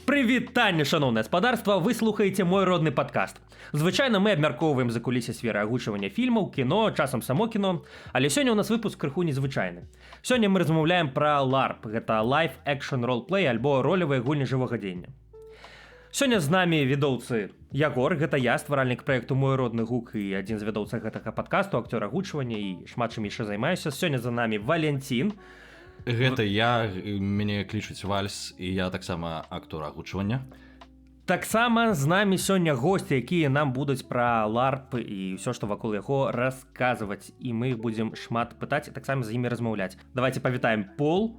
Прывітанне, шаноўнае спадарства, вы слухаеце мой родны падкаст. Звычайна мы абмяркоўваем закулісе сферы агучвання фільмаў, кіно, часам само кіно, але сёння ў нас выпуск крыху незвычайны. Сёння мы размаўляем пра LARP, гэта Live Action Roleplay альбо ролевыя гульні жывога дзення. Сёння з намі ведоўцы Ягор, гэта я, стваральнік праекту «Мой родны гук» і адзін з ведоўцаў гэтага падкасту, акцёр агучвання і шмат чым яшчэ займаюся. Сёння за намі Валентин. Гэта я, мяне клічуць Вальс, і я таксама актор агучвання. Таксама з намі сёння госці, якія нам будуць пра LARP і ўсё, што вакол яго расказваць. І мы іх будзем шмат пытаць і таксама з імі размаўляць. Давайте павітаем Пол.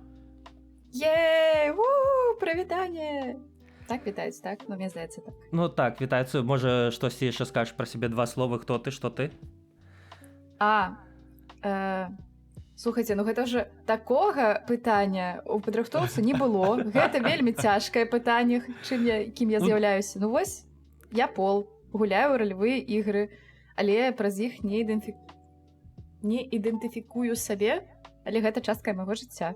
Прывітанне! Так вітаюць, так? Ну, мне здаецца так. Ну так, вітаюцца. Можа, штосьці яшчэ скажаш пра сябе два словы, хто ты, што ты? Слухайце, ну гэта ж такога пытання ў падрыхтоўцы не было. Гэта вельмі цяжкае пытанне, кім я з'яўляюся. Ну вось, я Пол, гуляю ролевыя ігры, але праз іх не ідэнтыфікую сабе, але гэта частка майго жыцця.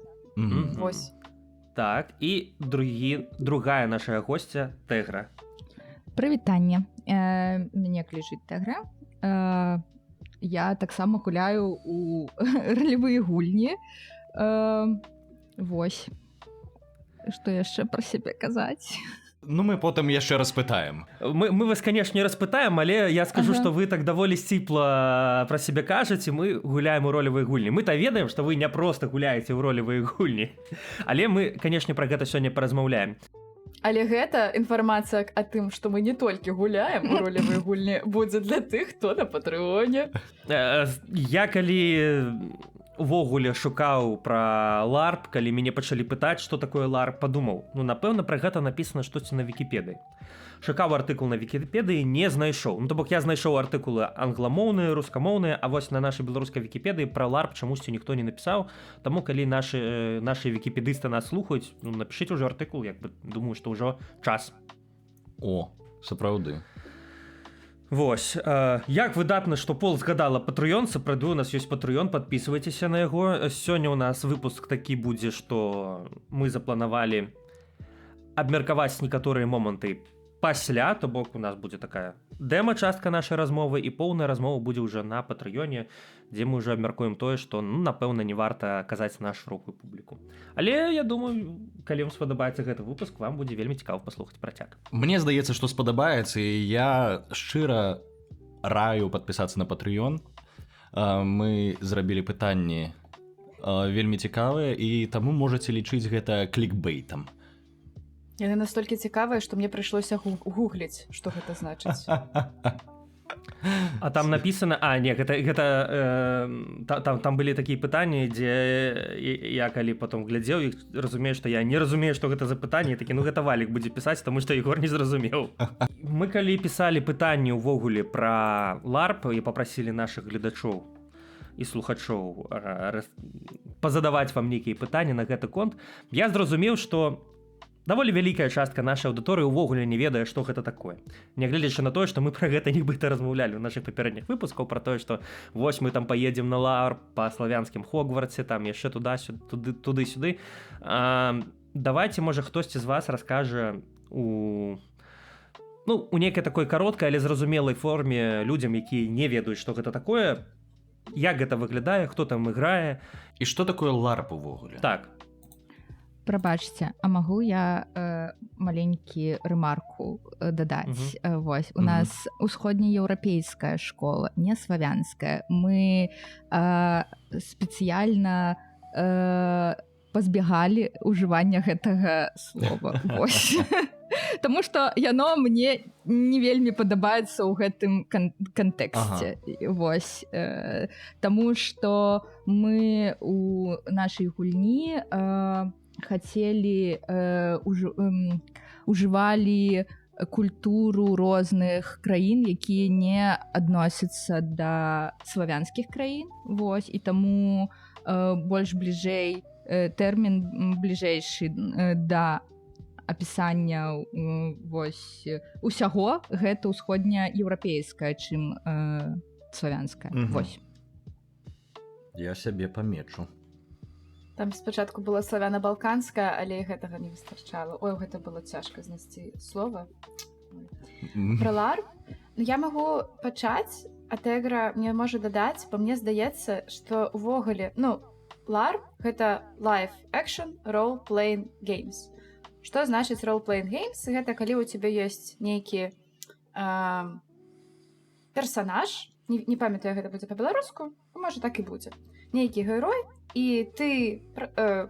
Вось. Так, і другая наша госця Тегра. Прывітанне. Мяне клічуць Тегра. Я таксама гуляю у ролевыя гульні. Вось. Што яшчэ пра сябе казаць? Ну, мы потым яшчэ распытаем. Мы вас, канешне, распытаем, але я скажу, што вы так даволі сціпла пра сябе кажаце, мы гуляем у ролевыя гульні. Мы-то ведаем, што вы не проста гуляеце ў ролевыя гульні. Але мы, канешне, пра гэта сёння паразмаўляем. Але гэта інфармацыя о тым, што мы не толькі гуляем у ролевыя гульні, будзе для тых, хто на Патрэоне. Я калі увогуле шукаў пра LARP, калі мяне пачалі пытаць, што такое LARP, падумаў, ну, напэўна, пра гэта напісана штосьці на Вікіпедыі. Шукаў артыкул на Вікіпедыі, не знайшоў. Ну, то бок я знайшоў артыкулы англамоўныя, рускамоўныя, а вось на нашай беларускай Вікіпедыі пра LARP чамусьці ніхто не напісаў. Таму, калі нашы вікіпедысты нас слухаюць, ну, напішыце ўжо артыкул, як бы, думаю, што ўжо час. О, сапраўды. Вось, як выдатна, што Пол згадала Патрэон, сапраўды у нас ёсць Патрэон, падпісвайцеся на яго. Сёння ў нас выпуск такі будзе, што мы запланавалі абмеркаваць некаторыя моманты пасля, то бок у нас будзе такая дэма-частка нашай размовы і поўная размова будзе ўжо на Патрэоне, дзе мы ўжо абмяркуем тое, што, ну, напэўна, не варта казаць на шырокую публіку. Але я думаю, калі вам спадабаецца гэты выпуск, вам будзе вельмі цікава паслухаць працяг. Мне здаецца, што спадабаецца, і я шчыра раю падпісацца на Патрэон. Мы зрабілі пытанні вельмі цікавыя, і таму можаце лічыць гэта клікбейтам. Яны настолькі цікавыя, што мне прыйшлося гугліць, што гэта значыць. А там напісана... там былі такія пытанні, дзе я калі потом глядзеў і разумею, што я не разумею, што гэта за пытанне, такі, ну, гэта Валік будзе пісаць, таму што Егор не зразумеў. Мы калі пісалі пытанні ўвогуле пра LARP і папрасілі нашых гледачоў і слухачоў пазадаваць вам нейкія пытанні на гэты конт, я зразумеў, што даволі вялікая частка нашай аўдыторыі ўвогуле не ведае, што гэта такое. Нягледзячы на тое, што мы пра гэта нібыта размаўлялі ў нашых папярэдніх выпускаў, пра тое, што вось мы там паедзем на LARP па славянскім Хогвартсе, там яшчэ туды-сюды. Давайце, можа, хтосьці з вас раскажа у нейкай такой кароткай, але зразумелай форме людзям, якія не ведаюць, што гэта такое, як гэта выглядае, хто там іграе. І што такое LARP увогуле? Так. Прабачце, а магу я маленькі рэмарку дадаць? Вось, у нас усходнееўрапейская школа, не славянская. Мы спецыяльна пазбягалі ўжывання гэтага слова. Вось. Таму што яно мне не вельмі падабаецца ў гэтым кантэксце. Вось. Таму што мы у нашай гульні хацелі, ужывалі культуру розных краін, якія не адносяцца да славянскіх краін. Вось, і таму больш бліжэй тэрмін бліжэйшы да апісання вось усяго гэта ўсходнееўрапейская, чым славянская. Вось. Я сябе памечу. Там спачатку была славяна-балканская, але гэтага не выстачала. Ой, гэта было цяжка знайсці слова. Про LARP я магу пачаць, а Тегра мне можа дадаць, бо мне здаецца, што ўвогуле, LARP — гэта Live Action Role Playing Games. Што значыць Role Playing Games? Гэта калі ў цябе ёсць нейкі персанаж, не памятаю, гэта будзе па-беларуску, можа так і будзе. Нейкі герой, і ты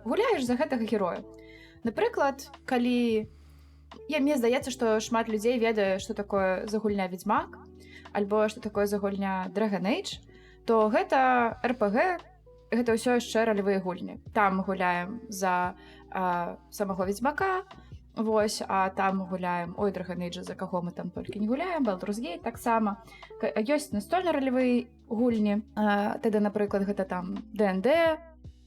гуляеш за гэтага героя. Напрыклад, калі... Мне здаецца, што шмат людзей ведае, што такое за гульня Ведьмак, альбо што такое за гульня Dragon Age, то гэта RPG, гэта ўсё яшчэ ролевыя гульні. Там мы гуляем за самого Ведьмака, вось, а там гуляем, Dragon Age, за каго мы там толькі не гуляем, Baldur's Gate таксама. Ёсць настольна-ролевыя гульні, тады, напрыклад, гэта там D&D,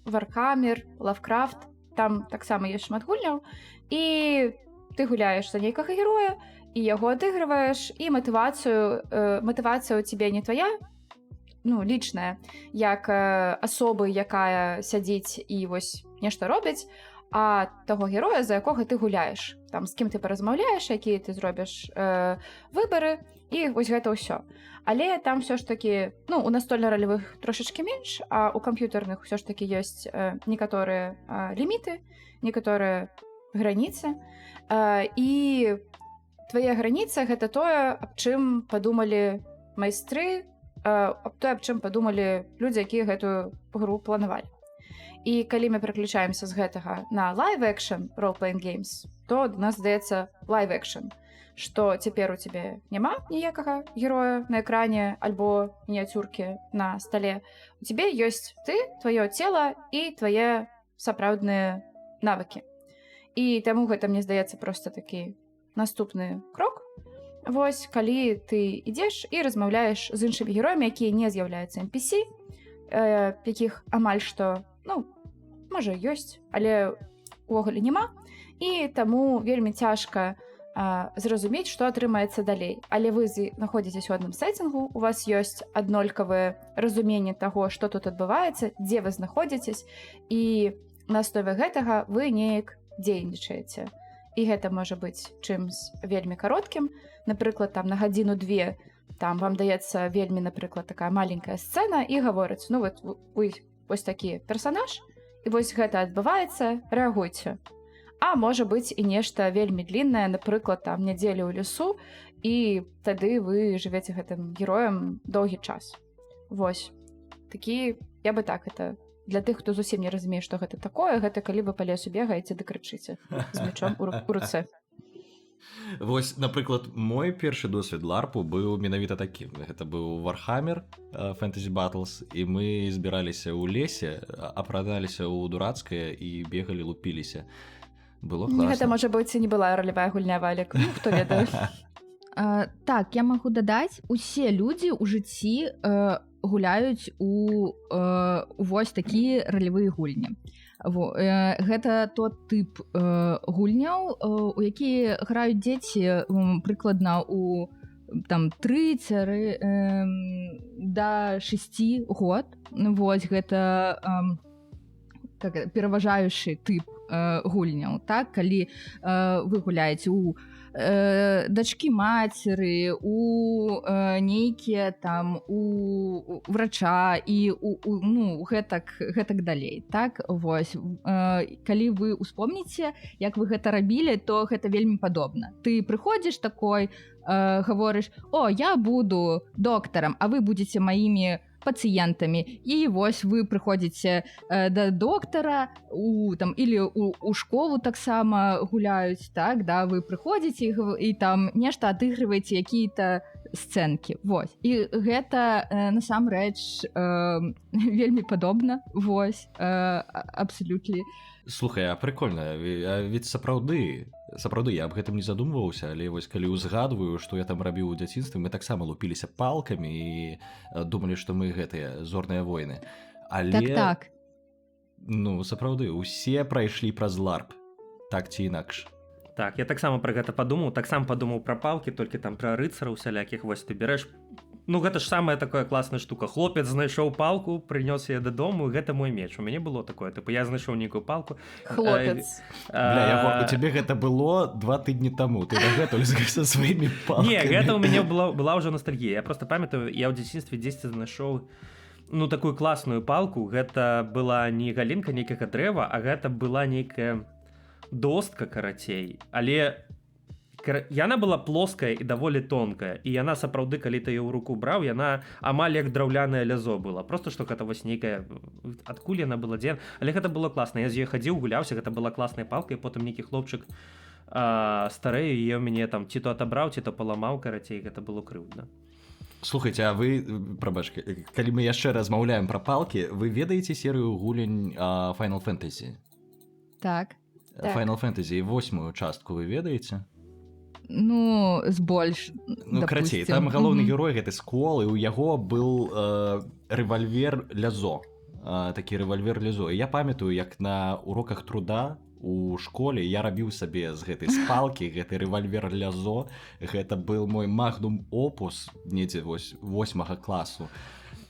Warhammer, Lovecraft, там таксама ёсць шмат гульняў, і ты гуляеш за нейкага героя, і яго адыгрываеш, і матывацыя ў цябе не твая, лічная, як асобы, якая сядзіць і вось нешта робіць, а таго героя, за якога ты гуляеш. Там, з кім ты паразмаўляеш, якія ты зробіш выбары, і вось гэта ўсё. Але там все ж такі, у настольна-ролевых трошачкі менш, а у камп'ютарных все ж такі ёсць некаторыя ліміты, некаторыя граніцы. І твае граніцы — гэта тое, аб чым падумалі майстры, тое, аб чым падумалі людзі, якія гэтую гру планавалі. І калі мы пераключаемся з гэтага на live-action role-playing games, то у нас здаецца live-action, што цяпер у цябе няма ніякага героя на экране альбо мініяцюркі на стале. У цябе ёсць ты, тваё цела і твае сапраўдныя навыкі. І таму гэта, мне здаецца, проста такі наступны крок. Вось, калі ты ідзеш і размаўляеш з іншымі героямі, якія не з'яўляюцца NPC, якіх амаль што, можа, ёсць, але увогуле няма. І таму вельмі цяжка зразумець, што атрымаецца далей. Але вы знаходзіцесь у адным сеттингу, у вас ёсць аднолькавае разуменне таго, што тут адбываецца, дзе вы знаходзіцесь, і на аснове гэтага вы неяк дзейнічаеце. І гэта можа быць чымсь вельмі кароткім. Напрыклад, там на гадзіну-две там вам даецца вельмі, напрыклад, такая маленькая сцэна і гаворыць, вось такі персанаж, і вось гэта адбываецца, рэагуйце. А можа быць і нешта вельмі дліннае, напрыклад, там нядзелю ў лесу, і тады вы жывеце гэтым героем доўгі час. Вось. Такі, я бы так это... Для тых, хто зусім не разумее, што гэта такое, гэта калі вы па лесу бегаеце ды крычыце з мячом у руцэ. Вось, напрыклад, мой першы досвед ларпу быў менавіта такім. Гэта быў Warhammer Fantasy Battles, і мы збіраліся ў лесе, апраналіся ў дурацкае і бегалі, лупіліся. Было класна. Гэта, можа быць, і не была ролевая гульня, Валік. Хто ведае? Так, я магу дадаць, усе людзі ў жыцці гуляюць у вось такія ролевыя гульні. Гэта тот тып гульняў, у якія граюць дзеці прыкладна у 3 да 6 год. Вось гэта пераважаючы тып гульняў, так, калі вы гуляеце у дачкі мацеры, у нейкія там у врача і гэтак далей, так. Вось, калі вы успомніце, як вы гэта рабілі, то гэта вельмі падобна. Ты прыходзіш такой, гаворыш: о, я буду доктарам, а вы будзеце маімі пацыентамі, і вось вы прыходзіце да доктара или у школу таксама гуляюць, так, да, вы прыходзіце і там нешта адыгрываеце, якія-то сцэнкі. Вось. І гэта насамрэч вельмі падобна. Вось, абсалютна. Слухай, а прикольна, ведь сапраўды я аб гэтым не задумваўся, але вось калі ўзгадваю, што я там рабіў у дзяцінстве, мы таксама лупіліся палкамі і думалі, што мы гэтыя зорныя войны. Але так. Сапраўды, усе прайшлі праз ларп, так ці інакш. Так, я таксама пра гэта падумаў, таксама падумаў пра палкі, толькі там пра рыцараў усялякіх. Вось ты бярэш Ну гэта ж самая такая класная штука. Хлопец знайшоў палку, прынёс яе дадому, гэта мой меч. У мяне было такое, тыпу я знайшоў нейкую палку. Хлопец. Бля, Ягор, у тебе гэта было 2 тыдні таму. Ты дагэтуль са сваімі палкамі. Не, гэта ў мяне была ўжо ностальгія. Я просто памятаю, я ў дзяцінстве дзесьці знайшоў ну такую класную палку. Гэта была не галінка нейкага дрэва, а гэта была нейкая достка, карацей. Але яна была плоская і даволі тонкая. І яна сапраўды, калі ты яе ў руку браў, яна амаль як драўляная лязо была. Просто што гэта вось нейкая... Адкуль яна была, дзе? Але гэта было класна. Я з ёй хадзіў, гуляўся, гэта была класная палка, і потым нейкі хлопчык старэй, і мяне там ці то атабраў, ці то паламаў, карацей, гэта было крыўдна. Слухайте, а вы, прабачка, калі мы яшчэ размаўляем пра палкі, вы ведаеце серыю гулень Final Fantasy? Так. Final Fantasy 8-ю частку вы ведаеце? Ну, збольш, Ну, карацей, там галоўны герой гэты Скол, і ў яго был рэвальвер лязо. Такі рэвальвер лязо. І я памятаю, як на уроках труда у школе я рабіў сабе з гэтай спалкі, гэты рэвальвер лязо. Гэта был мой магнум опус, недзе вось 8 класу.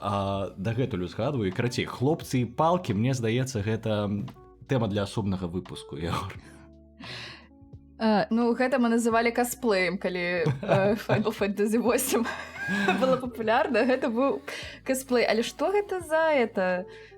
Дагэтуль узгадваю. І, карацей, хлопцы і палкі, мне здаецца, гэта тэма для асобнага выпуску, Ягор. Ну, гэта мы называлі косплеем, калі Final Fantasy 8 было папулярна, гэта быў косплей. Але што гэта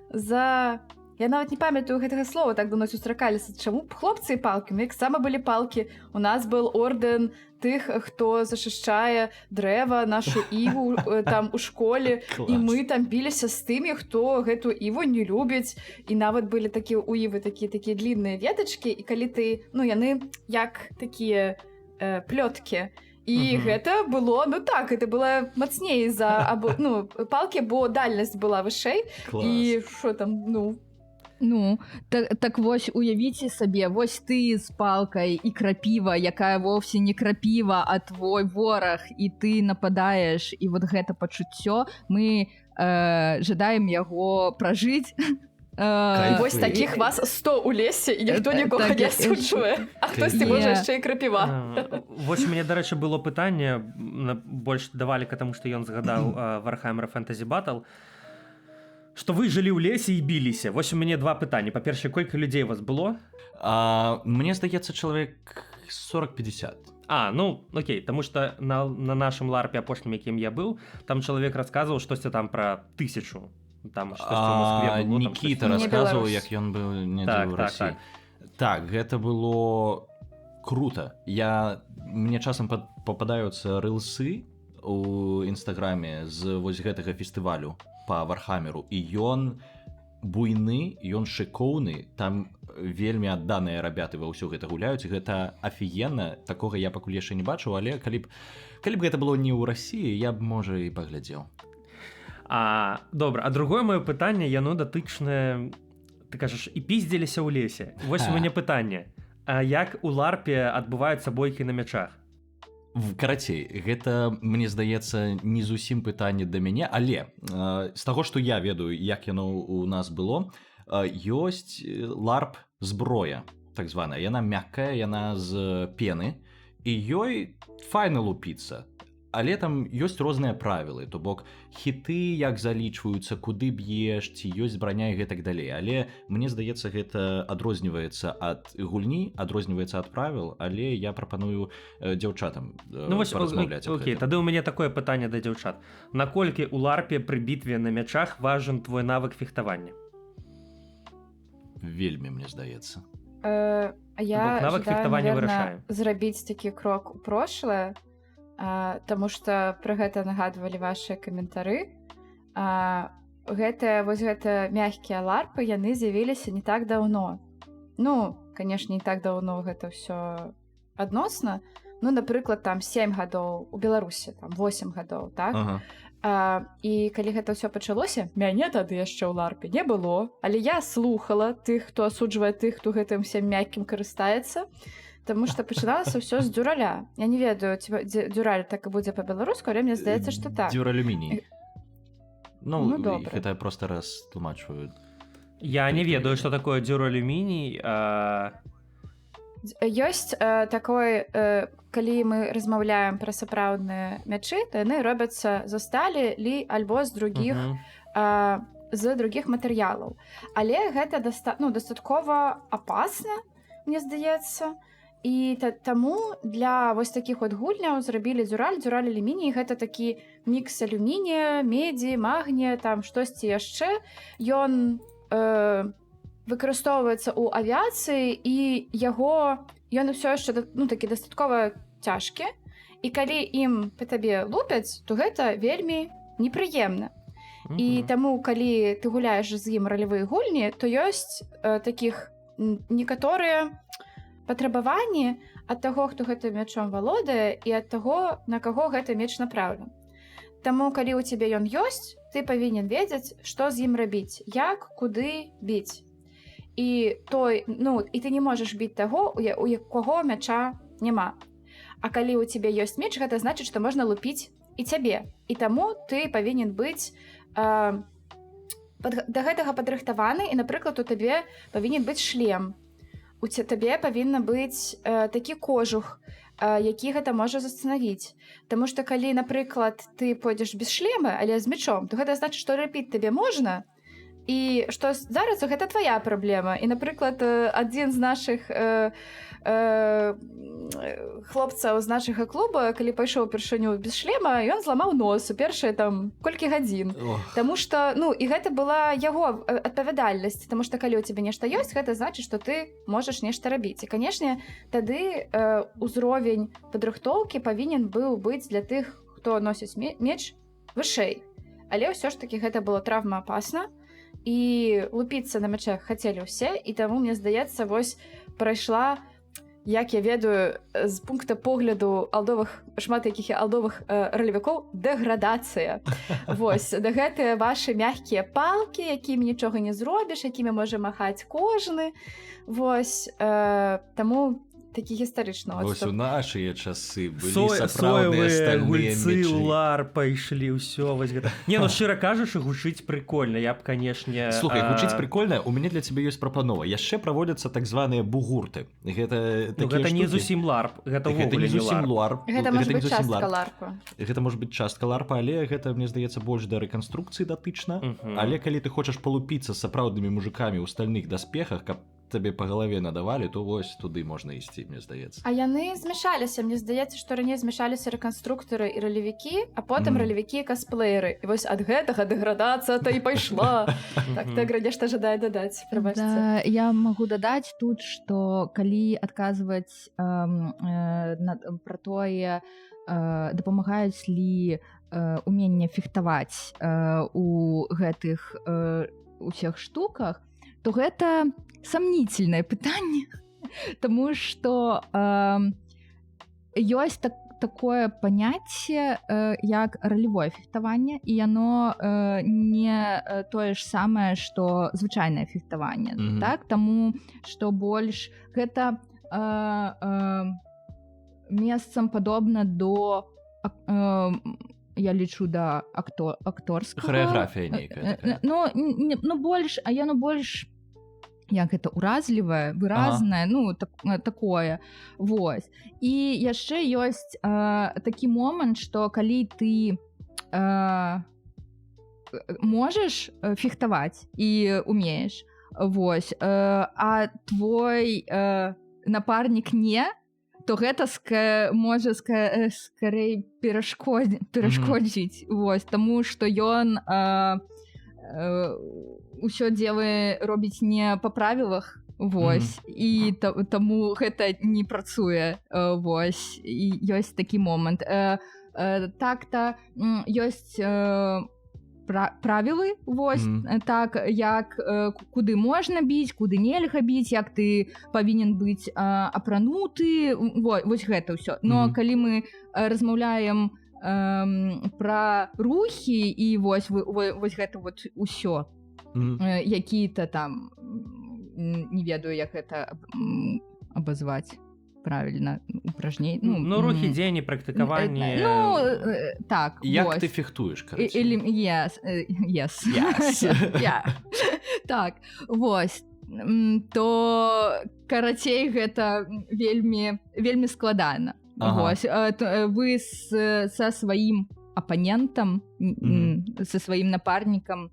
за... Я нават не памятаю гэтага слова, так давно сустракаліся. Чаму хлопцы і палкі? Мы таксама былі палкі. У нас был ордэн тых, хто зашышчае дрэва, нашу іву там у школе. І мы там біліся з тымі, хто гэту іву не любіць. І нават былі такія у івы такія длінныя ветачкі. І калі ты... Ну, яны як такія плёткі. І гэта было, ну так, гэта было мацней за палкі, бо дальнасць была вышэй. І што там, Ну, так вось уявіце сабе, вось ты з палкай і крапіва, якая вовсе не крапіва, а твой вораг, і ты нападаеш, і вот гэта пачуццё, мы жадаем яго пражыць. Вось такіх вас 100 у лесе, і ніхто нікога не асуджвае, а хтосьці можа яшчэ і крапіва. Вось у мяне, дарэчы, было пытанне, больш давалі, таму што ён згадаў Warhammer Fantasy Battle, што вы жылі ў лесе і біліся. Вось у мяне 2 пытанні. Па-першае, колькі людзей у вас было? Мне здаецца, чалавек 40-50. Ну, окей, таму што на нашым ларпе апошнім, якім я быў, там чалавек расказваў штосьці там пра 1000. Там штосьці ў Москве было. Нікіта расказваў, як ён быў недзе ў Расіі. Так, гэта было круто. Мне часам попадаюцца рылсы у Інстаграме з вось гэтага фестывалю по Вархамеру, і ён буйны, ён шыкоўны, там вельмі адданыя рабяты ва ўсё гэта гуляюць, гэта афігенна, такога я пакуль яшчэ не бачыў, але калі б гэта было не ў Расіі, я б, можа, і паглядзеў. Добра, а другое маё пытанне, яно датычнае, ты кажаш, і піздзеліся ў лесе. Вось у мяне пытанне, як у ларпе адбываюцца бойкі на мячах? Карацей, гэта, мне здаецца, не зусім пытанне да мяне, але з таго, што я ведаю, як яно у нас было, ёсць ларп зброя, так званая. Яна мяккая, яна з пены, і ёй файна лупіцца. Але там ёсць розныя правілы, то бок хіты як залічваюцца, куды б'еш, ці ёсць браня і гэтак далей. Але мне здаецца, гэта адрозніваецца ад гульні, адрозніваецца ад правіл, але я прапаную дзяўчатам паразмаўляць. Окей, тады ў мяне такое пытанне да дзяўчат. Наколькі ў ларпе пры бітве на мячах важен твой навык фехтавання? Вельмі, мне здаецца. Я жадаю, наверное, зрабіць такі крок у прошлое, таму што пра гэта нагадвалі вашыя каментары. Вось гэта мягкія ларпы, яны з'явіліся не так даўно. Ну, канешне, не так даўно гэта ўсё адносна. Ну, напрыклад, там 7 гадоў, у Беларусі там 8 гадоў, так? І калі гэта ўсё пачалося, мяне тады яшчэ ў ларпе не было, але я слухала тых, хто асуджвае тых, хто гэтым всем мяккім карыстаецца. Таму што пачыналася ўсё з дзюраля. Я не ведаю, ці дзюраль так і будзе па-беларуску, але мне здаецца, што так. Дзюралюміній. Ну, гэта я проста раз тлумачваю. Я не ведаю, што такое дзюралюміній. Ёсць такой, калі мы размаўляем пра сапраўдныя мячы, то яны робяцца з сталі альбо з другіх матэрыялаў. Але гэта дастаткова апасна, мне здаецца. І таму для вось такіх от гульняў зрабілі дзюраль алюміній. Гэта такі мікс алюмінія, медзі, магнія, там штосьці яшчэ. Ён выкарыстоўваецца ў авіяцыі, і ён усё яшчэ такі дастаткова цяжкі. І калі ім па табе лупяць, то гэта вельмі непрыемна. І таму, калі ты гуляеш з ім ралявыя гульні, то ёсць такіх некаторыя патрабаванні ад таго, хто гэтым мячом валодае, і ад таго, на каго гэты мяч направлен. Таму, калі ў цябе ён ёсць, ты павінен ведаць, што з ім рабіць, як, куды біць. І ты не можаш біць таго, у якога мяча няма. А калі ў цябе ёсць мяч, гэта значыць, што можна лупіць і цябе. І таму ты павінен быць да гэтага падрыхтаваны, і, напрыклад, у табе павінен быць шлем. У табе павінна быць такі кожух, які гэта можа застанавіць. Таму што калі, напрыклад, ты пойдзеш без шлема, але з мячом, то гэта значыць, што рабіць табе можна, і што зараз гэта твая праблема. І, напрыклад, адзін з нашых хлопцаў з нашага клуба, калі пайшоў упершыню без шлема, ён зламаў нос у першыя колькі гадзін. Таму што, і гэта была яго адпавядальнасць, таму што калі ў цябе нешта ёсць, гэта значыць, што ты можаш нешта рабіць. І, канешне, тады узровень падрыхтоўкі павінен быў быць для тых, хто носіць меч, вышэй. Але ўсё ж такі гэта было травмаапасна, і лупіцца на мячах хацелі ўсе, і таму, мне здаецца, вось прайшла, як я ведаю, з пункта погляду шмат якіх алдовых ралевікоў, дэградацыя. Вось, гэтыя вашы мягкія палкі, якімі нічога не зробіш, якімі можа махаць кожны. Вось, таму такі гістарычны Вось у нашыя часы былі сапраўдныя стальныя гульцы, мячы. лар пайшлі, ўсё вось гэта. Шчыра кажучы, гучыць прикольна. Я б, канешне... Слухай, гучыць прикольна. У мяне для цябе ёсць прапанова. Яшчэ праводзяцца так званыя бугурты. Гэта не зусім ларп. Гэта не зусім ларп. Гэта можа быць частка ларпа. Гэта можа быць частка ларпа, але гэта, мне здаецца, больш да рэканструкцыі датычна. Але калі ты хочаш палупіцца з сапраўднымі мужикамі ў стальных даспехах, каб табе па галаве надавалі, то вось туды можна ісці, мне здаецца. А яны змяшаліся. Мне здаецца, што раней змяшаліся рэканструктары і ралевікі, а потым ралевікі і касплееры. І вось ад гэтага дэградацыя-то і пайшла. Так, нешта жадае дадаць. Да, я магу дадаць тут, што калі адказваць пра тое, дапамагаюць ли уменне фехтаваць у гэтых усіх штуках, то гэта сомнительное пытанне, тому што ёсць такое паняцце, як ралевое фехтаванне, і яно не тое ж самае, што звычайнае фехтаванне. Так? Таму што больш гэта месцам падобна до, я лічу, да акторскага. Харэаграфія нейкая. Больш, а яно больш як гэта уразлівае, выразнае, такое. Вось. І яшчэ ёсць такі момант, што калі ты можаш фехтаваць і умееш, вось, а твой напарнік не, то гэта можа скорей перашкодзіць. Вось, таму што ён усё дзелы робіць не па правілах, вось, і таму гэта не працуе, вось, і ёсць такі момант. Так-то ёсць правілы, вось, так, як куды можна біць, куды нельга біць, як ты павінен быць апрануты, вось гэта ўсё. Но калі мы размаўляем пра рухі і вось гэта вот усё, які-то там, не ведаю, як гэта абазваць правильно, упражнение. Рухі, дзені, практыкаванне. Так, як вось. ты фехтуеш, кароче? Yes. Так, вось. то карацей гэта вельмі складана. Ага. Вы са сваім апанентам, са сваім напарнікам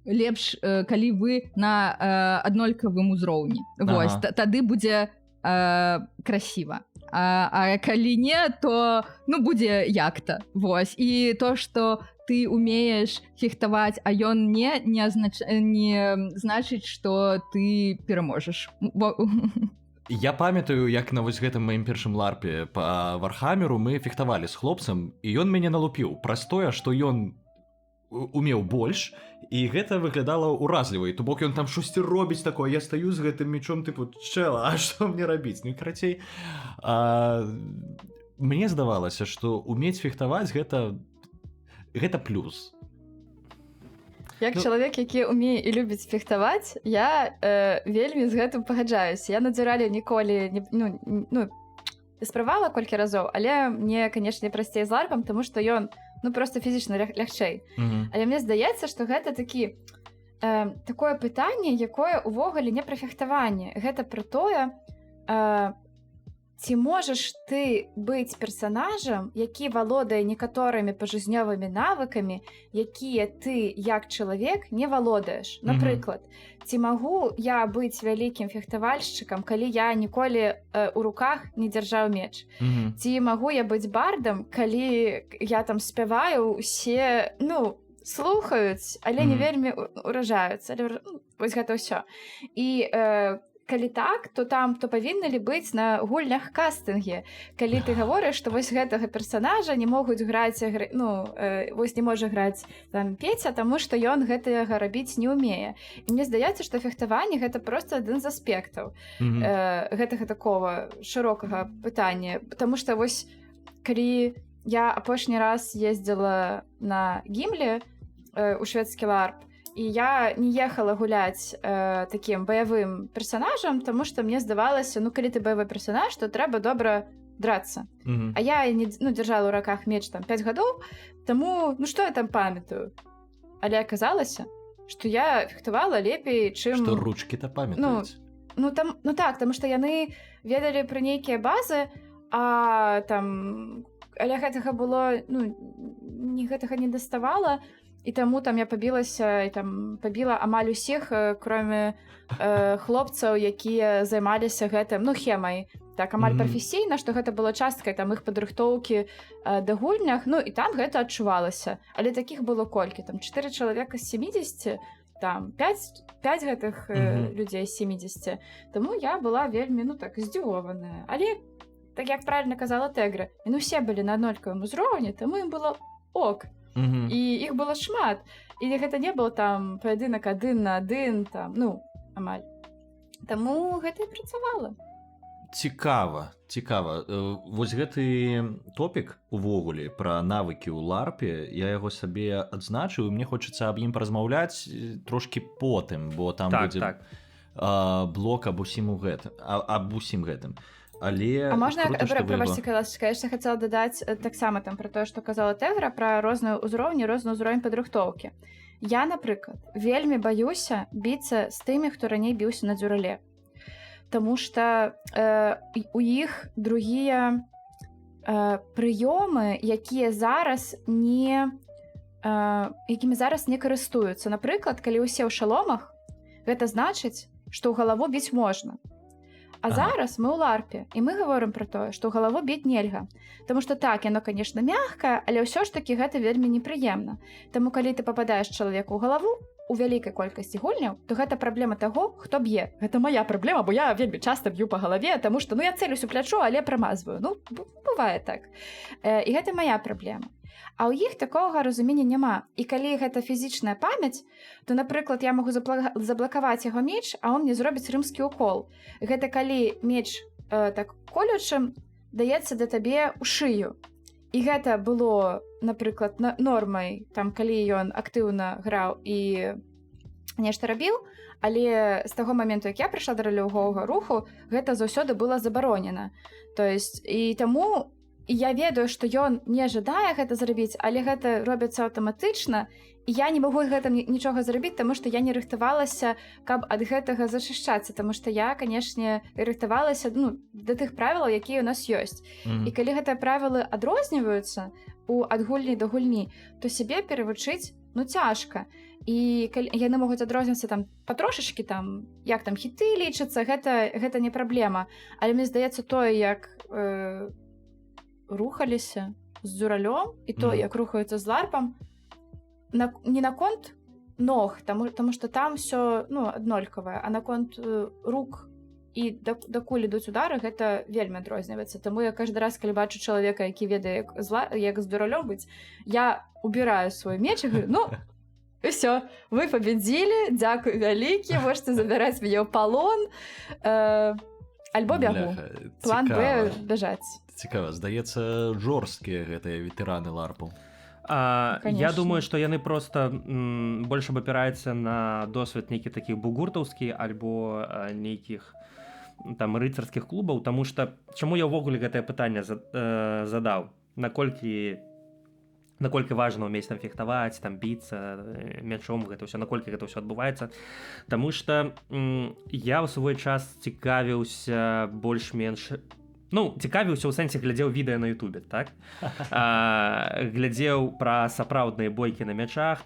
лепш, калі вы на аднолькавым узроўні. Вось, тады будзе красіва. А калі не, то будзе як-то. Вось. І то, што ты умееш фехтаваць, а ён не значыць, што ты пераможаш. Я памятаю, як на вось гэтым маім першым ларпе па Вархамеру мы фехтавалі з хлопцам, і ён мяне налупіў праз тое, што ён умеў больш, і гэта выглядала ўразліва. І то бок ён там штосьці робіць такое, я стаю з гэтым мечом, тыпу, чэла, а што мне рабіць? Ну і карацей, мне здавалася, што умець фехтаваць гэта плюс. Як чалавек, які умее і любіць фехтаваць, я вельмі з гэтым пагаджаюся. Я на дзюралі ніколі не спрабавала колькі разоў, але мне, канешне, прасцей з ларпам, таму што ён просто фізічна лягчэй. Але мне здаецца, што гэта такое пытанне, якое ўвогуле не пра фехтаванне. Гэта пра тое, ці можаш ты быць персанажам, які валодае некаторымі пажызнёвымі навыкамі, якія ты, як чалавек, не валодаеш. Напрыклад, ці магу я быць вялікім фехтавальшчыкам, калі я ніколі ў руках не дзяржаў меч? Ці магу я быць бардам, калі я там спяваю, усе, слухаюць, але не вельмі уражаюцца. Вось гэта ўсё. І калі так, то павінны ли быць на гульнях кастынгі. Калі ты гаворыш, што вось гэтага персанажа не могуць граць, вось не можа граць там Пеця, таму што ён гэтага рабіць не ўмее. І мне здаецца, што фехтаванне гэта проста адзін з аспектаў гэтага такого шырокага пытання. Таму што вось калі я апошні раз ездзіла на Гімле у шведскі ларп, і я не ехала гуляць такім баявым персанажам, таму што мне здавалася, калі ты баявы персанаж, то трэба добра драцца. А я не дзяржала ў руках меч там 5 гадоў, таму, што я там памятаю? Але аказалася, што я фехтавала лепей, чым... Што ручкі-то памятаюць. Так, таму што яны ведалі пра нейкія базы, а там... Але гэтага было... гэтага не даставала, і таму там я пабілася і там пабіла амаль усіх, кроме хлопцаў, якія займаліся гэтым, хемай, так, амаль прафесійна, што гэта было часткай там іх падрыхтоўкі да гульнях, і там гэта адчувалася. Але такіх было колькі? Там 4 чалавека з 70, там 5 гэтых людзей з 70. Таму я была вельмі, здзівованая. Але, так як правильно казала Тегра, яны ўсе былі на аднолькавым узроўні, таму ім было ок. І іх было шмат. І гэта не было там паядынак 1 на 1, там, амаль. Таму гэта і працавала. Цікава. Вось гэты топік увогуле пра навыкі ў ларпе, я яго сабе адзначыў, і мне хочацца аб ім паразмаўляць трошкі потым, бо там будзе блок аб усім гэтым. Але... А можна, прабачце, каласачка, я яшчэ хацела дадаць таксама там пра тое, што казала Тегра, пра розныя ўзроўні, розны ўзровень падрыхтоўкі. Я, напрыклад, вельмі баюся біцца з тымі, хто раней біўся на дзюрале. Таму што у іх другія прыёмы, якімі зараз не карыстуюцца. Напрыклад, калі ўсе ў шаломах, гэта значыць, што ў галаву біць можна. А зараз мы ў ларпе, і мы гаворым пра тое, што ў галаву біць нельга. Таму што так, яно, конечно, мягкае, але ўсё ж такі гэта вельмі непрыемна. Таму калі ты пападаеш чалавеку ў галаву у вялікай колькасці гульняў, то гэта праблема таго, хто б'е. Гэта моя праблема, бо я вельмі часта б'ю па галаве, таму што я цэлюсь у плячо, але прамазваю. Бывае так. І гэта моя праблема. А ў іх такога разумення няма. І калі гэта фізічная памяць, то, напрыклад, я магу заблакаваць яго меч, а он мне зробіць рымскі укол. Гэта калі меч так колючым даецца да табе ў шыю. І гэта было, напрыклад, нормай, там, калі ён актыўна граў і нешта рабіў, але з таго моменту, як я прыйшла да ралевага руху, гэта заўсёды было забаронена. То есть, і таму я ведаю, што ён не жадае гэта зрабіць, але гэта робіцца аўтаматычна, я не магу гэтым нічога зрабіць, таму што я не рыхтавалася, каб ад гэтага зачышчацца, таму што я, канешне, рыхтавалася да тых правілаў, якія ў нас ёсць. І калі гэтыя правілы адрозніваюцца ад гульні да гульні, то сябе перавучыць цяжка. І яны могуць адрознівацца там патрошачкі, там як там хіты лічацца, гэта не праблема. Але мне здаецца тое, як рухаліся з дзюралём і то, як рухаюцца з ларпам, не наконт ног, таму што там все аднолькавае, а наконт рук і дакуль ідуць удары, гэта вельмі адрозніваецца. Таму я кожны раз, калі бачу чалавека, які ведае, як з дзюралём быць, я убіраю свой меч і говорю, все, вы победили, дзякуй вялікі, можете забираць мяне ў палон, альбо бягу. План Б бяжаць. Цікава, здаецца, жорсткія гэтыя ветэраны ларпу. Я думаю, што яны просто больш абапіраюцца на досвед нейкіх такіх бугуртаўскіх альбо нейкіх там рыцарскіх клубаў, таму што чаму я ўвогуле гэтае пытанне задаў, наколькі важна ўмець там фехтаваць, там біцца мячом, гэта ўсё, наколькі гэта ўсё адбываецца, таму што я ў свой час цікавіўся больш-менш, цікавіўся ў сэнсе глядзеў відэа на ютубе, так? Глядзеў пра сапраўдныя бойкі на мячах,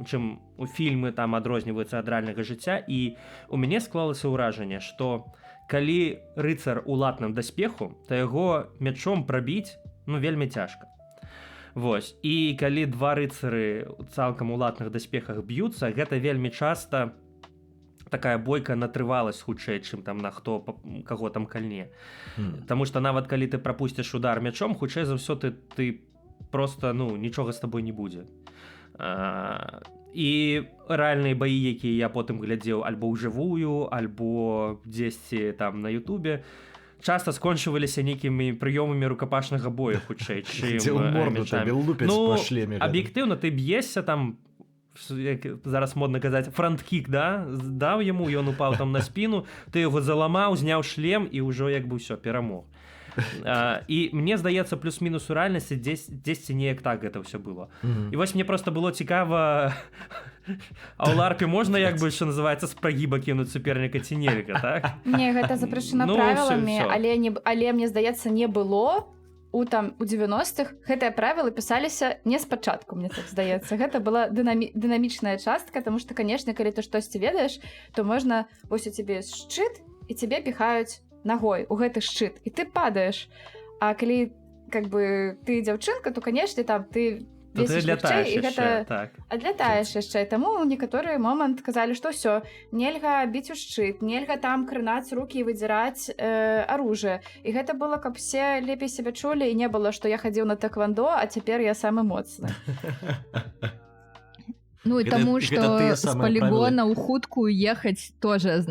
чым у фільмы там адрозніваюцца ад рэальнага жыцця, і у мяне склалася ўражанне, што калі рыцар у латным даспеху, то яго мячом прабіць вельмі цяжка. Вось. І калі два рыцары цалкам у латных даспехах б'юцца, гэта вельмі часта такая бойка натрывалась хутчэй, чым там на каго там кальне. Таму што нават калі ты прапусціш удар мячом, хутчэй за ўсё ты просто нічога з табой не будзе. І рэальныя баі, якія я потым глядзеў альбо ўжывую, альбо дзесьці там на ютубе, часта скончваліся нейкімі прыёмамі рукапашнага бою хутчэй, чым мячамі. Аб'ектыўна, ты б'ешся там, зараз модна казаць, фронт-кік, даў яму, ён упаў там на спіну, ты яго заламаў, зняў шлем і ўжо як бы ўсё, перамог. І мне здаецца, плюс-мінус у рэальнасці дзесьці неяк так гэта ўсё было. І вось мне просто было цікава, а ў ларпе можна, як бы, што называецца, з прагіба кінуць суперніка ці нельга, так? Не, гэта запрашчана правіламі, але мне здаецца, не было у 90-х гэтыя правілы пісаліся не спачатку, мне так здаецца. Гэта была дынамічная частка, таму што, канешне, калі ты штосьці ведаеш, то можна, вось у цябе шчыт, і цябе піхаюць ногой у гэты шчыт, і ты падаеш. А калі ты дзяўчынка, то, канешне, там ты весіш лягчэй, і гэта адлятаеш яшчэ. Таму ў некаторы момант казалі, што ўсё, нельга біць у шчыт, нельга там крынаць рукі і выдзіраць аружие. І гэта было, каб все лепей сябе чулі, і не было, што я хадзіў на тэквандо, а цяпер я самы моцны. І таму, што з палігона ў хуткую ехаць тоже,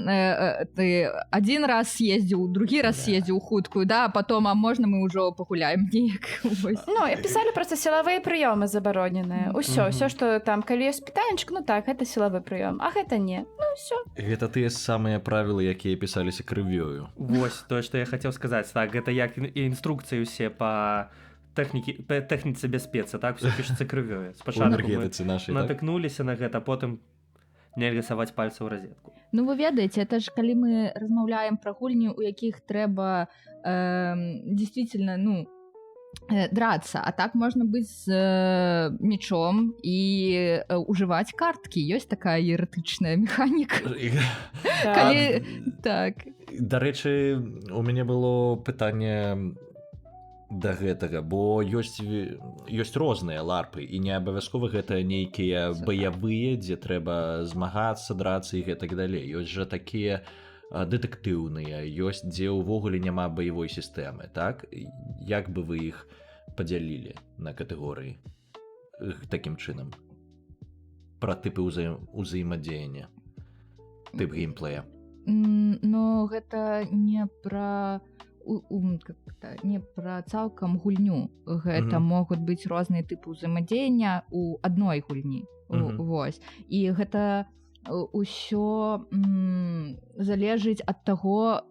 ты адзін раз съездзіў, другі раз съездзіў у хуткую, а потом, а можна мы ўжо пагуляем неяк? Пісалі проста сілавыя прыёмы забароненыя. Усё, што там, калі ёсць пытаннечка, так, гэта сілавы прыём, а гэта не. Усё. Гэта тыя самыя правілы, якія пісаліся крывёю. Вось, тое, што я хацеў сказаць, так, гэта як інструкцыі ўсе па тэхніцы бяспецы, так, все пішацца крывёю. Спачатку мы натыкнуліся на гэта, потым нельга саваць пальцы ў розетку. Вы ведаеце, это ж калі мы размаўляем пра гульні, у якіх трэба действительно, драться, а так можна быць з мечом і ўжываць карткі. Ёсць такая еретычная механіка. Дарэчы, у мяне было пытанне да гэтага, бо ёсць розныя ларпы, і не абавязкова гэта нейкія баявыя, дзе трэба змагацца, драцца і гэтак далей. Ёсць жа такія дэтэктыўныя, ёсць, дзе ўвогуле няма баявой сістэмы, так? Як бы вы іх падзялілі на катэгорыі такім чынам? Пра тыпы ўзаемадзеяння, тып геймплея. Гэта не пра цалкам гульню. Гэта могуць быць розныя тыпы ўзаемадзеяння ў адной гульні. Вось. І гэта ўсё залежыць ад таго,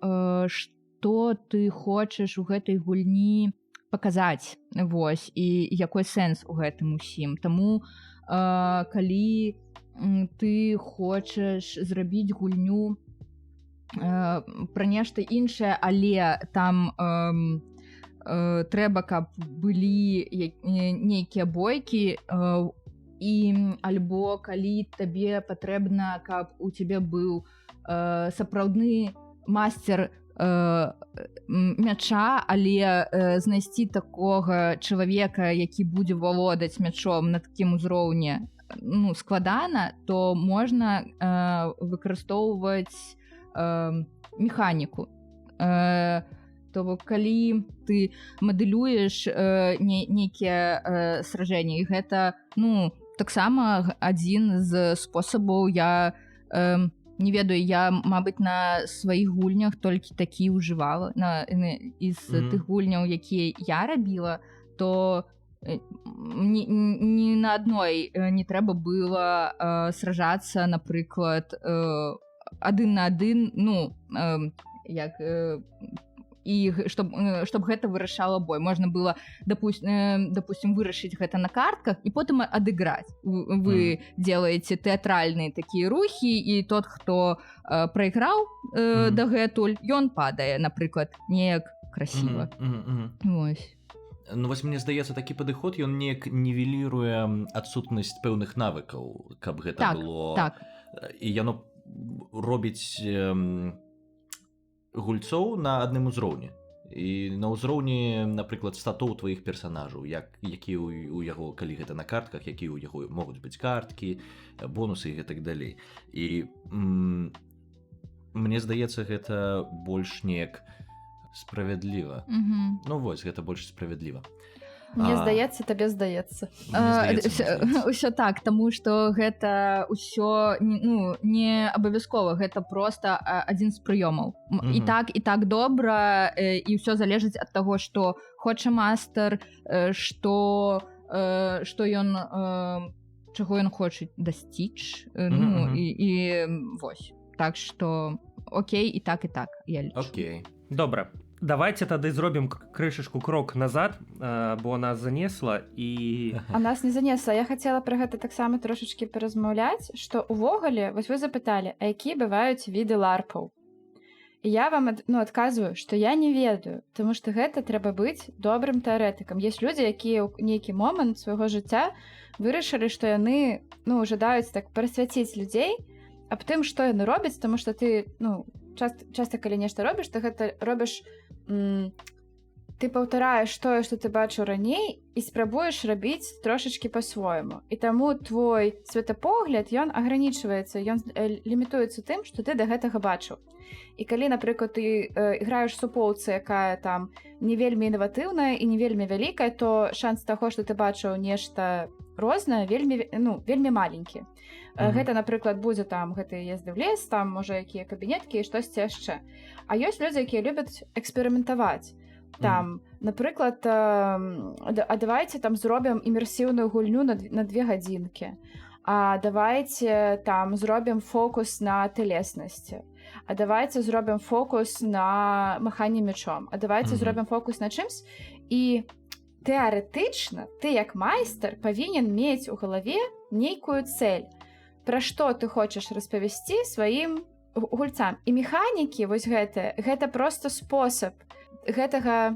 што ты хочаш у гэтай гульні паказаць. Вось. І якой сэнс у гэтым усім. Таму калі ты хочаш зрабіць гульню пра нешта іншае, але там трэба, каб былі нейкія бойкі, і альбо калі табе патрэбна, каб у цябе быў сапраўдны мастер мяча, але знайсці такога чалавека, які будзе валодаць мячом на такім узроўні, складана, то можна выкарыстоўваць механіку. То бок, калі ты мадэлюеш нейкія сражэнні, гэта таксама адзін з спосабаў. Я не ведаю, я, мабыць, на сваіх гульнях толькі такі ўжывала. З тых гульняў, якія я рабіла, то ні на адной не трэба было сражацца, напрыклад, адзін на адзін, і чтоб гэта вырашала бой. Можна было, допустим, вырашыць гэта на картках і потым адыграць. Вы делаеце тэатральныя такія рухі, і тот, хто прайграў дагэтуль, ён падае, напрыклад, неяк красіва. Вось. Вось мне здаецца, такі падыход, ён неяк нівеліруе адсутнасць пэўных навыкаў, каб гэта было. Так. І яно робіць гульцоў на адным узроўні. І на ўзроўні, напрыклад, статоў тваіх персанажаў, які у яго, калі гэта на картках, які ў яго могуць быць карткі, бонусы і гэтак далей. І мне здаецца, гэта больш неяк справядліва. Вось, гэта больш справядліва. Мне здаецца, табе здаецца. Усё так, таму што гэта ўсё не абавязкова, гэта проста адзін з прыёмаў. І так добра, і ўсё залежыць ад таго, што хоча мастар, што ён, чаго ён хоча дасціч, і вось. Так што окей, і так, я лічу. Окей. Добра. Давайте тады зробім крышачку крок назад, бо нас занесла і... А нас не занесла. Я хацела пра гэта таксама трошачкі паразмаўляць, што ўвогуле, вось вы запыталі, а якія бываюць віды ларпаў. І я вам адказваю, што я не ведаю, таму што гэта трэба быць добрым тэарэтыкам. Ёсць людзі, якія ў нейкі момант свайго жыцця вырашылі, што яны жадаюць так прасвяціць людзей аб тым, што яны робяць, таму што ты, часта калі нешта робіш, ты гэта робіш, ты паўтараеш тое, што ты бачыў раней, і спрабуеш рабіць трошачкі па-свойму. І таму твой светапогляд, ён агранічваецца, ён лімітуецца тым, што ты да гэтага бачыў. І калі, напрыклад, ты граеш суполцы, якая там не вельмі інаватыўная і не вельмі вялікая, то шанс таго, што ты бачыў нешта рознае, вельмі маленькі. Гэта, напрыклад, будзе там гэтыя езды ў лес, там, можа, якія кабінеткі і штосьці яшчэ. А ёсць людзі, якія любяць эксперыментаваць. Там, напрыклад, давайце там зробім імерсіўную гульню на 2 гадзінкі. А давайце там зробім фокус на тэлеснасці. А давайце зробім фокус на маханні мячом. А давайце зробім фокус на чымсь. І тэарэтычна ты, як майстар, павінен мець у галаве нейкую цэль. Пра што ты хочаш распавесці сваім гульцам. І механікі, вось гэта проста спосаб гэтага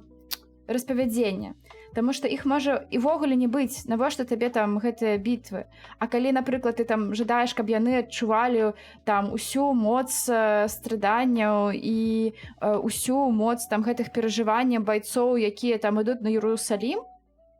распавядзення. Таму што іх можа івогуле не быць, навошта табе там гэтыя бітвы. А калі, напрыклад, ты там жадаеш, каб яны адчувалі там усю моц страданняў і усю моц там гэтых перажыванняў байцоў, якія там ідуць на Іерусалім,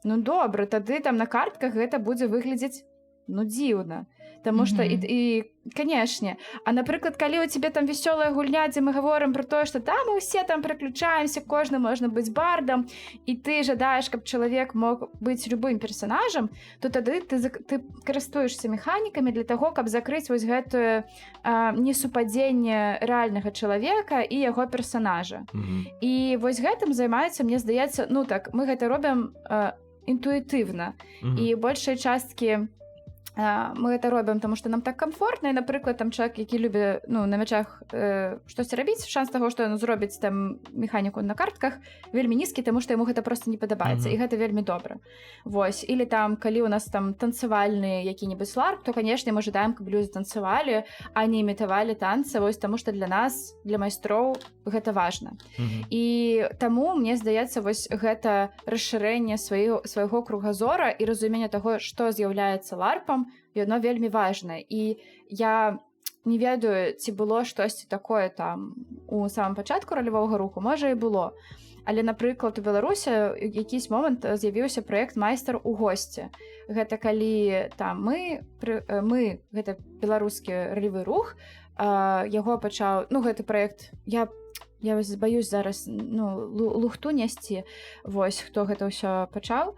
добра, тады там на картках гэта будзе выглядзець дзіўна. Таму што і канешне. А, напрыклад, калі у цябе там вясёлая гульня, дзе мы гаворым пра тое, што там мы ўсе там пераключаемся, кожны можна быць бардам, і ты жадаеш, каб чалавек мог быць любым персанажам, то тады ты карыстуешся механікамі для таго, каб закрыць вось гэтае несупадзенне рэальнага чалавека і яго персанажа. І вось гэтым займаецца, мне здаецца, мы гэта робім інтуітыўна. І большай часткі мы гэта робім, таму што нам так камфортна, і, напрыклад, там чалавек, які любіць на мячах штосьці рабіць, шанс таго, што ён зробіць там механіку на картках, вельмі нізкі, таму што яму гэта проста не падабаецца, і гэта вельмі добра. Вось, или там, калі у нас там танцавальны які-небудзь ларп, то, канешне, мы жадаем, каб людзі танцавалі, а не імітавалі танцы, вось, таму што для нас, для майстроў, гэта важна. І таму, мне здаецца, вось гэта расшырэнне свайго кругазора і разумення таго, што з'яўляецца ларпам, яно вельмі важнае. І я не ведаю, ці было штосьці такое там у самым пачатку ралявога руху, можа і было. Але, напрыклад, у Беларусі якийсь момант з'явіўся праект «Майстар у госці». Гэта калі там мы гэта беларускі ралявы рух, яго пачаў, гэты праект, я баюсь зараз лухту нясці, вось, хто гэта ўсё пачаў.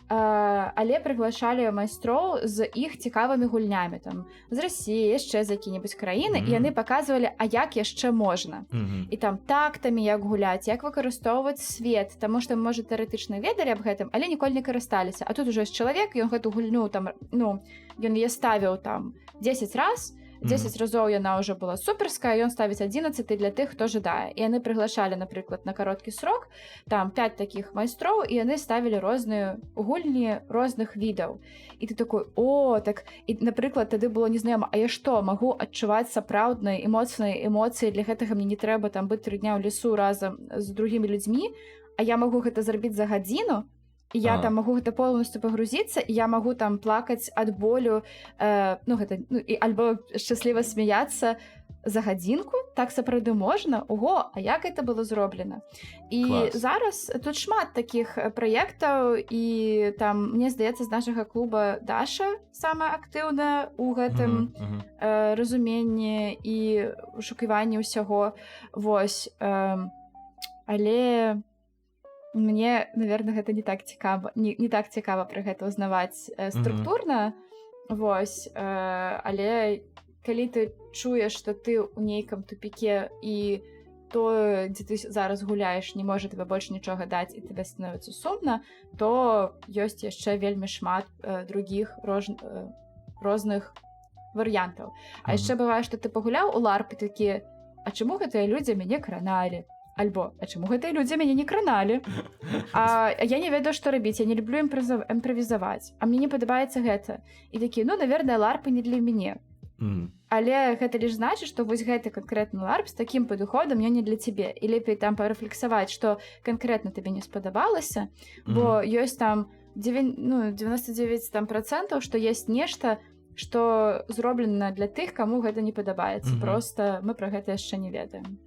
Але прыглашалі майстроў з іх цікавымі гульнямі там з Расіі, яшчэ з які-небудзь краіны, і яны паказвалі, а як яшчэ можна. І там тактамі як гуляць, як выкарыстоўваць свет, таму што мы, можа, тэарэтычна ведалі аб гэтым, але ніколі не карысталіся. А тут ужо ёсць чалавек, ён гэту гульню там, ён яе ставіў там 10 раз, 10 разоў яна ўжо была суперская, ён ставіць 11 для тых, хто жадае. І яны прыглашалі, напрыклад, на кароткі срок, там 5 такіх майстроў, і яны ставілі розныя гульні розных відаў. І ты такой, так, і, напрыклад, тады было незнаёма, а я што, магу адчуваць сапраўдныя і моцныя эмоцыі, для гэтага мне не трэба там быць 3 дня ў лесу разам з другімі людзьмі, а я магу гэта зрабіць за гадзіну, і я там магу гэта полностью пагрузіцца, і я магу там плакаць ад болю, альбо шчасліва смяяцца за гадзінку, так сапраўды можна? Ого, а як гэта было зроблена? І зараз тут шмат такіх праектаў, і там, мне здаецца, з нашага клуба Даша самая актыўная ў гэтым разуменні і шуківанні ўсяго. Вось. Але мне, наверное, гэта не так цікава, не так цікава пра гэта ўзнаваць структурна, вось, але калі ты чуеш, што ты ў нейкам тупіке і то, дзе ты зараз гуляеш, не можа тебе больш нічога даць і тебе становіцца сумна, то ёсць яшчэ вельмі шмат другіх розных варыянтаў. А яшчэ бывае, што ты пагуляў у ларп і такі, а чаму гэтыя людзі мяне краналі? Альбо, а чаму гэтыя людзі мяне не краналі? А я не ведаю, што рабіць, я не люблю імправізаваць, а мне не падабаецца гэта. І такі, наверное, ларпы не для мяне. Але гэта лишь значыць, што вось гэты канкрэтны ларп з такім падыходам ён не для цябе. І лепей там парэфлексаваць, што канкрэтна табе не спадабалася, бо ёсць там 99%, што ёсць нешта, што зроблена для тых, каму гэта не падабаецца. Проста мы пра гэта яшчэ не ведаем.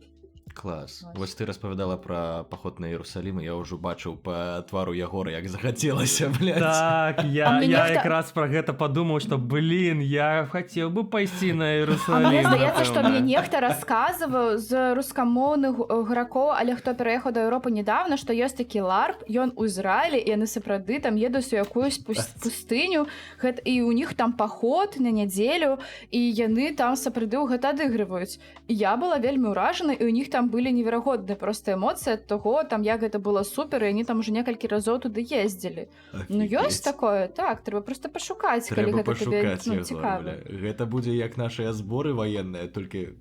Клас. Вось ты распавядала пра паход на Іерусалім, і я ўжо бачыў па твару Ягора, як захацелася, блядь. Так, я якраз пра гэта падумаў, што, я хацеў бы пайсці на Іерусалім. А мне здаецца, што мне нехта расказваў з рускамоўных гракоў, але хто пераехаў да Еўропы недавно, што ёсць такі ларп, ён у Ізраілі, і яны сапраўды там едуць у якуюсь пустыню, і у них там паход на нядзелю, і яны там сапраўды ў гэта адыгрываюць. І я была вельмі ўражана, і у них там былі неверагодныя проста эмоцыі ад таго, там як гэта было супер, і они там уже некалькі разоў туды ездзілі. Ёсць такое, так, трэба проста пашукаць, калі гэта табе цікава. Гэта будзе як нашыя зборы ваенныя, толькі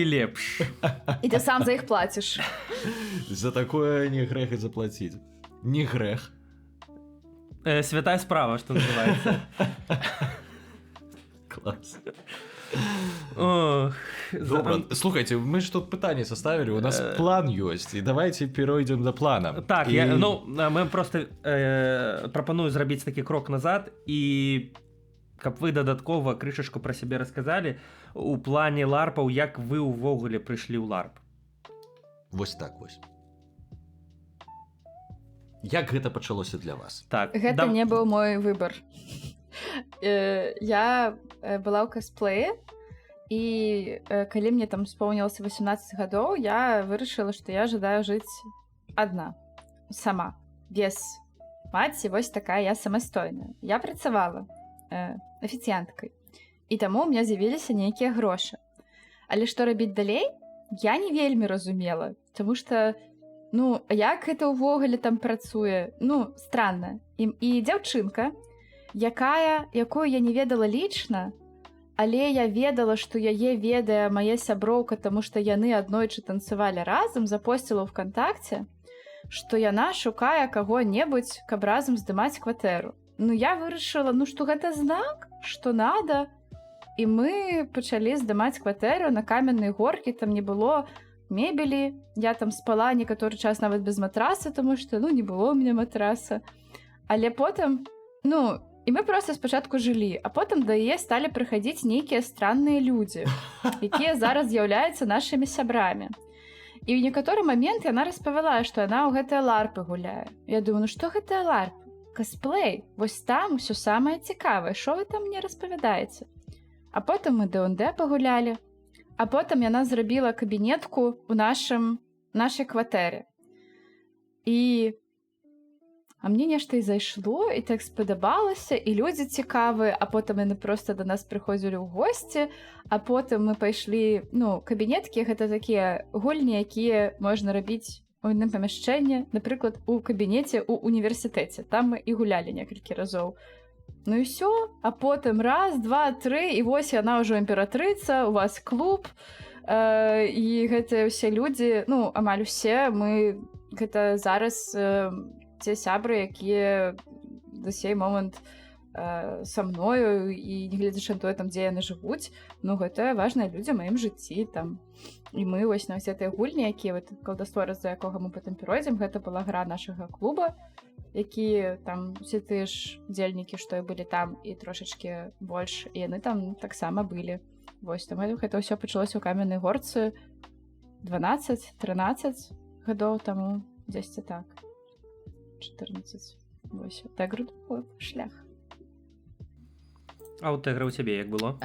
лепш. І ты сам за іх плаціш. За такое не грэх і заплаціць. Не грэх. Святая справа, што называецца. Клас. Добра, слухайте, мы ж тут пытанне составили, у нас план ёсць, і давайте перейдем до плана. Так, мы просто прапаную зрабіць такі крок назад, і каб вы дадаткова крышачку пра сябе расказалі у плане ларпаў, як вы ўвогуле прыйшлі ў ларп. Вось так вось. Як гэта пачалося для вас? Так, гэта не быў мой выбор. Я была ў косплее, і калі мне там споўнілася 18 гадоў, я вырашыла, што я жадаю жыць адна, сама, без маці, вось такая я самастойная. Я працавала афіцыянткай, і таму ў меня з'явіліся нейкія грошы. Але што рабіць далей, я не вельмі разумела, таму што, як гэта ўвогуле там працуе, странна. І дзяўчынка, якую я не ведала лічна, але я ведала, што яе ведае мая сяброўка, таму што яны аднойчы танцавалі разам, запосціла ў ВКонтакце, што яна шукае каго-небудзь, каб разам здымаць кватэру. Ну, я вырашыла, што гэта знак, што надо. І мы пачалі здымаць кватэру на каменнай горкі, там не было мебелі. Я там спала некаторы час нават без матраса, таму што, не было ў мяне матраса. Але потым, і мы проста спачатку жылі, а потым да яе сталі прыхадзіць нейкія странныя людзі, якія зараз з'яўляюцца нашымі сябрамі. І ў некаторы момент яна распавяла, што яна ў гэтыя ларпы гуляе. Я думаю, што гэтыя ларпы? Косплей, вось там усё самае цікавае, што вы там мне распавядаеце? А потым мы D&D пагулялі, а потым яна зрабіла кабінетку ў нашай кватэры. А мне нешта і зайшло, і так спадабалася, і людзі цікавыя, а потым яны проста да нас прыходзілі ў госці, а потым мы пайшлі, кабінеткі, гэта такія гульні, якія можна рабіць у адным памяшчэнні, напрыклад, у кабінеце ў універсітэце. Там мы і гулялі некалькі разоў. І ўсё, а потым раз, два, тры, і вось яна ўжо імператрыца, у вас клуб, і гэтыя ўсе людзі, амаль усе, мы гэта зараз те сябры, якія да сей момант са мною, і негледзячы на тое, там, дзе яны жывуць, гэта важныя людзі ў маім жыцці, там. І мы вось на ўсе тыя гульні, якія калдасторы, з-за якога мы потым перайдзем, гэта была гра нашага клуба, якія там усе тыя ж удзельнікі, што і былі там, і трошачкі больш, і яны там таксама былі. Вось, там гэта ўсё пачалося ў каменнай горцы 12-13 гадоў таму, дзесьці так. 14. Вось, так грудовы шлях. А у Тегра у цябе як было?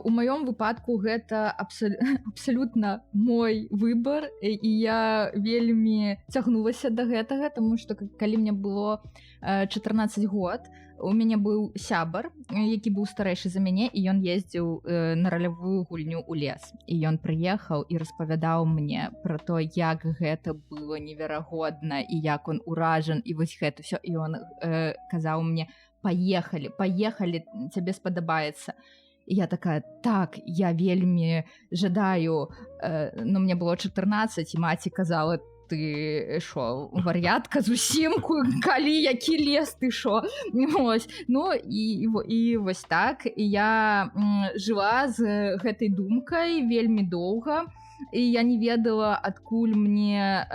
У маём выпадку гэта абсалютна мой выбар, і я вельмі цягнулася да гэтага, таму што калі мне было 14 год, у мяне быў сябар, які быў старэйшы за мяне, і ён ездзіў на ралявую гульню ў лес. І ён прыехаў і распавядаў мне пра то, як гэта было неверагодна, і як он уражан, і вось гэта ўсё. І ён казаў мне: «Паехалі, цябе спадабаецца». І я такая: «Так, я вельмі жадаю». Мне было 14, і маці казала: «Ты шо, вар'ятка зусім? Калі, які лес, ты шо?» І вось так. І я жыла з гэтай думкай вельмі доўга, і я не ведала, адкуль мне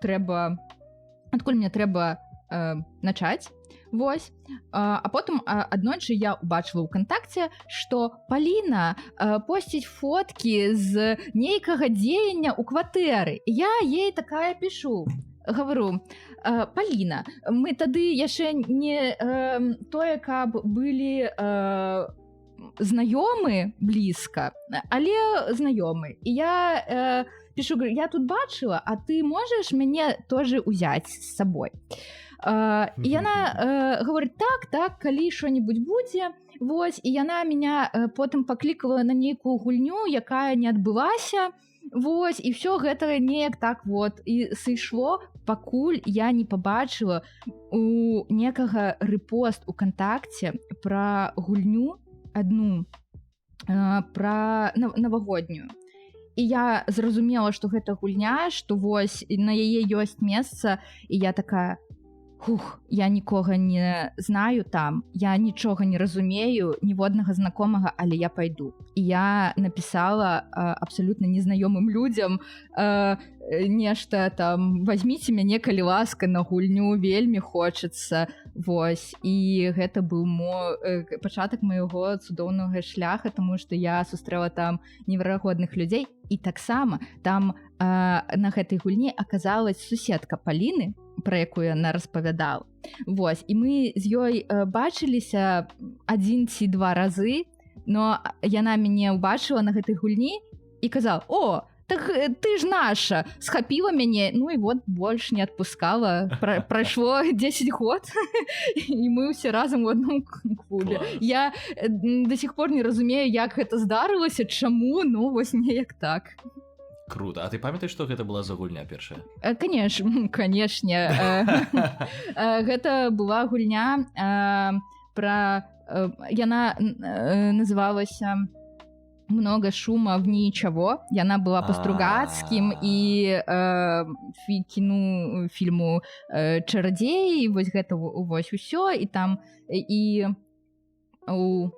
трэба начаць. Вось. А потым аднойчы я ўбачыла ў кантакце, што Паліна посціць фоткі з нейкага дзеяння ў кватэры. Я ей такая пішу, гавару: «Паліна, мы тады яшчэ не тое, каб былі знаёмы блізка, але знаёмы. І я пішу, я тут бачыла, а ты можаш мяне тоже ўзяць з сабой?» І яна говорит: так, калі што-небудзь будзе. Вось, і яна меня потым паклікала на нейкую гульню, якая не адбылася. Вось, і ўсё гэта неяк так вот і сышло, пакуль я не пабачыла у некага рэпост у кантакце пра гульню адну, пра навагоднюю. І я зразумела, што гэта гульня, што вось на яе ёсць месца, і я такая: я нікога не знаю там, я нічога не разумею, ніводнага знакомага, але я пайду. І я напісала абсалютна незнаёмым людзям нешта там: «Вазьміце мяне, калі ласка, на гульню, вельмі хочацца». Вось, і гэта быў пачатак майго цудоўнага шляха, таму што я сустрэла там неверагодных людзей. І таксама там на гэтай гульні аказалась суседка Паліны, пра якую яна распавядала. Вось, і мы з ёй бачыліся 1 ці 2 разы, но яна мяне ўбачыла на гэтай гульні і казала: «О, так ты ж наша!» Схапіла мяне, і вот больш не адпускала. Прайшло 10 год, і мы ўсе разам у адным клубе. Я да сих пор не разумею, як гэта здарылася, чаму, вось неяк так. Круто. А ты памятаеш, што гэта была за гульня першая? Канешне. Гэта была гульня пра... Яна называлася «Много шума в ничего». Яна была па Стругацкім і фільму «Чарадзей». Вось гэта вось усё. І там... І у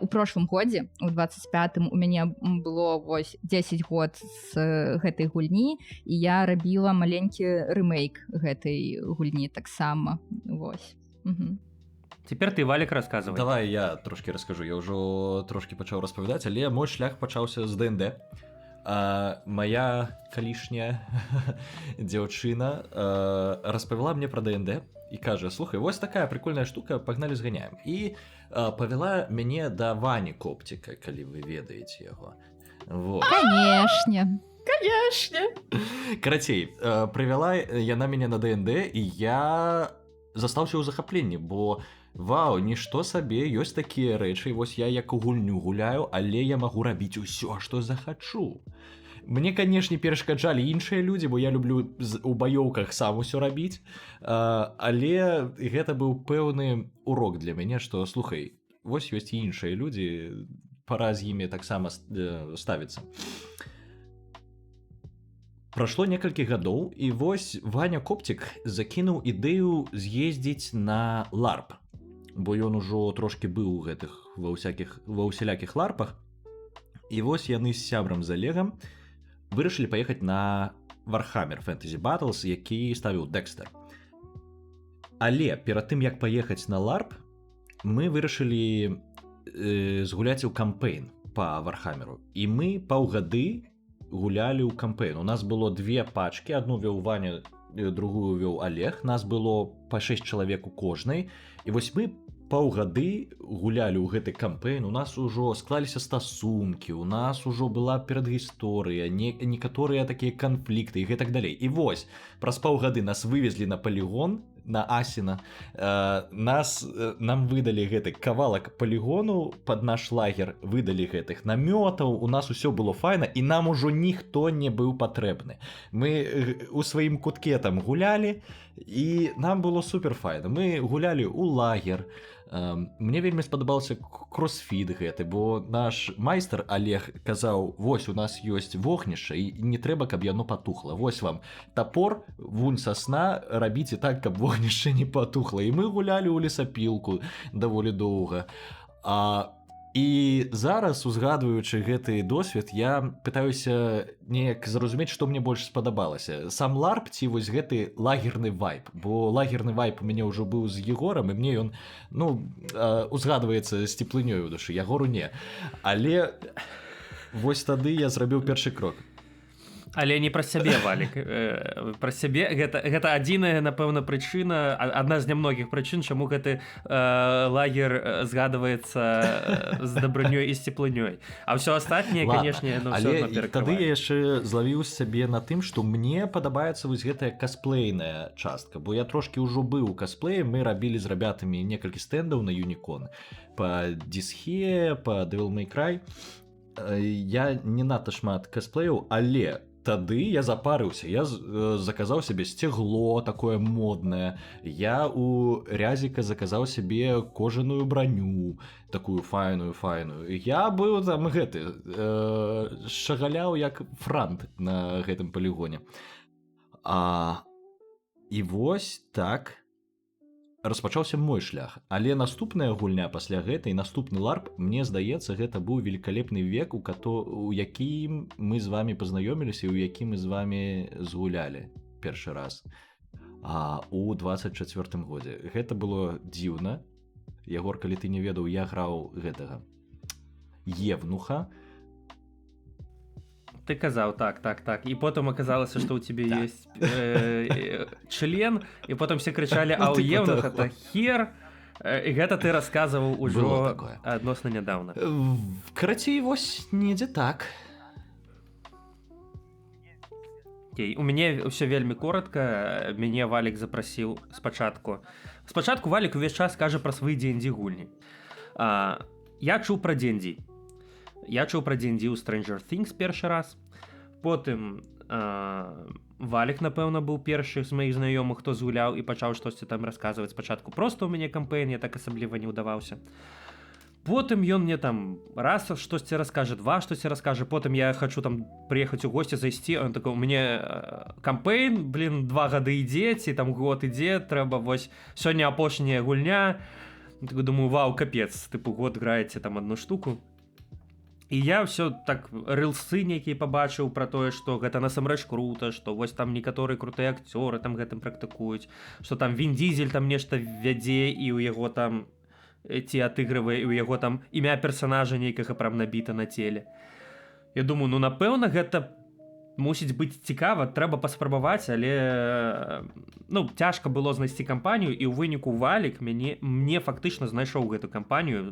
прошлым годзе, у 25-м, у мяне было вось 10 год з гэтай гульні, і я рабіла маленькі рэмейк гэтай гульні таксама. Вось. Цяпер ты, Валік, расказвай. Давай я трошки раскажу. Я ўжо трошки пачаў распавядаць, але мой шлях пачаўся з ДНД. Моя калішняя дзяўчына распавяла мне пра ДНД і кажа: слухай, вось такая прикольная штука, пагналі зганяем. І павяла мяне да Вані Коптіка, калі вы ведаеце яго. Вот. Канешне. Карацей, прывяла яна мяне на ДНД, і я застаўся ў захапленні, бо вау, нішто сабе, ёсць такія рэчы, вось я як у гульню гуляю, але я магу рабіць усё, што захачу. Мне, канешне, перашкаджалі іншыя людзі, бо я люблю у баёўках сам усё рабіць, але гэта быў пэўны урок для мяне, што, слухай, вось ёсць і іншыя людзі, пара з імі таксама ставіцца. Прашло некалькі гадоў, і вось Ваня Коптік закінуў ідэю з'ездзіць на ларп, бо ён ужо трошки быў у гэтых ва ўсялякіх ларпах. І вось яны з сябрам з Олегам вырашылі паехаць на Warhammer Fantasy Battles, які ставіў Дэкстер. Але перад тым, як паехаць на ларп, мы вырашылі згуляць у кампейн па Warhammerу. І мы паўгады гулялі ў кампейн. У нас было 2 пачкі, адну вёў Ваня, другую вёў Олег. Нас было па 6 чалавек у кожнай. І вось мы паўгады гулялі ў гэты кампейн. У нас ужо склаліся стасункі, у нас ужо была перадгісторыя, некаторыя такія канфлікты і гэтак далей. І вось, праз паўгады нас вывезлі на палігон, на Асіна. Нам выдалі гэты кавалак палігону пад наш лагер, выдалі гэтых намётаў, у нас усё было файна, і нам ужо ніхто не быў патрэбны. Мы у сваім кутке там гулялі, і нам было супер файна. Мы гулялі ў лагер. Мне вельмі спадабаўся кросфіт гэты, бо наш майстар Олег казаў: вось у нас ёсць вогнішча, і не трэба, каб яно патухла. Вось вам топор, вунь сасна, рабіце так, каб вогнішча не патухла. І мы гулялі ў лесапілку даволі доўга. І зараз, узгадваючы гэты досвед, я пытаюся неяк зразумець, што мне больш спадабалася. Сам ларп ці вось гэты лагерны вайб. Бо лагерны вайб у мяне ўжо быў з Егорам, і мне ён, узгадваецца з цеплынёй у душы. Ягору не. Але вось тады я зрабіў першы крок. Але не пра сябе, Валік. Пра сябе гэта адзіная, напэўна, прычына, адна з нямногіх прычын, чаму гэты лагер згадваецца з дабрынёй і з цеплынёй. А ўсё астатняе, канешне, ўсё адно перакрывае. Тады я яшчэ злавіў сябе на тым, што мне падабаецца вось гэтая касплейная частка, бо я трошки ўжо быў у касплеі, мы рабілі з рабятамі некалькі стэндаў на Юнікон па Дисхе, па Devil May Cry. Я не надта шмат касплеяў, але тады я запарыўся, я заказаў сябе сцягло такое моднае, я у Рязіка заказаў сябе кожаную броню, такую файную. Я быў там шагаляў як франт на гэтым палігоне. І вось так распачаўся мой шлях. Але наступная гульня пасля гэтай, наступны ларп, мне здаецца, гэта быў великолепны век, у якім мы з вами пазнаёміліся і у якім мы з вами згулялі першы раз у 24-м годзе. Гэта было дзіўна. Ягор, калі ты не ведаў, я граў гэтага Евнуха. Ты казаў, так. І потым аказалася, што ў цябе ёсць член, і потым все крычалі: а ў Евнуха это хер. І гэта ты расказваў ужо адносна нядаўна. Карацей, вось недзе так. У мяне ўсё вельмі коротка. Мяне Валік запрасіў спачатку. Спачатку Валік увесь час кажа пра свае D&D гульні. Я чуў пра D&D. Я чуў пра D&D ў Stranger Things першы раз. Потым Валік, напэўна, быў першы з маіх знаёмых, хто згуляў і пачаў штосьці там расказваць. Спачатку проста ў мяне кампэйн, я так асабліва не ўдаваўся. Потым ён мне там раз штосьці раскажа, два штосьці раскажа, потым я хачу там прыехаць у госці, зайсці, он такой, у мяне кампэйн, 2 гады ідзе, ці там год ідзе, трэба вось сёння апошняя гульня. Так, думаю, вау, капец, тыпу год граеце там одну штуку. І я ўсё так рылсы нейкія пабачыў пра тое, што гэта насамрэч крута, што вось там некаторыя крутыя акцёры там гэтым практыкуюць, што там Він Дізель там нешта вядзе і ў яго там ці атыгрывае, і ў яго там імя персанажа нейкага прям набіта на целе. Я думаю, ну напэўна гэта мусіць быць цікава, трэба паспрабаваць, але ну цяжка было знайсці кампанію, і ў выніку Валік мне фактычна знайшоў гэту кампанію,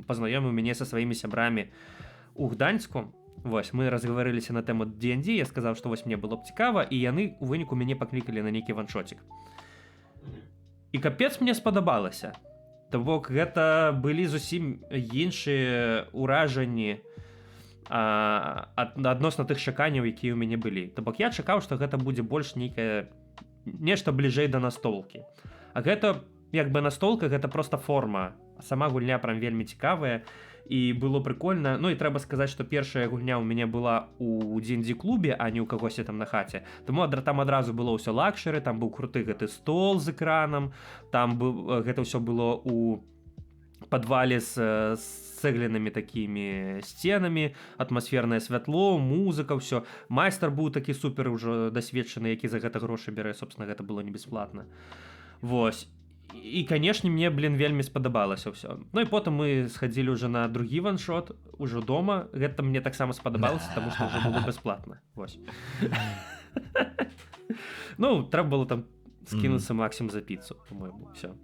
пазнаёміў мяне са сваімі сябрамі у Гданьску. Вось, мы разгаварыліся на тэму D&D, я сказаў, што вось мне было б цікава, і яны ў выніку мяне паклікалі на нейкі ваншотик. І капец мне спадабалася. То бок гэта былі зусім іншыя ўражанні адносна тых чаканняў, якія ў мяне былі. То бок я чакаў, што гэта будзе больш нейкае нешта бліжэй да настолкі. А гэта як бы настолка, гэта проста форма. Сама гульня прям вельмі цікавая. І было прикольна. Ну і трэба сказаць, што першая гульня ў мяне была у D&D клубе, а не ў кагосьці там на хаце. Таму там адразу было ўсё лакшэры, там быў круты гэты стол з экранам, там гэта ўсё было у падвале з цэглінымі такімі сценамі, атмасфернае святло, музыка, ўсё. Майстар быў такі супер ўжо дасведчаны, які за гэта грошы бярэ, собственно, гэта было не бясплатна. Вось. І, канешне, мне, вельмі спадабалася ўсё. Ну і потым мы схадзілі ўжо на другі ваншот, ужо дома. Гэта мне таксама спадабалася, таму што ўжо было бясплатна. Вось. Ну, трэба было там скінуцца максімум за піцу, по-моему, ўсё.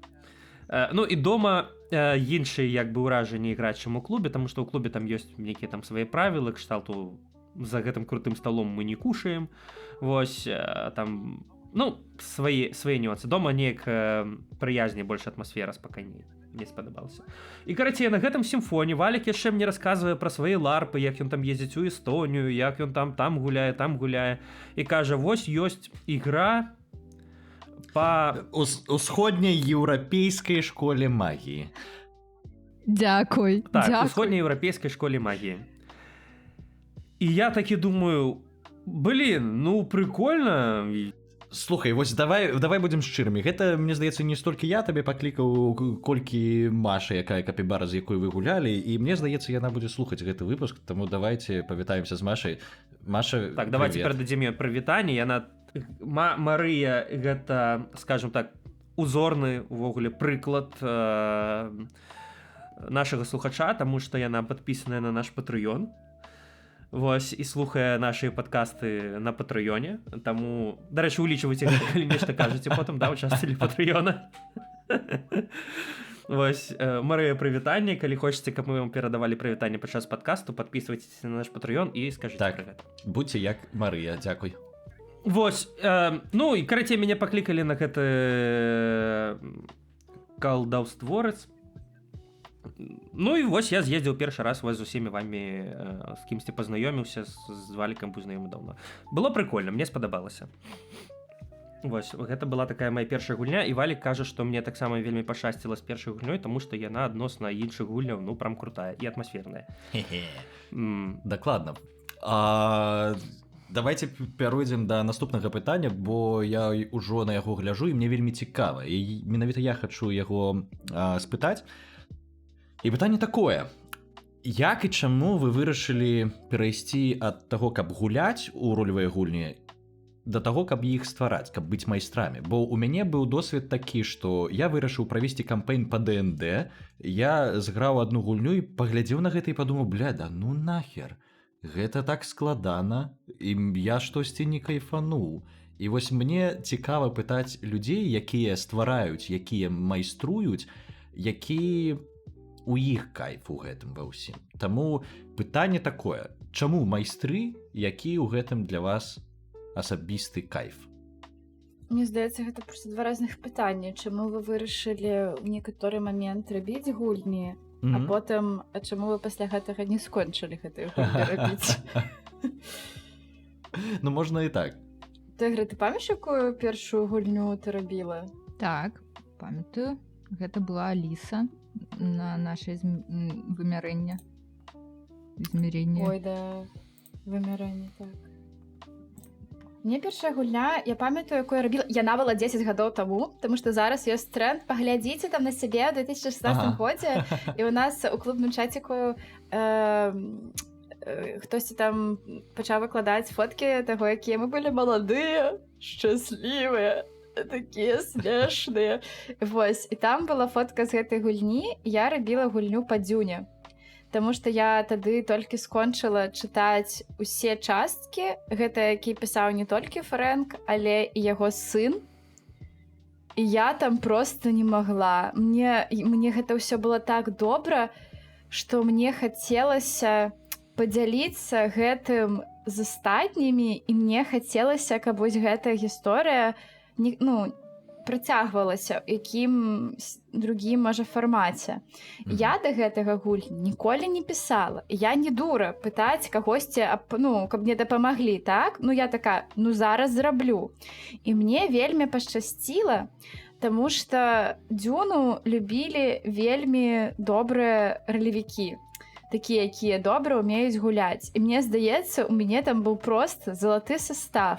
Ну і дома іншыя як бы ўражанні іграць, чым у клубе, таму што ў клубе там ёсць нейкія там свае правілы, кшталту за гэтым крутым сталом мы не кушаем. Вось, там... Ну, свае нюансы. Дома неяк прыязней, больш атмасфера спакайней. Мне спадабалася. І, карацей, на гэтым сімфоне Валік яшчэ мне расказвае пра свае ларпы, як ён там ездзіць у Эстонію, як ён там гуляе. І кажа, вось ёсць ігра па усходняй еўрапейскай школе магіі. Дзякуй. Так, усходняй еўрапейскай школе магіі. І я такі думаю, ну прикольна. Слухай, вось давай будзем шчырымі. Гэта, мне здаецца, не столькі я табе паклікаў, колькі Маша, якая капібара, з якой вы гулялі, і мне здаецца, яна будзе слухаць гэты выпуск, таму давайте павітаемся з Машай. Маша, так, давайте перададзім ёй прывітанне. Яна Марыя, гэта, скажем так, узорны увогуле прыклад нашага слухача, таму што яна падпісаная на наш Patreon. Вось, і слухае нашыя падкасты на Патрыёне. Таму, дарэчы, улічвайце гэта, калі нешта кажаце потым, да, участвовали Патрыёна. Вось, Марыя, прывітанне. Калі хочаце, каб мы вам перадавалі прывітанне падчас падкасту, падпісвайцеся на наш Патрыён і скажыце так, пра гэта. Будьце як Марыя, дзякуй. Вось, ну, і карацей, мяне паклікалі на гэты калдаўстворец. Ну і вось я з'ездзіў першы раз вось з усімі вамі, з кімсьці пазнаёміўся, з Валікам пазнаёмы даўно. Было прикольна, мне спадабалася. Вось, гэта была такая моя першая гульня, і Валік кажа, што мне таксама вельмі пашчасціла з першай гульнёй, таму што яна адносна іншых гульняў, ну, прям крутая і атмасферная. Дакладна. Давайте пяройдзем да наступнага пытання, бо я ўжо на яго гляджу, і мне вельмі цікава. І менавіта я хачу яго спытаць. І пытанне такое: як і чаму вы вырашылі перайсці ад таго, каб гуляць у ролевыя гульні, да таго, каб іх ствараць, каб быць майстрамі? Бо ў мяне быў досвед такі, што я вырашыў правесці кампэйн па D&D, я зграў адну гульню і паглядзеў на гэта і падумаў, да ну нахер, гэта так складана, і я штосьці не кайфануў. І вось мне цікава пытаць людзей, якія ствараюць, якія майструюць, які у іх кайф у гэтым ва ўсім. Таму пытанне такое: чаму майстры, які ў гэтым для вас асабісты кайф? Мне здаецца, гэта проста два розных пытання. Чаму вы вырашылі ў некаторы момент рабіць гульні, а потым, а чаму вы пасля гэтага не скончылі гэтую гульню рабіць? Ну, можна і так. Тигри, ти пам'ятаєш, яку першу гульню ти робила? Так, памятаю. Гэта была Аліса на наше вымярэнне. Измерение. Ой, да, вымярэнне, так. Мне першая гульня, я памятаю, якую я рабіла. Яна была 10 гадоў таму, тому што зараз ёсць тренд. Паглядзіце там на сябе ў 2016 годзе. І у нас у клубным чаціку хтосьці там пачаў выкладаць фоткі таго, якія мы былі маладыя, шчаслівыя, такія смешныя. Вось, і там была фотка з гэтай гульні, і я рабіла гульню па Дзюне. Таму што я тады толькі скончыла чытаць усе часткі. Гэта які пісаў не толькі Фрэнк, але і яго сын. І я там проста не магла. Мне гэта ўсё было так добра, што мне хацелася падзяліцца гэтым з астатнімі, і мне хацелася, каб вось гэтая гісторыя працягвалася ў якім другім, можа, фармаце. Я да гэтага гульні ніколі не пісала. Я не дура пытаць кагосьці, каб мне дапамаглі, так? Я такая, зараз зраблю. І мне вельмі пашчасціла, таму што Дзюну любілі вельмі добрыя ралевікі. Такія, якія добра ўмеюць гуляць. І мне здаецца, у мяне там быў проста залаты састав.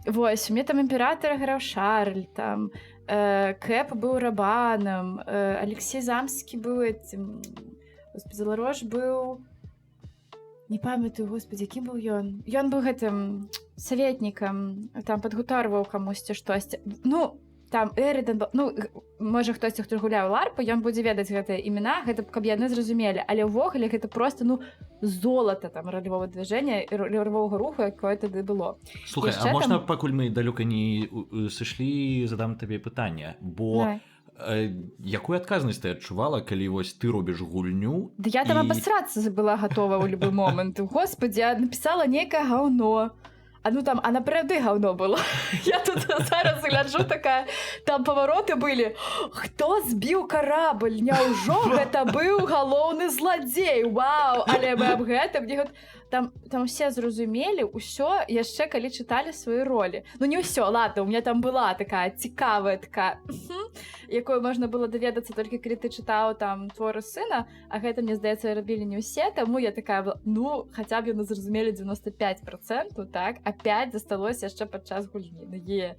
Вось, у мяне там імператар граў Шарль, там Кэп быў Рабанам, Алексей Замскі быў этим, Заларош быў, не памятаю, господи, якім быў ён? Ён быў гэтым саветнікам, там падгутарваў камусьці штосьці. Там Эрідан, можа хтосьці, хто гуляў ларпу, ён будзе ведаць гэтыя імена, гэта каб яны зразумелі, але ўвогуле гэта проста золата там ролевого движення і ролевого руху, якое тады было. Слухай, а можна, пакуль мы далёка не сышлі, задам табе пытанне, бо якую адказнасць ты адчувала, калі вось ты робіш гульню? Да я там абасрацца была гатова ў любы момант. Господи, я напісала нейкае гаўно. А напряды гаўно было. Я тут зараз гляджу такая, там павароты былі. Хто збіў карабль? Няўжо гэта быў галоўны зладзей? Вау! Але мы аб гэтым там все зразумелі ўсё яшчэ калі чыталі свае ролі. Не ўсё, ладно, у меня там была такая цікавая якую можна было даведацца толькі калі ты чытаў там творы сына, а гэта, мне здаецца, рабілі не ўсе, таму я такая была, хаця б яны зразумелі 95%, так, а 5 засталося яшчэ падчас гульні.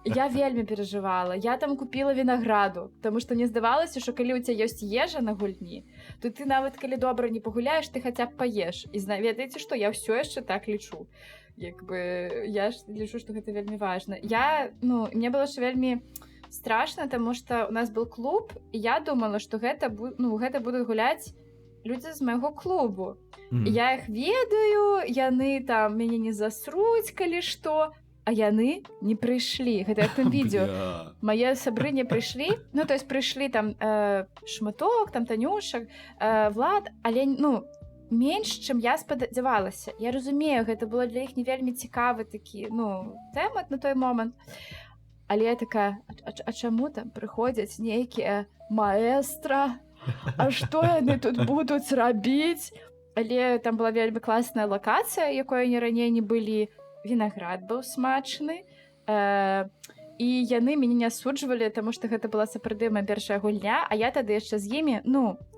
Я вельмі перажывала. Я там купіла вінаграду, таму што мне здавалася, што калі ў цябе ёсць ежа на гульні, то ты нават калі добра не пагуляеш, ты хаця б паеш. І ведаеце што, я ўсё яшчэ так лічу. Я ж лічу, што гэта вельмі важна. Мне было ж вельмі страшна, таму што у нас быў клуб, і я думала, што гэта будуць гуляць людзі з майго клубу. Я іх ведаю, яны там мяне не засруць, калі што, а яны не прыйшлі. Гэта як там відео. Мае сябры не прыйшлі. То есть прыйшлі там Шматок, там Танюша, Влад, але менш, чым я спадзявалася. Я разумею, гэта было для іх не вельмі цікавы такі тэмат на той момант. Але я такая, а чаму там прыходзяць нейкія маэстра? А што яны тут будуць рабіць? Але там была вельмі класная лакацыя, якой они раней не былі. Вінаград быў смачны. І яны мяне не асуджвалі, таму што гэта была сапраўды моя першая гульня, а я тады яшчэ з імі,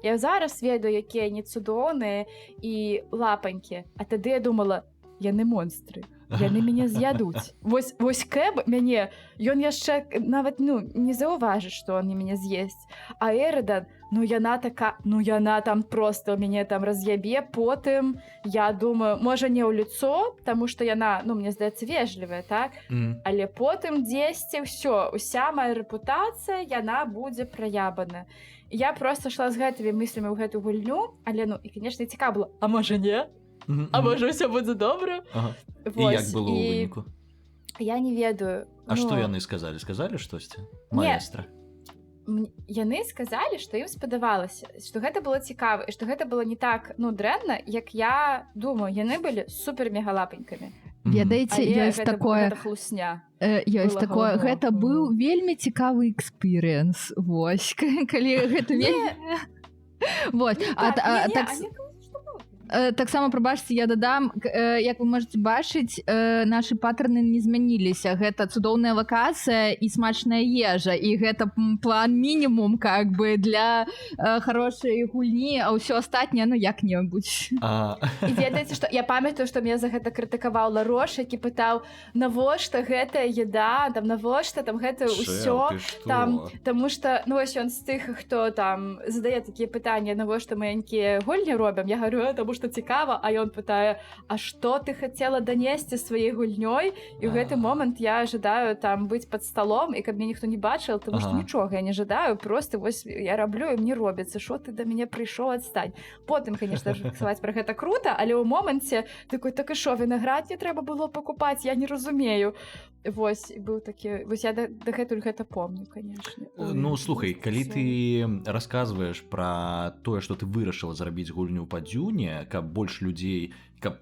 я зараз ведаю, якія яны цудоўныя і лапанькі. А тады я думала, яны монстры. Яны мяне з'ядуць. Вось Кэб мяне, ён яшчэ нават не заўважыць, што он мяне з'есць. А Эрідан, яна там проста мяне там раз'ябе, потым я думаю, можа не ў лицо, таму што яна, мне здаецца, вежлівая, так? Але потым дзесьці уся моя рэпутацыя, яна будзе праябана. Я проста шла з гэтымі мыслямі ў гэту гульню, але, і, канешне, цікава было, а можа не? А можа ўсё будзе добра? І як было ў выніку? Я не ведаю. А што яны сказалі? Сказалі штосьці? Маэстра? Яны сказалі, што ім спадавалася, што гэта было цікава і што гэта было не так дрэнна, як я думаю. Яны былі супер-мегалапанькамі. Ведаеце, ёсць такое, гэта быў вельмі цікавы экспірыенс. Вось, калі гэта вельмі... Таксама прабачце, я дадам, як вы можете бачыць, нашы паттерны не змяніліся. Гэта цудоўная лакацыя і смачная ежа, і гэта план мінімум как бы для хорошай гульні, а ўсё астатняе, ну як-небудзь. І ведаеце, што я памятаю, што мне за гэта крытыкаваў Ларош, які пытаў, навошта гэтая еда, там навошта там гэта ўсё, там, таму што, ну вось ён з тых, хто там задае такія пытанні, навошта маленькія гульні робім, я говорю, таму што цікава, а ён пытае, а што ты хацела данесці сваёй гульнёй? І ў гэты момант я жадаю там быць пад сталом, і каб мне ніхто не бачыў, таму што нічога я не жадаю, просто вось я раблю, і мне робіцца, што ты да мяне прыйшоў, адстань. Потым, конечно, фіксаваць пра гэта крута, але ў моманце такой, так і што, вінаград не трэба было пакупаць, я не разумею. Вось, быў такі, вось я дагэтуль гэта помню, конечно. Ну, слухай, калі ты расказваеш пра тое, што ты вырашыла зрабіць гульню па Дзюне, каб больш людзей, каб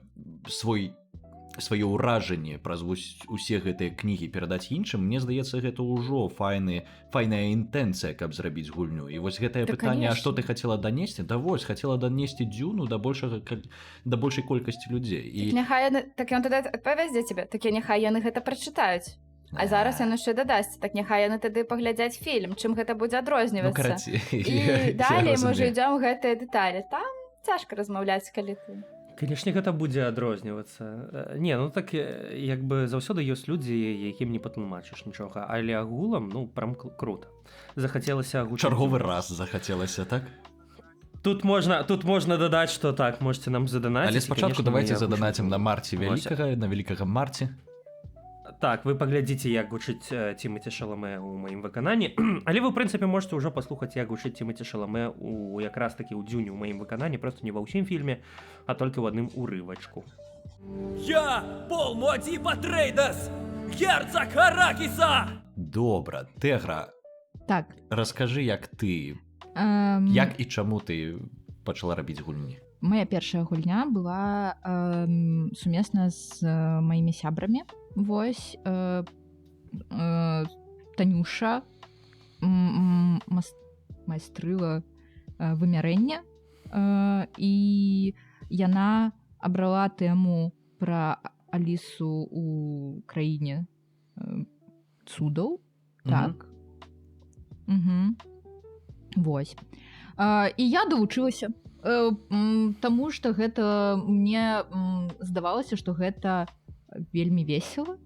сваё ўражанне праз усе гэтыя кнігі перадаць іншым, мне здаецца, гэта ўжо файная інтэнцыя, каб зрабіць гульню. І вось гэтае пытанне, а што ты хацела данесці? Да вось, хацела данесці Дзюну да большай колькасці людзей. Так няхай так ён тады адпавядзе цябе, так няхай яны гэта прачытаюць. А зараз ён яшчэ дадасць, так няхай яны тады паглядзяць фільм, чым гэта будзе адрознівацца. І далей мы ўжо ідём гэтыя дэталі. Там цяжка размаўляць, калі ты. Канешне, гэта будзе адрознівацца. Не, ну так як бы заўсёды ёсць людзі, якім не патлумачыш нічога, але агулам, ну, прям круто. Захацелася агучыць. Чарговы раз захацелася, так? Тут можна дадаць, што так, можете нам заданаціць. Але спачатку давайте заданацім на Марці Вялікага, на Вялікага Марці. Так, вы паглядзіце, як гучыць Тімоті Шаламэ ў маім выкананні. Але вы, ў прынцыпе, можете ўжо паслухаць, як гучыць Тімоті Шаламэ якраз такі ў Дзюні ў маім выкананні, проста не ва ўсім фільме, а толькі ў адным урывачку. Я Пол Модип Атрейдес, герцог Аракіса! Добра, Тегра, Так. раскажы, як ты, як і чаму ты пачала рабіць гульні? Моя першая гульня была сумесна з маімі сябрамі. Вось Танюша майстрыла вымярэння, і яна абрала тэму пра Алісу ў краіне цудаў. Так. Вось. І я далучылася. Таму што гэта мне здавалася, што гэта вельмі весела,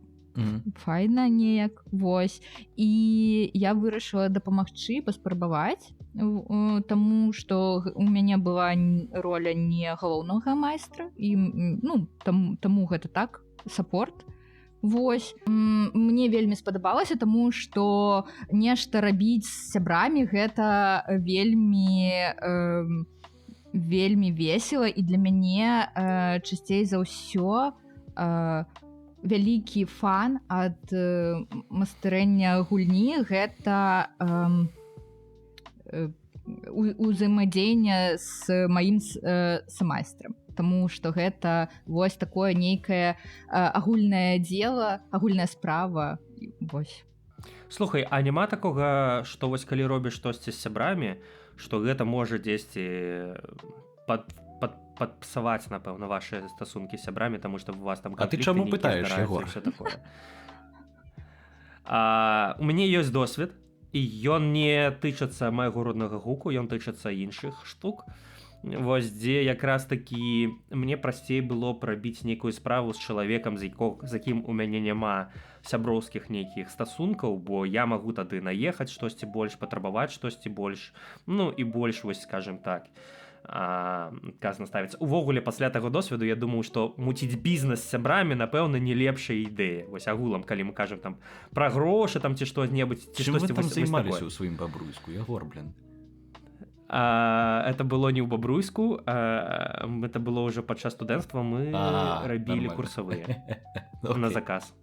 файна неяк, вось. І я вырашыла дапамагчы, паспрабаваць, таму што у мяне была роля не галоўнага майстра, і ну, таму гэта так, саппорт. Вось. Мне вельмі спадабалася, таму што нешта рабіць з сябрамі гэта вельмі весела, і для мяне часцей за ўсё вялікі фан ад мастэрэння гульні гэта узаемадзеянне з маім самайстрам, таму што гэта вось такое нейкае агульнае дзела, агульная справа. Вось. Слухай, а няма такога, што вось калі робіш штосьці з сябрамі, што гэта можа дзесьці падпсаваць, напэўна, вашыя стасункі з сябрамі, таму што у вас там канфлікты. А ты чаму пытаеш, Егор? У мяне ёсць досвед, і ён не тычыцца майго роднага гуку, ён тычыцца іншых штук. Вось дзе якраз такі мне прасцей было прабіць нейкую справу з чалавекам, з якім у мяне няма сяброўскіх нейкіх стасункаў, бо я магу тады наехаць штосьці больш, патрабаваць штосьці больш, ну і больш, вось скажем так, казна ставіць. Увогуле, пасля таго досведу я думаў, што муціць бізнес з сябрамі, напэўна, не лепшая ідэя. Вось агулам, калі мы кажам там пра грошы там ці што-небудзь, ці штосьці вось такое. Чым вы там займаліся ў сваім Бабруйску, Егор, блин? Это было не ў Бабруйску, это было ўжо падчас студэнцтва, мы рабілі курсавыя на заказ.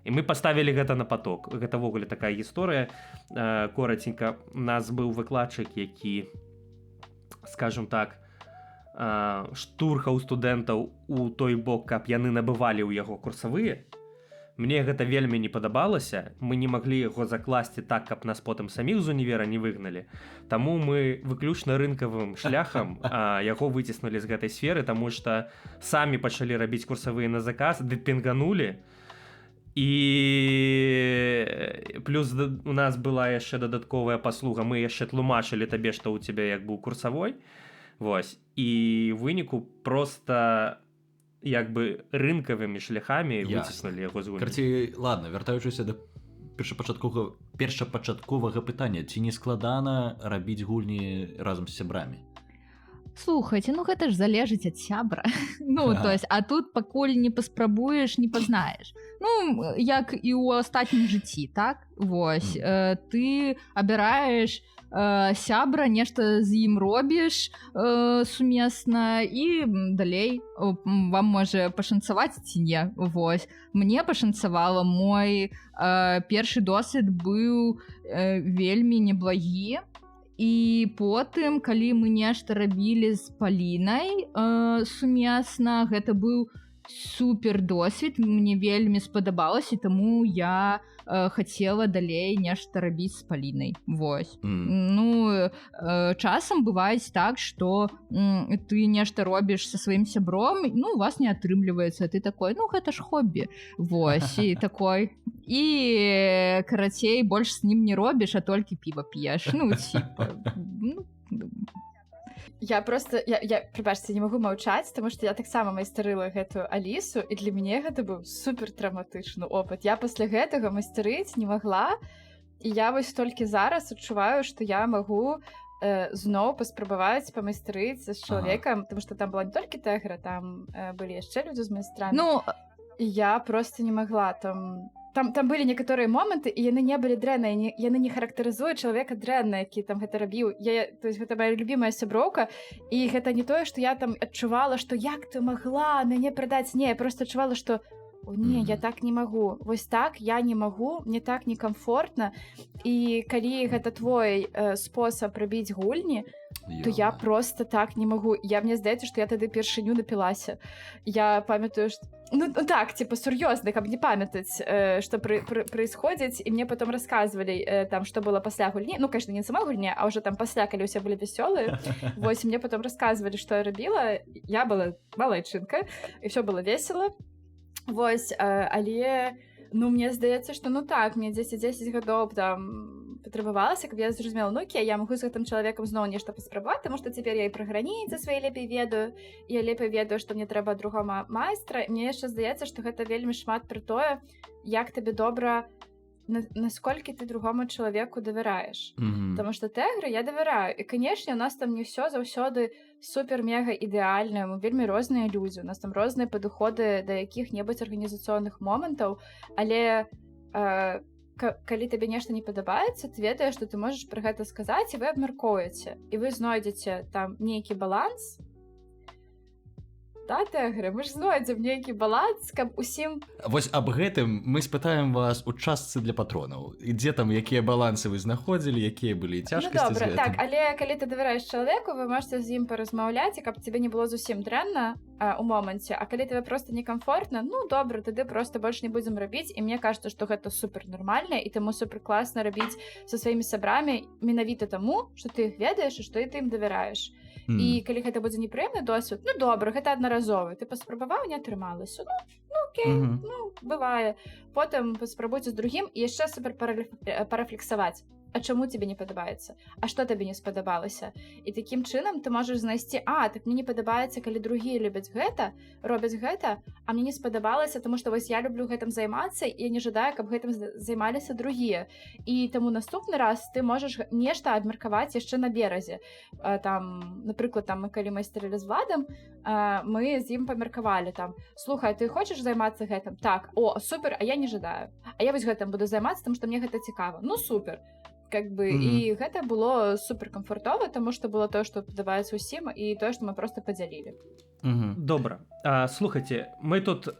І мы паставілі гэта на поток. Гэта ввогуле такая гісторыя кораценька. У нас быў выкладчык, які, скажем так, штурхаў студэнтаў у той бок, каб яны набывалі ў яго курсавыя. мне гэта вельмі не падабалася, мы не маглі яго закласці так, каб нас потым саміх з універа не выгналі. Таму мы выключна рынкавым шляхам яго выціснулі з гэтай сферы, таму што самі пачалі рабіць курсавыя на заказ, дэпінганулі. І плюс у нас была яшчэ дадатковая паслуга, мы яшчэ тлумачылі табе, што ў цябе як быў курсавой. Вось. І выніку просто як бы рынкавымі шляхамі выціснулі яго з гульні. Карці, ладно, вяртаючыся да першапачатковага пытання, ці не складана рабіць гульні разам з сябрамі? Слухайте, ну гэта ж залежыць ад сябра. Ну, то есть, а тут пакуль не паспрабуеш, не пазнаеш. Ну, як і ў астатнім жыцці, так? Вось, ты абіраеш сябра, нешта з ім робіш сумесна, і далей вам можа пашанцаваць ці не. Вось. Мне пашанцавала, мой першы досвед быў вельмі неблагі. І потым, калі мы нешта рабілі з Палінай сумесна, гэта быў супер досвед, мне вельмі спадабалася, таму я хацела далей нешта рабіць з Палінай. Вось. Ну, часам бываюць так, што ты нешта робіш са сваім сябром, ну, у вас не атрымліваецца, ты такой, ну, гэта ж хоббі. Вось, і такой. І, карацей, больш з ним не робіш, а толькі піва п'еш. Ну, типа, ну... Я просто, прабачце, не магу маўчаць, таму што я таксама майстарыла гэтую Алісу, і для мяне гэта быў супер травматычны опыт. Я пасля гэтага майстарыць не магла, і я вось толькі зараз адчуваю, што я магу зноў паспрабаваць памайстарыць з чалавекам, таму што там была не толькі Тэгра, там былі яшчэ людзі з майстрамі. Ну, і я просто не магла там былі некаторыя моманты, і яны не былі дрэнныя, яны не характарызуюць чалавека дрэнна, які там гэта рабіў. То есть гэта моя любімая сяброўка, і гэта не тое, што я там адчувала, што як ты магла мяне прадаць. Не, я просто адчувала, што не, я так не магу. Вось так я не магу, мне так некамфортна. І калі гэта твой спосаб рабіць гульні, то я просто так не магу. Мне здаецца, што я тады першыню напілася. Я памятаю, што ну так, типа, сур'ёзна, каб не памятаць, што происходзіць, і мне потом рассказывалі там, што было пасля гульні. Ну, конечно, не сама гульня, а ўжо там пасля, калі ўсе былі вясёлыя. Вось, мне потом рассказывалі, што я рабіла. Я была малайчынка, і ўсё было весела. Вось, але, ну, мне здаецца, што, ну так, мне 10 гадоў там патрабавалася, каб я зразумела, ну окей, я магу з гэтым чалавекам зноў нешта паспрабаваць, таму што цяпер я і пра граніцы свае лепей ведаю, і я лепей ведаю, што мне трэба другога майстра. Мне яшчэ здаецца, што гэта вельмі шмат пра тое, як табе добра, насколькі ты другому чалавеку давяраеш. Таму што Тэгры я давяраю. І, канешне, у нас там не ўсё заўсёды супер-мега ідэальна, мы вельмі розныя людзі, у нас там розныя падыходы да якіх-небудзь арганізацыйных момантаў, але калі табе нешта не падабаецца, ты ведаеш, што ты можаш пра гэта сказаць, і вы абмяркоўваеце, і вы знойдзеце там нейкі баланс. Да, Тэгры, мы ж знойдзем нейкі баланс, каб усім... Вось аб гэтым мы спытаем вас у частцы для патронаў. І дзе там, якія балансы вы знаходзілі, якія былі цяжкасці з гэтым? Ну, добра, так, але калі ты давяраеш чалавеку, вы можаце з ім паразмаўляць, і каб тебе не было зусім дрэнна у моманце, а калі тебе просто некамфортна, ну, добра, тады просто больш не будзем рабіць, і мне кажется, што гэта супер нармальна, і таму супер класна рабіць са сваімі сабрамі менавіта таму, што ты іх ведаеш і што ты ім давяраеш. І калі гэта будзе непрыемны досвед, ну добра, гэта аднаразовы, ты паспрабаваў, не атрымалася, ну окей, ну бывае. Потым паспрабуйце з другім і яшчэ супер парафлексаваць. А чаму тебе не падабаецца? А што табе не спадабалася? І такім чынам ты можаш знайсці, так мне не падабаецца, калі другія любяць гэта, робяць гэта, а мне не спадабалася, таму што вось я люблю гэтым займацца, і я не жадаю, каб гэтым займаліся другія. І таму наступны раз ты можаш нешта абмеркаваць яшчэ на беразе. Там, напрыклад, там, мы калі майстарылі з Владам, мы з ім памеркавалі там, слухай, ты хочаш займацца гэтым? Так, супер, а я не жадаю. А я вось гэтым буду займацца, таму што мне гэта цікава. Ну, супер. Как бы, і гэта было суперкамфортова, таму што было тое, што падабаецца ўсім, і тое, што мы просто падзялілі. Добра. Слухайце, мы тут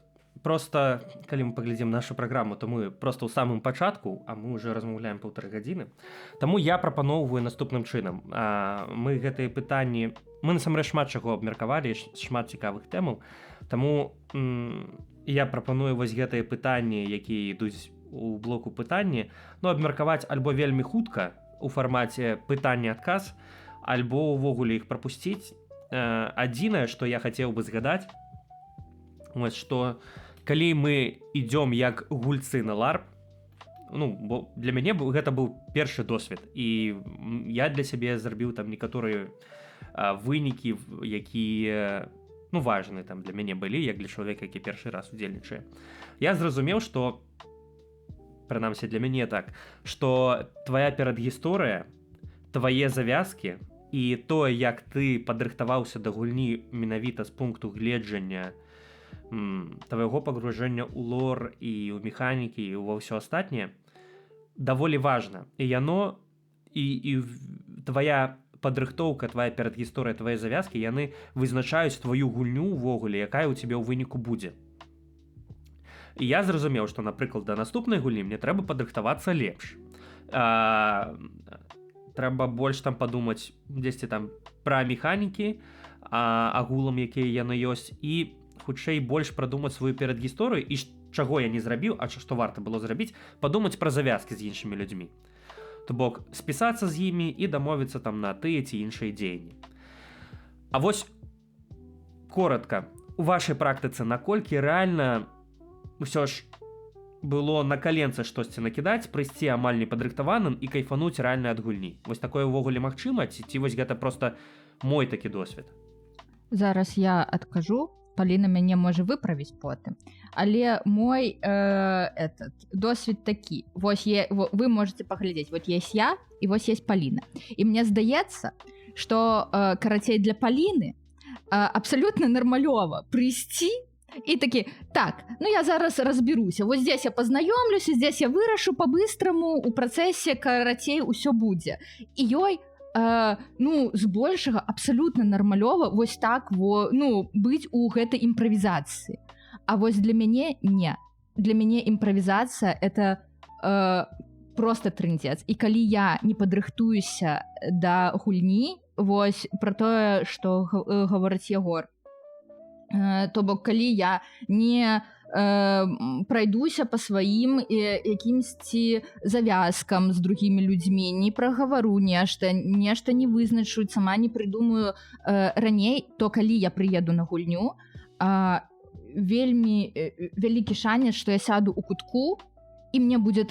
просто, калі мы паглядзім нашу праграму, то мы просто ў самым пачатку, а мы уже размаўляем 1,5 гадзіны. Таму я прапаноўваю наступным чынам. Мы гэтыя пытанні, мы насамрэч шмат чаго абмеркавалі, шмат цікавых тэмаў, таму я прапаную вось гэтыя пытанні, якія ідуць у блоку пытанні, ну, абмеркаваць альбо вельмі хутка у фармаце пытанне-адказ, альбо ўвогуле іх прапусціць. Адзінае, што я хацеў бы згадаць, вось што калі мы ідём як гульцы на LARP, ну, бо для мяне гэта быў першы досвед, і я для сябе зрабіў там некаторыя вынікі, якія, ну, важны там для мяне былі, як для чалавека, які першы раз удзельнічае. Я зразумеў, што, прынамсі для мяне так, што твая перадгісторыя, твае завязкі і тое, як ты падрыхтаваўся да гульні менавіта з пункту гледжання твайго пагружэння ў лор і ў механікі і ва ўсё астатняе, даволі важна. І яно, і твая падрыхтоўка, твая перадгісторыя, твае завязкі, яны вызначаюць тваю гульню ўвогуле, якая ў цябе ў выніку будзе. І я зразумеў, што, напрыклад, да наступнай гульні мне трэба падрыхтавацца лепш. Трэба больш там падумаць дзесьці там пра механікі, агулам, якія яны ёсць, і хутчэй больш прадумаць сваю перадгісторыю, і чаго я не зрабіў, а што варта было зрабіць, падумаць пра завязкі з іншымі людзьмі. То бок, спісацца з імі і дамовіцца там на тыя ці іншыя дзеянні. А вось, коротка, у вашай практыцы наколькі рэальна ўсё ж было на каленцы штосьці накідаць, прыйсці амаль непадрыхтаваным і кайфануць рэальна ад гульні? Вось такое ўвогуле магчыма, ці вось гэта проста мой такі досвед? Зараз я адкажу, Паліна мяне можа выправіць потым. Але мой досвед такі. Вось вы можете паглядзець. Вот есть я, і вось есть Паліна. І мне здаецца, што карацей для Паліны абсалютна нармалёва прыйсці и такие, так, ну я зараз разберуся, вот здесь я познакомлюсь, здесь я вырашу по-быстрому, у процессе карацей усё будзе. І ёй, ну, збольшага абсалютна нармалёва вось так, ну, быць у гэтай імправізацыі. А вось для мяне не. Для мяне імправізацыя — это просто трындзец. І калі я не падрыхтуюся да гульні, вось пра тое, што гаворыць Ягор, то бок калі я не прайдуся па сваім якімсьці завязкам з другімі людзьмі, не прагавару нешта не вызначу, сама не прыдумаю раней, то калі я прыеду на гульню, вельмі вялікі шанец, што я сяду ў кутку і мне будзе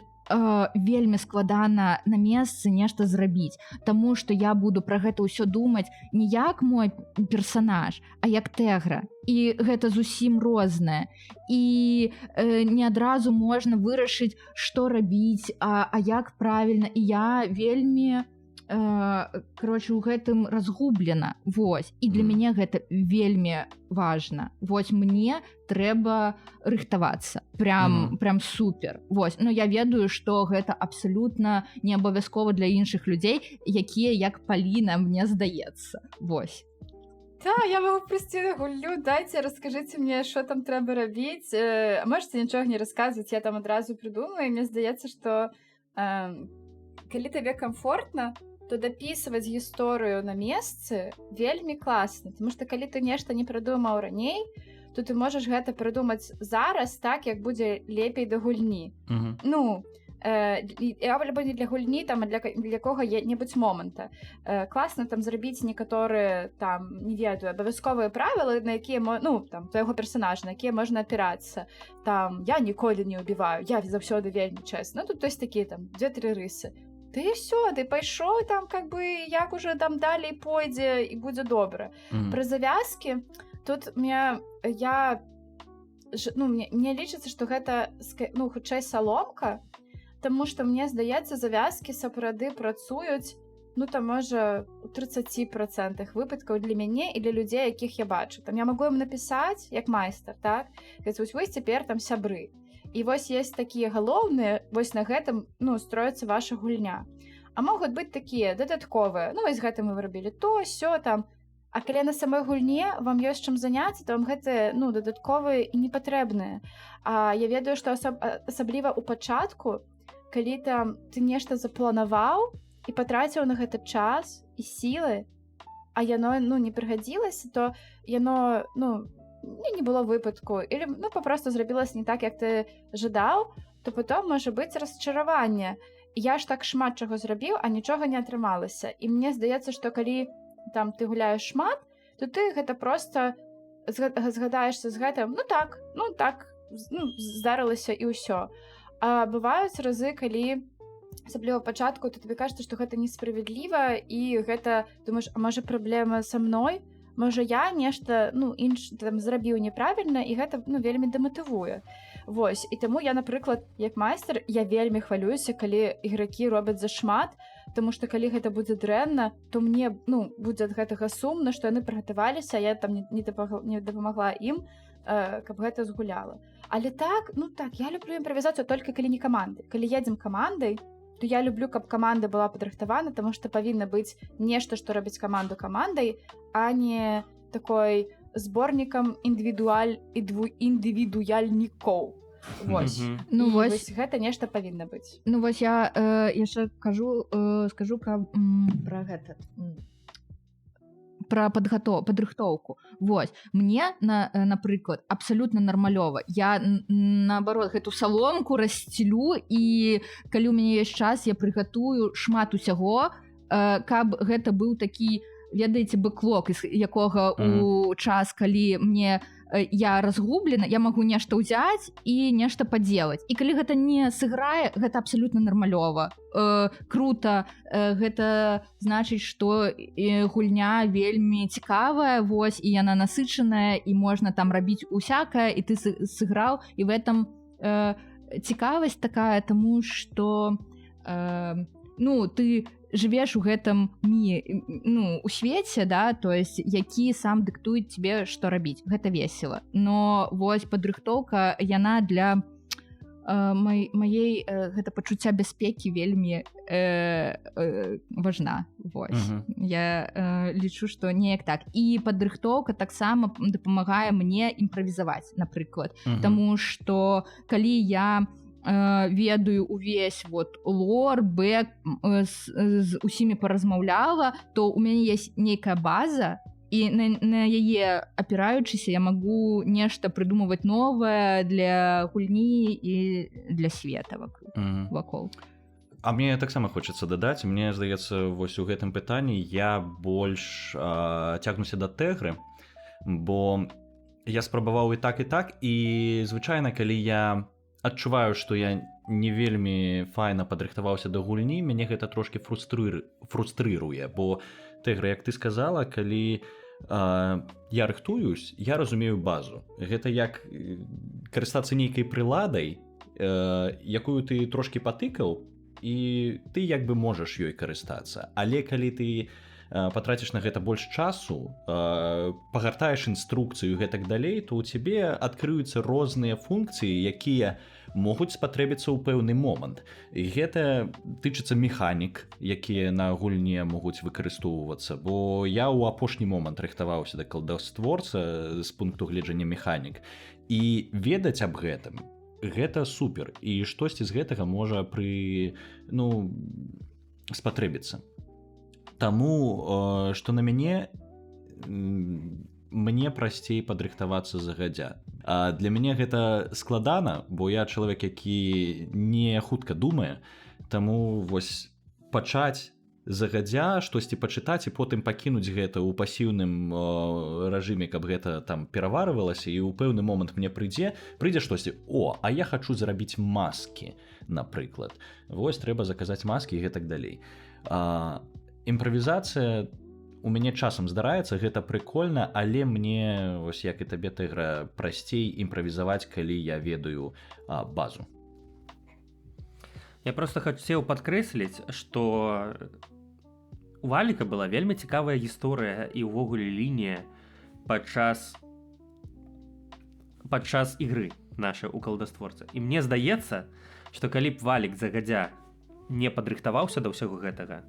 вельмі складана на месцы нешта зрабіць, таму што я буду пра гэта ўсё думаць не як мой персанаж, а як тэгра. І гэта зусім рознае. І не адразу можна вырашыць, што рабіць, а як правільна. І я вельмі у гэтым разгублена. Вось. І для мяне гэта вельмі важна. Вось мне трэба рыхтавацца. Прям супер. Вось. Но я ведаю, што гэта абсалютна не абавязкова для іншых людзей, якія, як Паліна, мне здаецца. Вось. Да, я могу прийти на гулю, дайте, расскажите мне, что там трэба рабіць. Можете нічога не расказваць, я там адразу придумаю. І мне здаецца, што калі табе комфортна, то дапісваць гісторыю на месцы вельмі класна. Таму што калі ты нешта не прыдумаў раней, то ты можаш гэта прыдумаць зараз так, як будзе лепей да гульні. Ну, або не для гульні, там, а для якога-небудзь моманта. Класна там зрабіць некаторыя, там, не ведаю, абавязковыя правілы, на якія, ну, там, твайго персанажа, на якія можна апірацца. Там, я ніколі не убіваю, я заўсёды вельмі чэсна. Ну, тут ёсць такія, там, 2-3 рысы. Ты ўсё, ты пайшоў там, как бы, як уже там далей пойдзе і будзе добра. Пра завязкі, тут мне лічыцца, што гэта, ну, хутчэй саломка, таму што мне здаецца, завязкі сапраўды працуюць, ну, там, можа, у 30% выпадкаў для мяне і для людзей, якіх я бачу. Там я магу ім напісаць, як майстар, так? Вось вы цяпер там сябры. І вось есть такія галоўныя, вось на гэтым, ну, строіцца ваша гульня. А могуць быць такія дадатковыя. Ну, вось гэтым мы вырабілі то, сё там. А калі на самой гульне вам ёсць чым заняцца, то вам гэта, ну, дадатковыя і не патрэбныя. А я ведаю, што асабліва ў пачатку, калі там ты нешта запланаваў і патраціў на гэта час і сілы, а яно, ну, не прыгадзілася, то яно, ну, не было выпадку или ну попросту зрабілася не так як ты жадаў, то потом можа быць расчараванне. Я ж так шмат чаго зрабіў, а нічога не атрымалася. І мне здаецца, што калі там ты гуляеш шмат, то ты гэта просто згадаешся з гэтым, ну так, здарылася і ўсё. А бываюць разы, калі асабліва пачатку, то тобі кажется, што гэта несправядліва і гэта, думаеш, а можа праблема са мной? Можа я нешта там зрабіў няправільна і гэта вельмі дэматывуе. Вось, і таму я, напрыклад, як майстар, я вельмі хвалююся, калі ігракі робяць зашмат, таму што калі гэта будзе дрэнна, то мне будзе ад гэтага сумна, што яны прыгатаваліся, я там не дапамагла ім, каб гэта згуляла. Але так, я люблю імправізацыю толькі калі не каманды. Калі едзем камандай, то я люблю, каб каманда была падрыхтавана, таму што павінна быць нешта, што робіць каманду камандай, а не такой зборнікам індывідуальнікоў. Вось. Вось гэта нешта павінна быць. Вось я яшчэ скажу пра гэта. Пра падрыхтоўку. Вось. Мне, напрыклад, абсалютна нармалёва. Я, наоборот, гэту саломку рассцілю, і калі ў мяне ёсць час, я прыгатую шмат усяго, каб гэта быў такі, ведаеце, бэклог, з якога у час, калі я разгублена, я магу нешта ўзяць і нешта падзелаць. І калі гэта не сыграе, гэта абсалютна нармалёва. Крута, гэта значыць, што гульня вельмі цікавая, вось, і яна насычаная, і можна там рабіць усякае, і ты сыграў, і в этом цікавасць такая, таму што ты жывеш у гэтым у свеце, да, то есть які сам дыктуе тебе, што рабіць. Гэта весела. Но вось падрыхтоўка, яна для маей гэта пачуцця бяспекі вельмі важна. Вось. Я лічу, што неяк так. І падрыхтоўка таксама дапамагае мне імправізаваць, напрыклад. Таму што калі я ведаю увесь лор, бэк, з усімі паразмаўляла, то ў мяне ёсць нейкая база, і на яе апіраючыся я магу нешта прыдумваць новае для гульні і для света вакол. А мне таксама хочацца дадаць, мне здаецца, вось у гэтым пытанні я больш цягнуся да тэгры, бо я спрабаваў і так, і звычайна, калі я адчуваю, што я не вельмі файна падрыхтаваўся да гульні, мяне гэта трошкі фрустрыруе, бо тэгра, як ты сказала, калі я рыхтуюсь, я разумею базу. Гэта як карыстацца нейкай прыладай, якую ты трошкі патыкаў, і ты як бы можаш ёй карыстацца. Але калі ты патраціш на гэта больш часу, пагартаеш інструкцыю і гэтак далей, то ў цябе адкрыюцца розныя функцыі, якія могуць спатрэбіцца ў пэўны момант. І гэта тычыцца механік, якія на гульне могуць выкарыстоўвацца, бо я ў апошні момант рыхтаваўся да калдаўстворца з пункту гледжання механік. І ведаць аб гэтым, гэта супер. І штосьці з гэтага можа спатрэбіцца. Таму, што на мяне прасцей падрыхтавацца загадзя. А для мяне гэта складана, бо я чалавек, які не хутка думае, таму вось пачаць загадзя, штосьці пачытаць і потым пакінуць гэта ў пасіўным рэжыме, каб гэта там пераварвалася, і ў пэўны момант мне прыйдзе штосьці, а я хачу зрабіць маскі, напрыклад. Вось трэба заказаць маскі і гэтак далей. Імправізацыя у мяне часам здараецца, гэта прыкольна, але мне, вось як і табе, тэгра, прасцей імправізаваць, калі я ведаю базу. Я просто хацеў падкрэсліць, што у Валіка была вельмі цікавая гісторыя і ўвогуле лінія падчас ігры нашай у калдастворцы. І мне здаецца, што калі б Валік загадзя не падрыхтаваўся да ўсяго гэтага,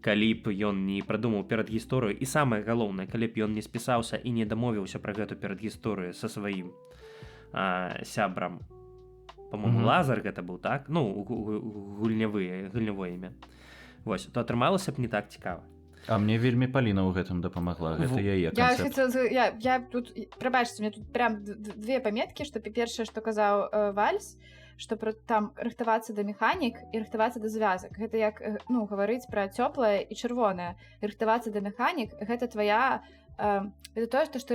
калі б ён не прадумаў перадгісторыю, і самае галоўнае, калі б ён не спісаўся і не дамовіўся пра гэту перадгісторыю са сваім сябрам, по-моему, Лазар гэта быў, так? Гульнявое імя. Вось, то атрымалася б не так цікава. А мне вельмі Паліна ў гэтым дапамагла, гэта яе канцэпт. Я тут, прабачце, мне тут прям две паметкі, што першае, што казаў Вальс, што там рыхтавацца да механік і рыхтавацца да звязак. Гэта як, ну, гаварыць пра цёплае і чырвонае. Рыхтавацца да механік, гэта твая... Гэта тое, што ты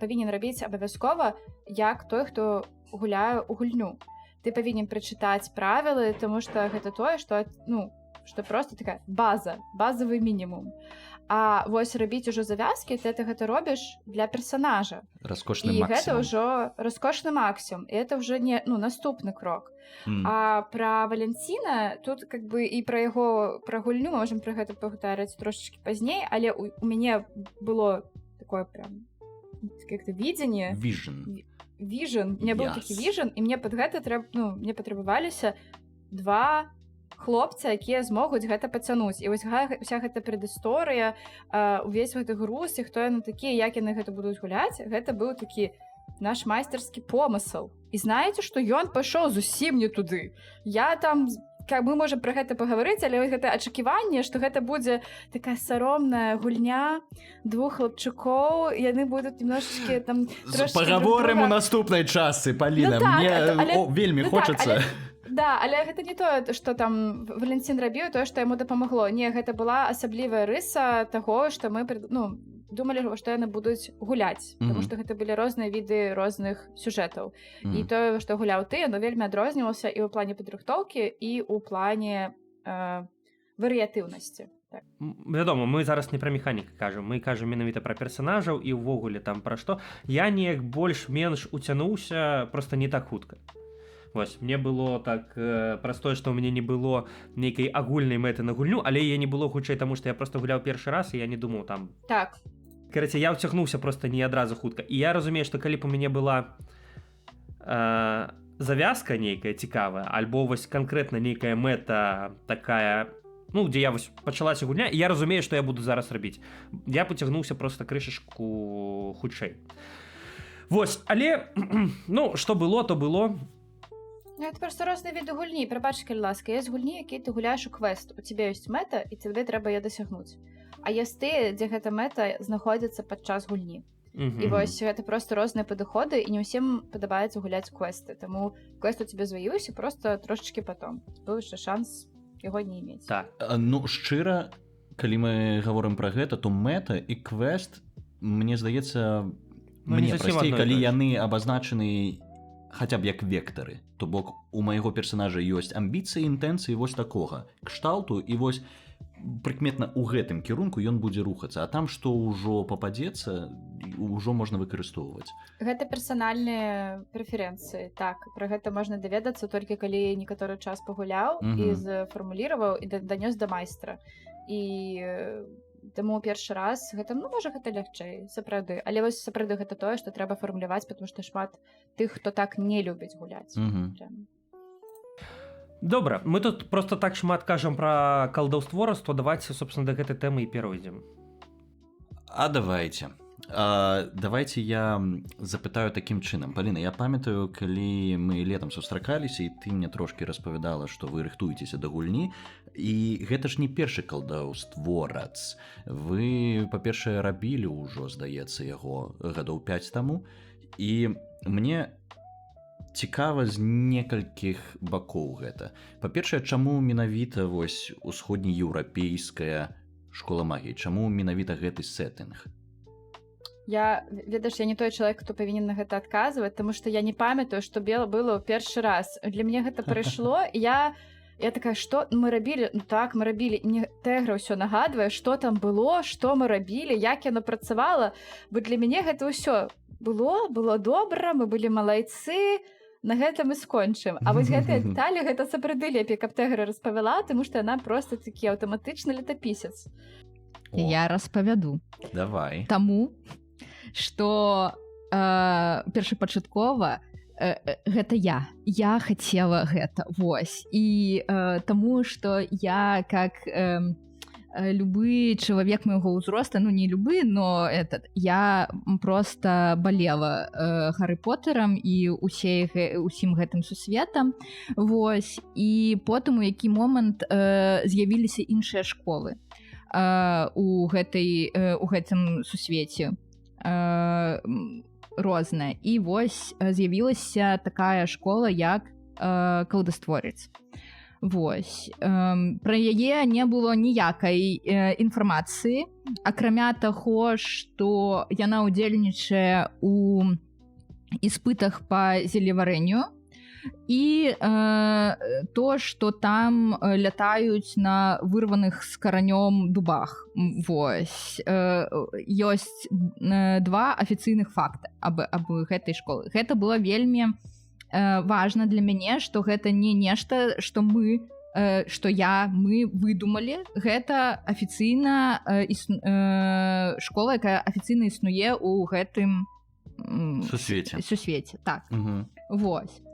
павінен рабіць абавязкова, як той, хто гуляе ў гульню. Ты павінен прачытаць правілы, таму што гэта тое, што, ну, што проста такая базавы мінімум. А вось рабіць ужо завязкі, ты гэта робіш для персанажа. Раскошны максімум. І максімум. гэта ўжо раскошны максімум. І гэта ўжо не, ну, наступны крок. А пра Валянціна, тут как бы і пра яго пра гульню мы можам пра гэта пагутарыць трошачкі пазней, але у мяне было такое прям как-то видение. Vision. У меня быў такі vision, і мне пад гэта мне патрабаваліся 2 хлопцы, якія змогуць гэта пацянуць. І вось уся гэта прэдысторыя, увесь гэты груз, і хто яны такія, як яны гэта будуць гуляць, гэта быў такі наш майстарскі помысл. І знаеце, што ён пайшоў зусім не туды. Я там, мы можам пра гэта пагаварыць, але гэта ачаківанне, што гэта будзе такая саромная гульня 2 хлапчукоў, яны будуць немножечкі там... Пагаворым у наступнай частцы, Паліна, мне вельмі хочацца... Да, але гэта не тое, што там Валянцін рабіў, тое, што яму дапамагло. Не, гэта была асаблівая рыса таго, што мы думалі, што яны будуць гуляць, таму што гэта былі розныя віды розных сюжэтаў. І тое, што гуляў ты, яно вельмі адрознівалася і ў плане падрыхтоўкі, і ў плане варыятыўнасці. Вядома, мы зараз не пра механіку кажам, мы кажам менавіта пра персанажаў і ўвогуле там пра што. Я неяк больш-менш уцянуўся проста не так хутка. Вось, мне было так простое, што ў мяне не было нейкай агульнай мэты на гульню, але я не было хутчэй, таму што я проста гуляў першы раз, і я не думаў там... Так. Караце, я ўцягнуўся проста не адразу хутка. І я разумею, што калі б у мяне была завязка нейкая цікавая, альбо вось канкрэтна нейкая мэта такая, ну, дзе я вось пачалася гульня, і я разумею, што я буду зараз рабіць. Я пацягнуўся проста крышачку хутчэй. Вось, але, ну, што было, то было... Это просто розныя віды гульні. Прабач, калі ласка, ёсць гульні, якія ты гуляеш у квест. У цябе ёсць мэта, і тебе трэба яе дасягнуць. А ёсць тыя, дзе гэта мэта знаходзіцца падчас гульні. І вось гэта просто розныя падыходы, і не ўсім падабаецца гуляць квесты. Таму квест у цябе зваюўся просто трошачкі потом. Быў яшчэ шанс яго не мець. Так. Ну, шчыра, калі мы гаворым пра гэта, то мэта і квест, мне здаецца, мне прасцей, калі яны абазначаны хаця б як вектары. То бок у майго персанажа ёсць амбіцыі, інтэнцыі вось такога кшталту, і вось прыкметна ў гэтым кірунку ён будзе рухацца, а там што ўжо пападзецца, ўжо можна выкарыстоўваць. Гэта персанальныя прэферэнцыі. Так, пра гэта можна даведацца толькі калі некаторы час пагуляў і зафармуліраваў і данёс да майстра. І таму першы раз гэта, ну, можа, гэта лягчэй, сапраўды. Але вось сапраўды гэта тое, што трэба фармуляваць, потому што шмат тых, хто так не любіць гуляць. Добра, мы тут просто так шмат кажам пра калдаўстворства, давайце, собственно, да гэтай тэмы і перайдзем. Давайте я запытаю такім чынам. Паліна, я памятаю, калі мы летом сустракаліся, і ты мне трошкі распавядала, што вы рыхтуецеся да гульні, і гэта ж не першы калдаўстворац. Вы, па-першае, рабілі ўжо, здаецца, яго гадоў 5 таму, і мне цікава з некалькіх бакоў гэта. Па-першае, чаму менавіта вось усходнееўрапейская школа магіі? Чаму менавіта гэты сеттынг? Ведаеш, я не той чалавек, хто павінен на гэта адказваць, таму што я не памятаю, што было ў першы раз. Для мяне гэта прыйшло, і я такая, што мы рабілі? Ну так, мы рабілі. Мне Тэгра ўсё нагадвае, што там было, што мы рабілі, як яно працавала. Бо для мяне гэта ўсё было добра, мы былі малайцы, на гэта мы скончым. А вось гэтыя дэталі, гэта сапраўды лепей, каб Тэгра распавяла, таму што яна проста такі аўтаматычны летапісец. Я распавяду. Давай. Таму што першапачаткова гэта я хацела гэта, вось, і таму што я как любы чалавек майго ўзроста, ну не любы, но я просто балела Гаррі Поттерам і усім гэтым сусветам, вось, і потым у які момант з'явіліся іншыя школы. у гэтым сусвеце рознае. І вось з'явілася такая школа, як калдастворец. Вось. Пра яе не было ніякай інфармацыі, акрамя таго, што яна ўдзельнічае у іспытах па зелеварэнню, і то, што там лятаюць на вырваных з каранём дубах. Вось. Ёсць 2 афіцыйных факты аб гэтай школы. Гэта было вельмі важна для мяне, што гэта не нешта, што мы выдумалі. Гэта афіцыйна школа, якая афіцыйна існуе ў гэтым сусвеце. Так. Вось.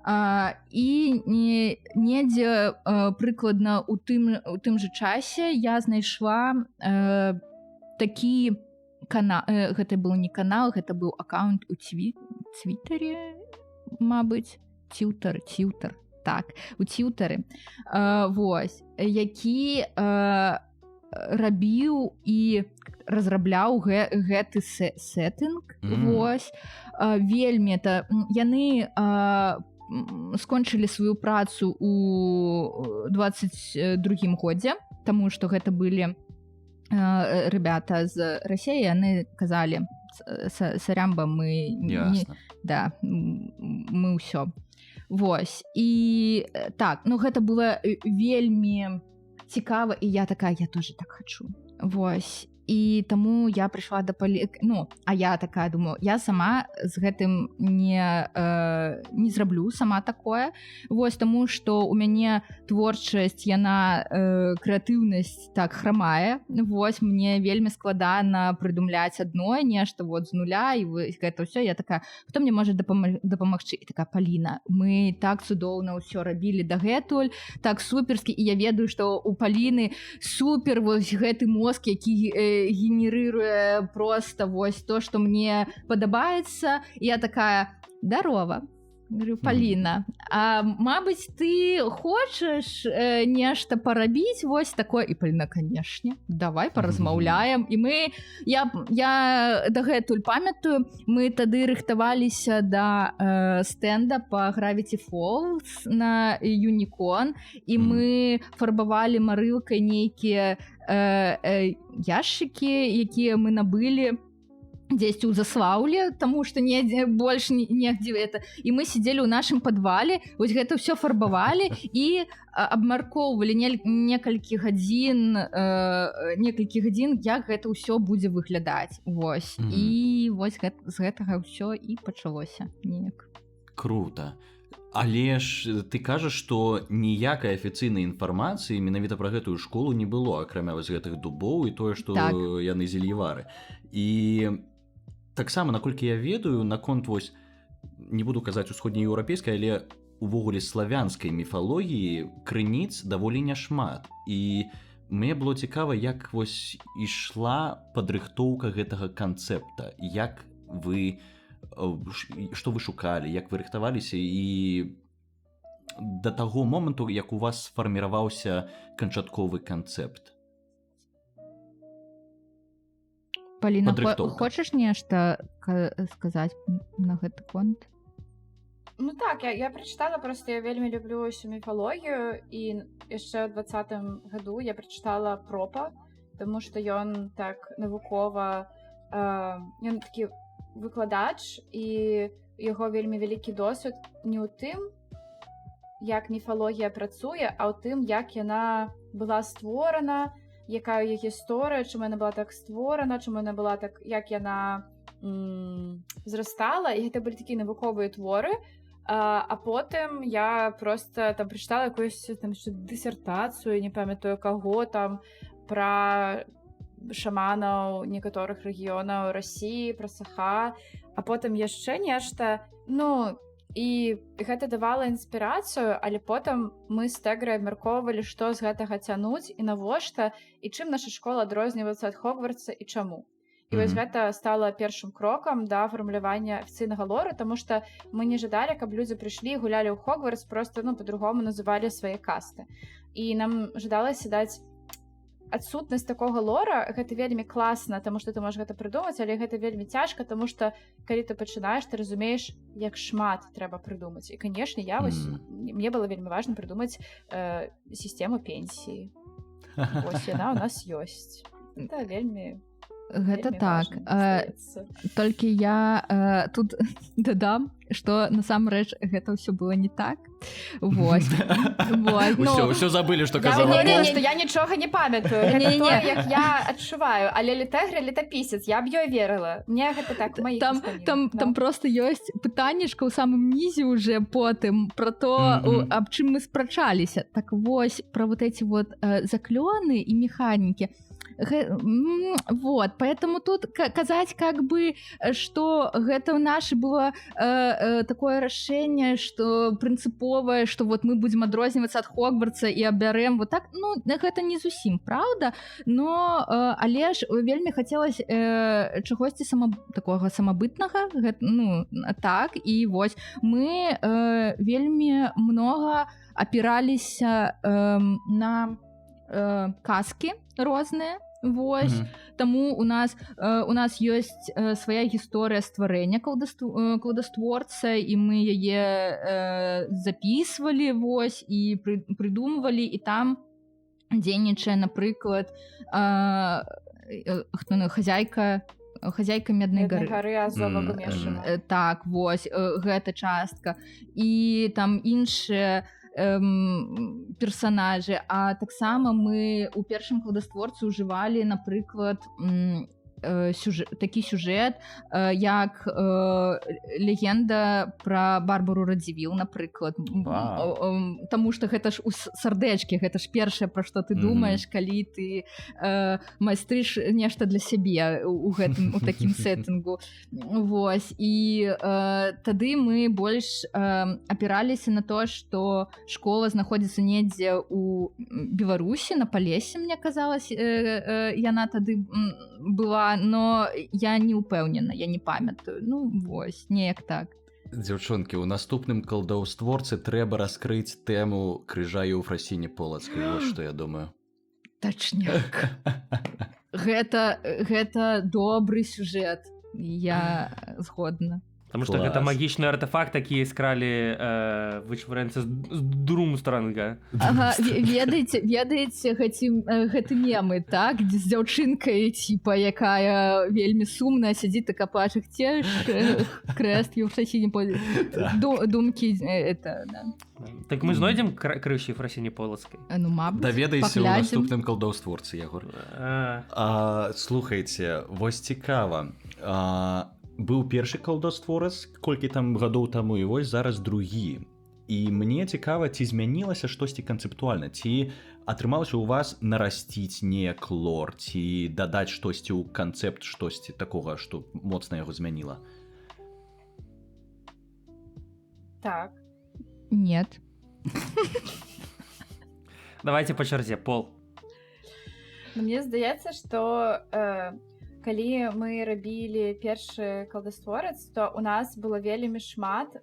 І недзе прыкладна у тым жа часе я знайшла такі канал, гэта быў не канал, гэта быў аккаунт у Твіттере, мабыць, Тьютер, так, у Тьютері, вось, які рабіў і разрабляў гэты сеттинг, вось, вельмі это, яны скончылі сваю працу у 22-м годзе, таму што гэта былі ребята з Расіі, яны казалі, сарямба, мы да, мы ўсё. Вось. І так, ну гэта было вельмі цікава, і я такая, я тоже так хачу. Вось. І таму я прыйшла да а я такая думаю, я сама з гэтым не зраблю сама такое. Вось, таму што у мяне творчасць, яна крэатыўнасць так храмае. Вось, мне вельмі складана прыдумляць адно, нешта вот з нуля, і гэта ўсё. Я такая, хто мне можа дапамагчы? І такая, Паліна, мы так цудоўна ўсё рабілі дагэтуль, так суперскі, і я ведаю, што у Паліны супер вось гэты мозг, які генерируе просто вось то, что мне падабаецца. Я такая, дарова. Говорю, Паліна, а мабыць, ты хочаш нешта парабіць вось такое? І Паліна, канешне, давай паразмаўляем. І я дагэтуль памятаю, мы тады рыхтаваліся да стэнда па Gravity Falls на Юнікон, і мы фарбавалі марылкай нейкія яшчыкі, якія мы набылі дзесьці ў Заслаўлі, таму што недзе больш негдзе это. І мы сидзелі ў нашым падвале, вось гэта ўсё фарбавалі і абмяркоўвалі некалькі гадзін, як гэта ўсё будзе выглядаць. Вось. І вось з гэтага ўсё і пачалося неяк. Круто. Але ж ты кажаш, што ніякай афіцыйнай інфармацыі менавіта пра гэтую школу не было, акрамя вось гэтых дубоў і тое, што так. Яны зельевары. І таксама, наколькі я ведаю, наконт вось, не буду казаць усходнееўрапейскай, але увогуле славянскай міфалогіі крыніц даволі няшмат. І мне было цікава, як вось ішла падрыхтоўка гэтага канцэпта, як вы... што вы шукалі, як вы рыхтаваліся, і да таго моманту, як у вас сфарміраваўся канчатковы канцэпт. Паліна, хочаш нешта сказаць на гэты конт? Ну так, я прачытала, просто я вельмі люблю ўсю міфалогію, і яшчэ ў 20-м году я прачытала Пропа, таму што ён так навукова, ён такі выкладач, і яго вельмі вялікі досвед не ў тым, як міфалогія працуе, а ў тым, як яна была створана, якая яе гісторыя, чым яна была так створана, чым яна была так, як яна зрастала, і гэта былі такія навуковыя творы. А потым я просто там прачытала якусь там дысертацыю, не памятаю каго там, пра шаманаў некаторых рэгіёнаў Расіі, пра Саха, а потым яшчэ нешта. Ну, і гэта давала інспірацыю, але потым мы з Тэграй абмяркоўвалі, што з гэтага цянуць і навошта, і чым наша школа адрозніваецца ад Хогвартса і чаму. І вось гэта стала першым крокам да фармулявання афіцыйнага лора, таму што мы не жадалі, каб людзі прыйшлі і гулялі ў Хогвартс, просто, ну, па-другому называлі свае касты. І нам жадалася даць адсутнасць такога лора гэта вельмі класна, таму што ты можаш гэта прыдумаць, але гэта вельмі цяжка, таму што калі ты пачынаеш, ты разумееш, як шмат трэба прыдумаць. І канешне, мне было вельмі важна прыдумаць сістэму пенсіі. Вось яна ў нас ёсць. Гэта вельмі Гэта вельмі так. важна, здаецца. Толькі я тут дадам, што насамрэч гэта ўсё было не так. Вось. Усё забылі, што Я казала уверена, Пол. што я нічога не памятаю. Гэта тое, як я адчуваю. Але літэгра летапісец, я б ёй верыла. Мне гэта так маіх Там просто ёсць пытаннішка ў самым нізе уже потым про то, аб чым мы спрачаліся. Так вось, про вот эти вот заклёны і механікі. Вот, поэтому тут казаць как бы, что гэта ў наше было такое рашэнне, что прынцыповае, что вот мы будзем адрознівацца ад Хогвартса і абярем вот так, ну гэта не зусім правда, но але ж вельмі хацелася чагосьці такога самабытнага, ну так, і вось мы вельмі много апіраліся на казкі розныя. Вось, таму у нас ёсць свая гісторыя стварэння кладастворца, і мы яе запісвалі, вось, і прыдумвалі, і там дзейнічае, напрыклад, хазяйка Меднай гары. Азовага Мешана. Так, вось, гэта частка. І там іншыя персонажы, а таксама мы у першым кладастворцы ўжывалі, напрыклад, такі сюжэт, як легенда пра Барбару Радзівіл, напрыклад. Таму што гэта ж у сардэчкі, гэта ж першае, пра што ты думаеш, калі ты майстрыш нешта для сябе у такім сеттынгу. Вось, і тады мы больш апіраліся на то, што школа знаходзіцца недзе ў Беларусі, на Палесе, мне казалось, яна тады была, но я не упэўнена, я не памятаю. Ну, вось, неяк так. Дзяўчонкі, у наступным калдаўстворцы трэба раскрыць тэму крыжа Еўфрасіні Полацкай. Вот што я думаю. Тачняк. Гэта добры сюжэт. Я згодна. Потому что гэта магічны артефакт, які скралі вычварэнцы з Друмстранга. Ага, ведаеце гэты мемы, так? З дзяўчынкай, типа, якая вельмі сумная, сядзіць так апачых цеш, крэст, Еўфрасіні думкі, это, да. Так мы знойдзем крыж Еўфрасіні Полацкай? Ну, мабыць, даведайся ў паглядзім. наступным калдаўстворцы, Ягор. Слухайце, вось цікава. Быў першы калдаўстворец, колькі там гадоў таму, і вось зараз другі. І мне цікава, ці змянілася штосьці канцэптуальна, ці атрымалася ў вас нарасціць неяк лор, ці дадаць штосьці ў канцэпт, штосьці такога, што моцна яго змяніла? Так. Нет. Давайте по чарзе, Пол. Мне здаецца, што калі мы рабілі першы калдастворец, то у нас было вельмі шмат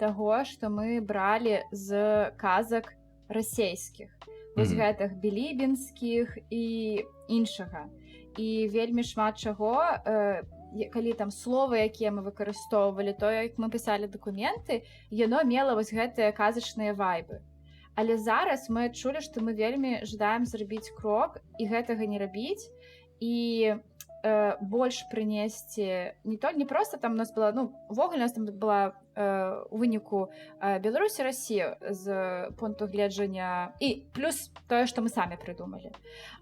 таго, што мы бралі з казак расейскіх, вось гэтых білібінскіх і іншага. І вельмі шмат чаго, калі там словы, якія мы выкарыстоўвалі, то, як мы пісалі дакументы, яно мела вось гэтыя казачныя вайбы. Але зараз мы адчулі, што мы вельмі жадаем зрабіць крок і гэтага не рабіць, і больш прынесці не проста там у нас была, ну, увогуле у нас там была у выніку Беларусь і Расія з пункту гледжання, і плюс тое, што мы самі прыдумалі.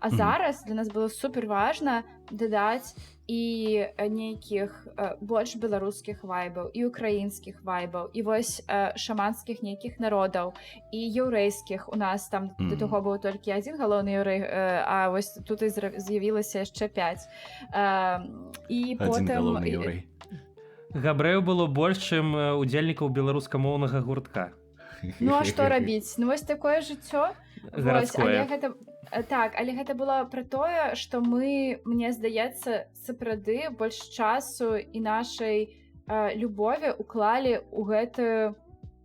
А зараз для нас было супер важна дадаць і нейкіх больш беларускіх вайбаў, і украінскіх вайбаў, і вось шаманскіх нейкіх народаў, і еўрэйскіх. У нас там да таго быў толькі адзін галоўны яўрэй, а вось тут і з'явілася яшчэ 5. І адзін галоўны яўрэй. Габрэяў было больш, чым удзельнікаў беларускамоўнага гуртка. Ну а што рабіць? Ну вось такое жыццё. Гарадское. Так, але гэта было пра тое, што мы, мне здаецца, сапраўды больш часу і нашай любові уклалі ў гэтую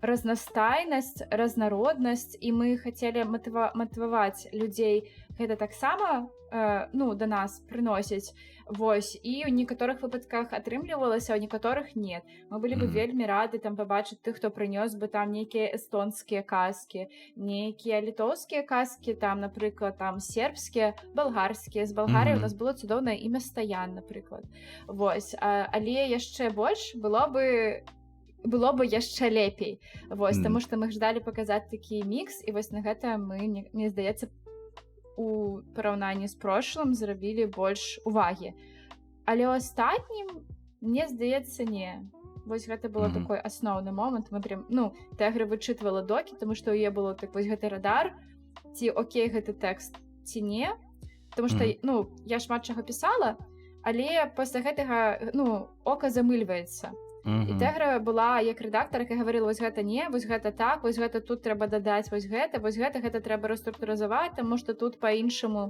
разнастайнасць, разнароднасць, і мы хацелі матываваць людзей гэта таксама да нас прыносіць. Вось, і ў некаторых выпадках атрымлівалася, а ў некаторых нет. Мы былі бы вельмі рады там пабачыць тых, хто прынёс бы там нейкія эстонскія казкі, нейкія літоўскія казкі, там, напрыклад, там сербскія, балгарскія. З Балгарыі у нас было цудоўнае імя Стаян, напрыклад. Вось, але яшчэ больш было бы яшчэ лепей. Вось, таму што мы ждалі паказаць такі мікс, і вось на гэта мы, мне здаецца, у параўнанні з прошлым зрабілі больш увагі. Але ў астатнім, мне здаецца, не. Вось гэта было такой асноўны момант. Мы прям, Тегра вычытвала докі, таму што ў яе было так вось гэты радар, ці окей гэты тэкст, ці не. Таму што, я шмат чаго пісала, але пасля гэтага, ока замыльваецца. І Тегра была як рэдактар, якая гаварыла, вось гэта не, вось гэта так, вось гэта тут трэба дадаць, вось гэта трэба рэструктурызаваць, таму што тут па-іншаму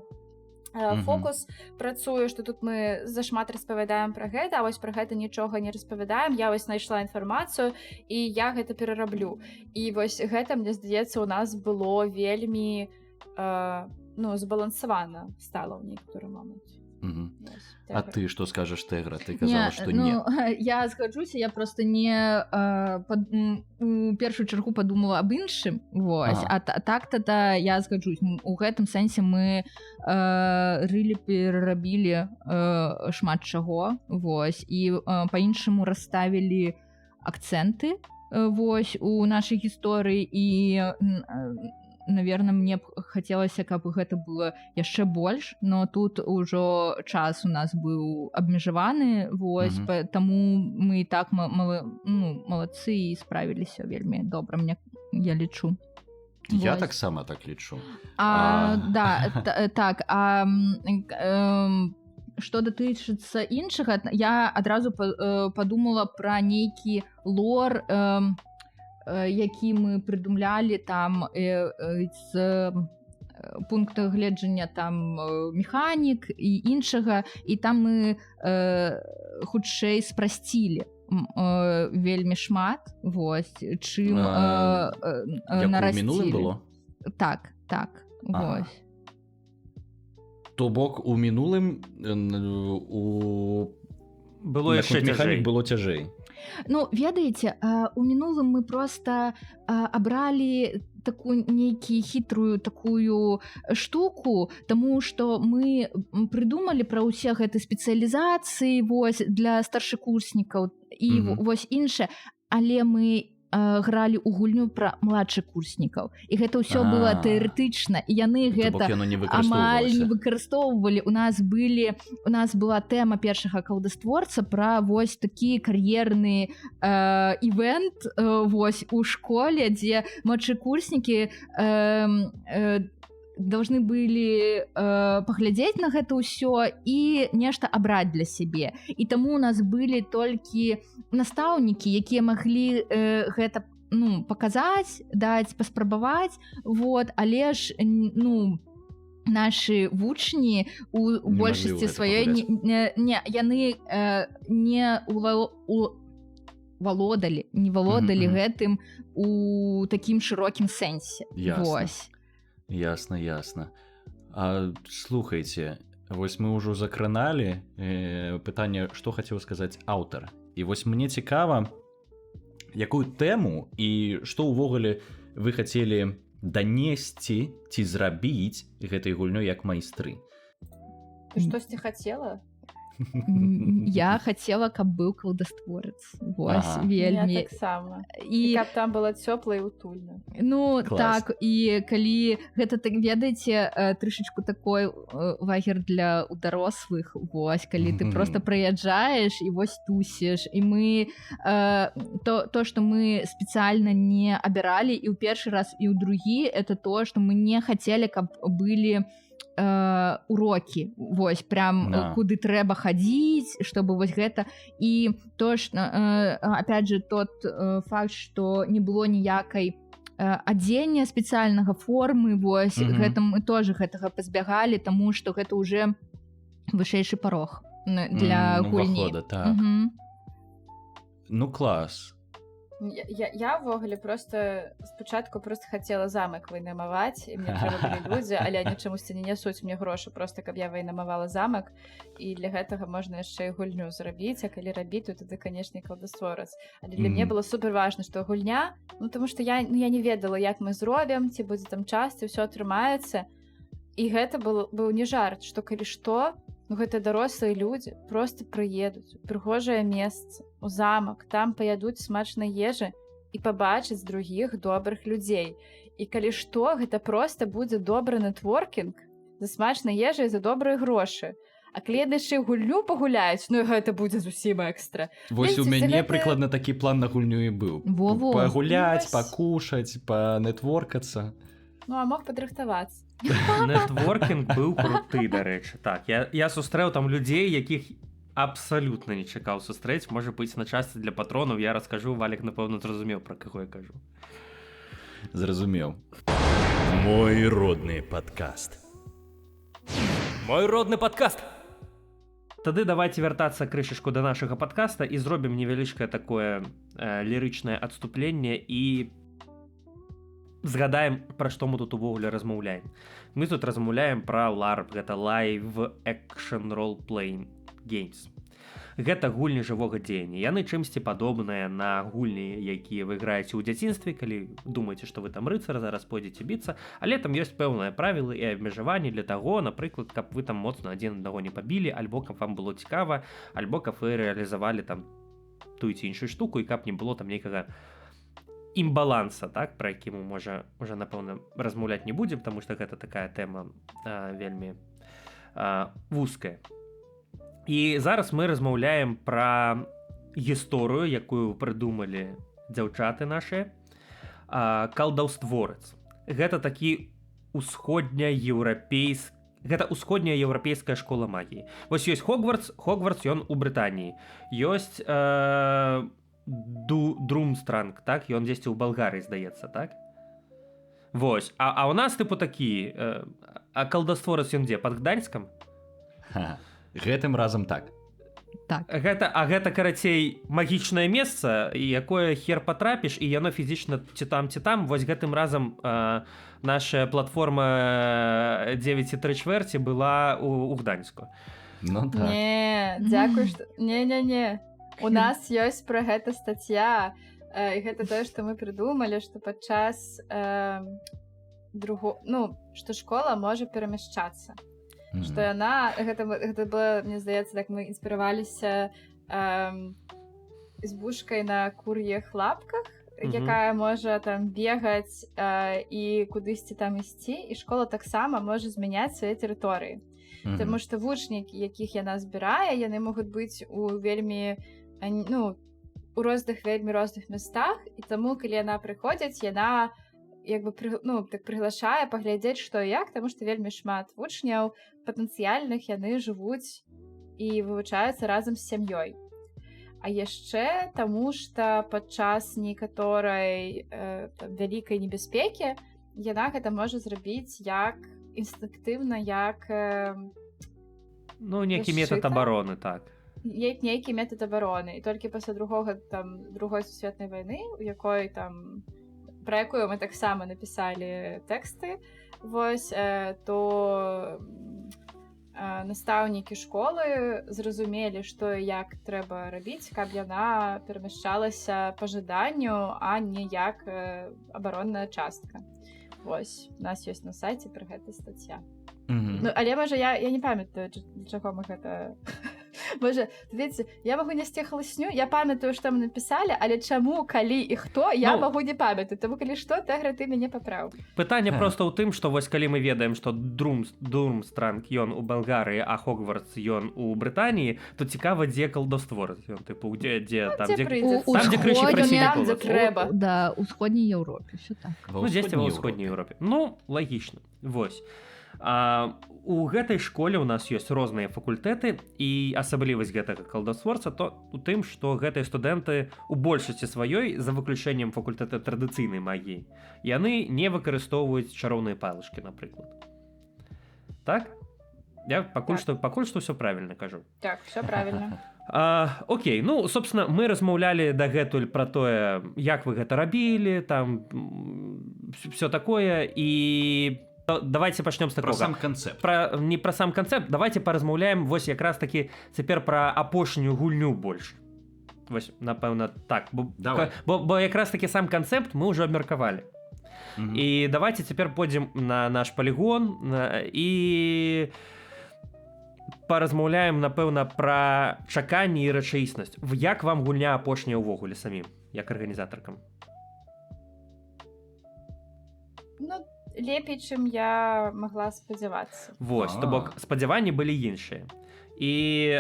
фокус працуе, што тут мы зашмат распавядаем пра гэта, а вось пра гэта нічога не распавядаем, я вось знайшла інфармацыю, і я гэта перараблю. І вось гэта, мне здаецца, у нас было вельмі збалансавана стала ў некаторы момант. А ты што скажаш, Тегра? Ты казала, што не. Я згаджуся, я просто не у першую чаргу падумала аб іншым, вось, а так-то я згаджусь. У гэтым сэнсе мы рылі, перарабілі шмат чаго, вось, і па-іншаму расставілі акцэнты, вось, у нашай гісторыі, і наверное, мне б хацелася, каб гэта было яшчэ больш, но тут ужо час у нас быў абмежаваны, вось, таму мы і так малацы і справіліся вельмі добра, я лічу. Я таксама так лічу. Так, што датычыцца іншага, я адразу падумала пра нейкі лор, які мы прыдумлялі там з пункта гледжання там механік і іншага, і там мы хутчэй спрасцілі вельмі шмат, вось, чым нарасцілі. Як у мінулым было? Так, вось. То бок у мінулым было яшчэ цяжэй. Было цяжэй. Ведаеце, у мінулым мы просто абралі такую нейкую хітрую такую штуку, таму што мы прыдумалі пра ўсе гэты спецыялізацыі, вось, для старшакурснікаў і вось іншае, але мы гралі ў гульню пра младшакурснікаў, і гэта ўсё было тэарэтычна, і яны гэта амаль не выкарыстоўвалі. У нас была тэма першага калдастворца пра вось такі кар'ерны івент, вось, у школе, дзе младшакурснікі должны былі паглядзець на гэта ўсё і нешта абраць для сябе. І таму у нас былі толькі настаўнікі, якія маглі гэта паказаць, даць, паспрабаваць, вот, але ж нашы вучні у большасці сваёй яны не валодалі гэтым у такім шырокім сэнсе. Ясна. А слухайце, вось мы ўжо закраналі пытанне, што хацеў сказаць аўтар. І вось мне цікава, якую тэму і што ўвогуле вы хацелі данесці ці зрабіць гэтай гульнёй як майстры. Ты штосьці хацела? Я хацела, каб быў калдастворец. Вось, вельмі. Я таксама. І каб там было цёпла і утульна. Так, і калі гэта, так, ведаеце, трышачку такой лагер для дарослых, вось, калі ты просто прыязджаеш і вось тусіш, і мы то, што мы спецыяльна не абіралі і ў першы раз, і ў другі, это то, што мы не хацелі, каб былі урокі, вось, прям куды трэба хадзіць, чтобы вось гэта, і то, опять же, тот факт, што не было ніякай адзення спецыяльнага формы, вось, мы тоже гэтага пазбягалі, таму што гэта уже вышэйшы парог для гульні. Клас. Я ўвогуле просто спачатку просто хацела замак вайнамаваць, і мне трэба былі людзі, але они чамусьці не нясуць мне грошы просто каб я вайнамавала замак, і для гэтага можна яшчэ і гульню зрабіць, а калі рабіць, то тады канешне колдастворец. Але для мне было супер важна, што гульня, тому што я не ведала, як мы зробім, ці будзе там час, ці ўсё атрымаецца. І гэта быў не жарт, што калі што, гэта дарослыя людзі просто прыедуць у прыгожае месца, у замак, там паядуць смачнай ежы і пабачыць другіх добрых людзей. І калі што, гэта просто будзе добры нетворкінг за смачнай ежай, за добрыя грошы. А калі яны яшчэ гульню пагуляюць, ну гэта будзе зусім экстра. Вось у мяне гэта... прыкладна такі план на гульню і быў. Во-во. Пагуляць, Ну, пакушаць, панетворкацца. Ну, а мог падрыхтавацца. Нетворкінг быў круты, дарэчы. Так, я сустрэў там людзей, якіх абсалютна не чакаў сустрэць. Можа быць, на частцы для патронаў я раскажу, Валік, напэўна, зразумеў, пра каго я кажу. Зразумеў. Мой родны падкаст. Мой родны падкаст. Тады давайте вяртацца крышачку да нашага падкаста і зробім невялічкае такое лірычнае адступленне і згадаем, пра што мы тут увогуле размаўляем. Мы тут размаўляем пра LARP, гэта Live Action Role Playing Games. Гэта гульні жывога дзеяння. Яны чымсьці падобныя на гульні, якія вы граеце ў дзяцінстве, калі думаеце, што вы там рыцар, зараз пойдзеце біцца, але там ёсць пэўныя правілы і абмежаванні для таго, напрыклад, каб вы там моцна адзін аднаго не пабілі, альбо каб вам было цікава, альбо каб вы рэалізавалі там тую ці іншую штуку і каб не было там нейкага імбаланса, так, пра які мы, можа, уже, напэўна, размаўляць не будзем, таму што гэта такая тэма вельмі вузкая. І зараз мы размаўляем пра гісторыю, якую прыдумалі дзяўчаты нашыя. Калдаўстворец. Гэта такі гэта ўсходняя еўрапейская школа магіі. Вось ёсць Хогвартс, ён у Брытаніі. Ёсць Друмстранг, так, ён дзесьці ў Балгарыі, здаецца, так? Вось, а у нас тыпу такі, а калдастворец ён дзе, пад Гданьскам? Гэтым разам так. Так. Гэта, карацей, магічнае месца, якое хер патрапіш, і яно фізічна ці там, вось гэтым разам наша платформа 9,3 была у Гданьску. Ну так. Не, дзякуй, што... Не. У нас ёсць пра гэта статья, і гэта тое, што мы прыдумалі, што падчас што школа можа перамяшчацца. Што яна, гэта было, мне здаецца, так мы інспіраваліся збушкай на кур'ях лапках, якая можа там бегаць і кудысьці там ісці, і школа таксама можа змяняць свае тэрыторыі. Таму што вучні, якіх яна збірае, яны могуць быць у вельмі у розных вельмі розных местах, і таму калі яна прыходзіць, яна як бы так прыглашае паглядзець што і як, таму што вельмі шмат вучняў патэнцыяльных, яны жывуць і вывучаюцца разам з сям'ёй. А яшчэ таму што падчас некаторай вялікай небяспекі яна гэта можа зрабіць як інстынктыўна, як нейкі метад абароны, так. Як нейкі метад абароны. І толькі пасля другой сусветнай вайны, пра якую мы таксама напісалі тэксты, вось, то настаўнікі школы зразумелі, што і як трэба рабіць, каб яна перамяшчалася па жаданню, а не як абаронная частка. Вось, у нас ёсць на сайце пра гэта статья. Але, можа, я не памятаю, для чаго мы гэта... Боже, видите, я могу нести хлысню, я памятаю, што мы напісалі, але чаму, калі і хто, я могу не памятаю. Таму калі што, Тегра, ты мяне папраў. Пытанне проста ў тым, што вось калі мы ведаем, што Друмстранг ён у Балгарыі, а Хогвартс ён у Брытаніі, то цікава, дзе калдаўстворец. Ён тыпу, дзе крышы прасілі трэба. Да, у ўсходняй Еўропе, ўсё так. Дзесьці ва ўсходняй Еўропе. Лагічна. Вось. У гэтай школе у нас ёсць розныя факультэты, і асаблівасць гэтага калдаўстворца то у тым, што гэтыя студэнты у большасці сваёй, за выключэннем факультэта традыцыйнай магіі, яны не выкарыстоўваюць чароўныя палачкі, напрыклад. Так? Я пакуль што ўсё правільна кажу. Так, все правильно. Окей, ну собственно мы размаўлялі дагэтуль про тое як вы гэта рабілі там все такое і давайте пачнём з Про такого сам канцэпт. не про сам канцэпт, давайте паразмаўляем вось якраз таки цяпер про апошнюю гульню больш. Вось напэўна так Давай. бо якраз таки сам канцэпт мы ўжо абмеркавалі. І давайте цяпер пойдзем на наш полігон і паразмаўляем напэўна пра чаканне і рэчаіснасць. Як вам гульня апошняя ўвогуле самім як арганізатаркам? Ну, лепей, чым я магла спадзявацца. Вось, то бок спадзяванні былі іншыя. І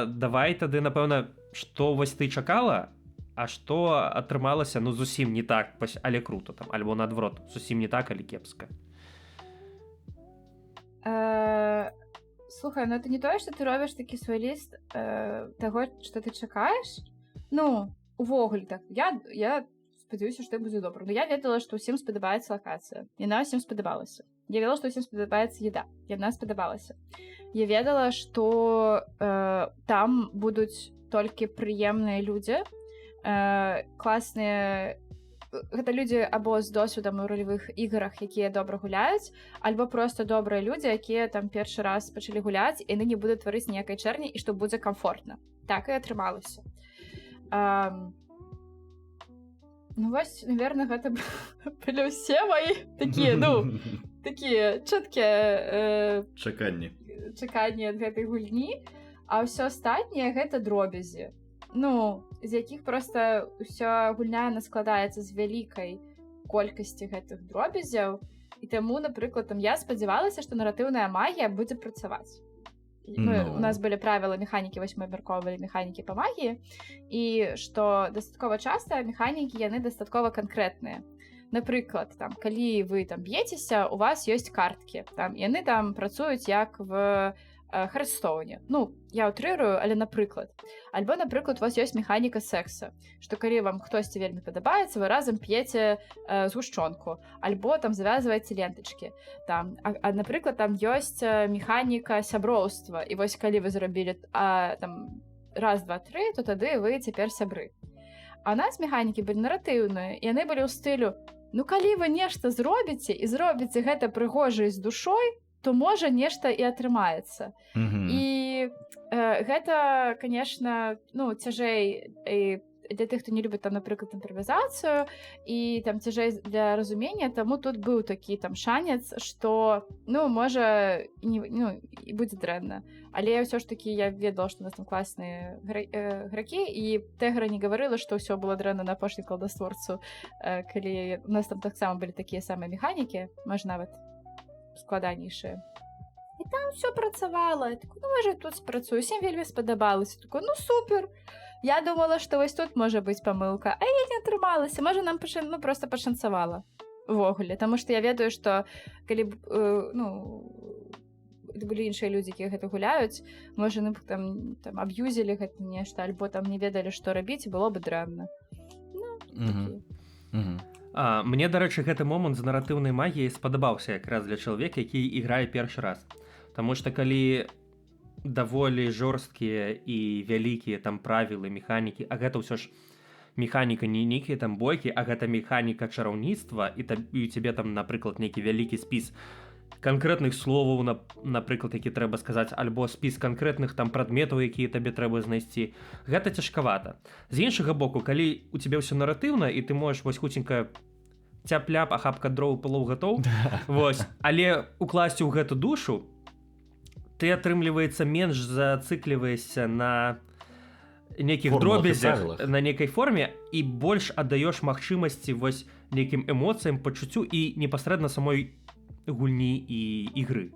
давай тады напэўна што вось ты чакала, а што атрымалася ну зусім не так, але круто там, альбо наадварот, зусім не так, але кепска. Слухай, ну это не тое, што ты робіш такі свой ліст таго, што ты чакаеш. Ну, увогуле так. Я спадзяюся, што будзе добра. Но я ведала, што ўсім спадабаецца лакацыя. Яна ўсім спадабалася. Я ведала, што ўсім спадабаецца еда. Яна спадабалася. Я ведала, што там будуць толькі прыемныя людзі, класныя. Гэта людзі або з досведам у ролевых іграх, якія добра гуляюць, альбо проста добрыя людзі, якія там першы раз пачалі гуляць, і яны не будуць тварыць ніякай чэрні, і што будзе комфортна. Так і атрымалася. Ну вось, наверное, гэта былі ўсе мои такія, ну, такія чэткія чаканні ад гэтай гульні, а ўсё астатняе гэта дробязі. Ну, з якіх проста ўся гульня складаецца з вялікай колькасці гэтых дробязяў, і таму, напрыклад, там я спадзявалася, што наратыўная магія будзе працаваць. У нас былі правілы механікі, вось мы абмяркоўвалі механікі па магіі, і што дастаткова часта механікі яны дастаткова канкрэтныя. Напрыклад, там, калі вы там б'ецеся, у вас ёсць карткі, там, яны там працуюць як в Хардстоуне. Ну, я утрырую, але напрыклад. Альбо, напрыклад, у вас ёсць механіка секса, што калі вам хтосьці вельмі падабаецца, вы разам п'еце згушчонку, альбо там завязваеце лентачкі. Там, напрыклад, там ёсць механіка сяброўства, і вось калі вы зрабілі там раз, два, тры, то тады вы цяпер сябры. А у нас механікі былі наратыўныя, і яны былі ў стылю: ну калі вы нешта зробіце і зробіце гэта прыгожа і з душой, то можа нешта і атрымаецца. І гэта, конечно, ну, цяжэй для тых, хто не любіць там, напрыклад, імправізацыю, і там цяжэй для разумення, таму тут быў такі там шанец, што, ну, можа, і будзе дрэнна. Але ўсё ж такі я ведала, што у нас там класныя гракі, і Тэгра не гаварыла, што ўсё было дрэнна на апошні кладастворцу, калі у нас там таксама былі такія самыя механікі, можа нават складанейшие. І там все працавала. Я такой, ну, можа, тут спрацую. Всем вельмі спадабалася. Такой, ну, супер. Я думала, што вось тут можа быць памылка. А я не атрымалася. Можа, нам просто пашанцавала. Увогуле. Таму што я ведаю, што калі былі іншыя людзі, якія гэта гуляюць, можа, мы там аб'юзілі гэта нешта, альбо там не ведалі, што рабіць, было бы дрэнна. Ну, Мне, дарэчы, гэты момант з наратыўнай магіяй спадабаўся якраз для чалавека, які іграе першы раз. Таму што калі даволі жорсткія і вялікія там правілы, механікі, а гэта ўсё ж механіка не нейкія там бойкі, а гэта механіка чараўніцтва, і у цябе там, напрыклад, нейкі вялікі спіс канкрэтных словаў, напрыклад, які трэба сказаць, альбо спіс канкрэтных там прадметаў, якія табе трэба знайсці. Гэта цяжкавата. З іншага боку, калі у цябе ўсё наратыўна, і ты можаш вось хуценька цяп-ляп, ахапка дроў, пылоў гатоў, вось, але укласці ў гэту душу, ты, атрымліваецца, менш зацыкліваешся на нейкіх дробязях, на нейкай форме, і больш аддаеш магчымасці вось нейкім эмоцыям, пачуццю і непасрэдна самой гульні і ігры.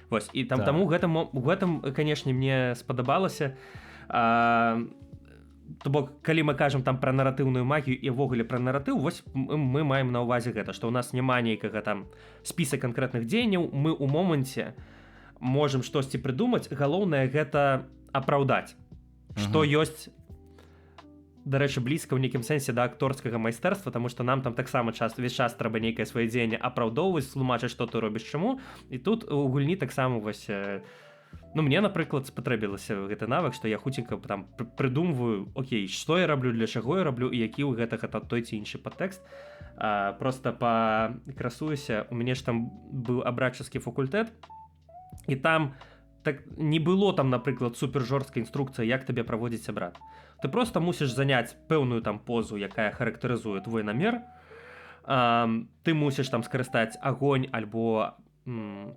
Вось, і там, таму гэтым, канешне, мне спадабалася. То бок, калі мы кажам там пра наратыўную магію і ўвогуле пра наратыў, вось мы маем на ўвазе гэта, што ў нас няма нейкага там спіса канкрэтных дзеянняў, мы ў моманце можам штосьці прыдумаць, галоўнае гэта апраўдаць, што ёсць, дарэчы, блізка ў нейкім сэнсе да акторскага майстэрства, таму што нам там таксама увесь час трэба нейкае сваё дзеянне апраўдоўваць, тлумачыць, што ты робіш чаму, і тут у гульні таксама вось Ну, мне, напрыклад, спатрэбілася гэты навык, што я хуценька там прыдумваю, окей, што я раблю, для чаго я раблю, і які ў гэтага той ці іншы падтэкст. Просто пакрасуюся, у мяне ж там быў абрадчыцкі факультэт, і там так не было там, напрыклад, супер жорсткай інструкцыі, як табе праводзіць абрад. Ты просто мусіш заняць пэўную там позу, якая характарызуе твой намер. Ты мусіш там скарыстаць агонь альбо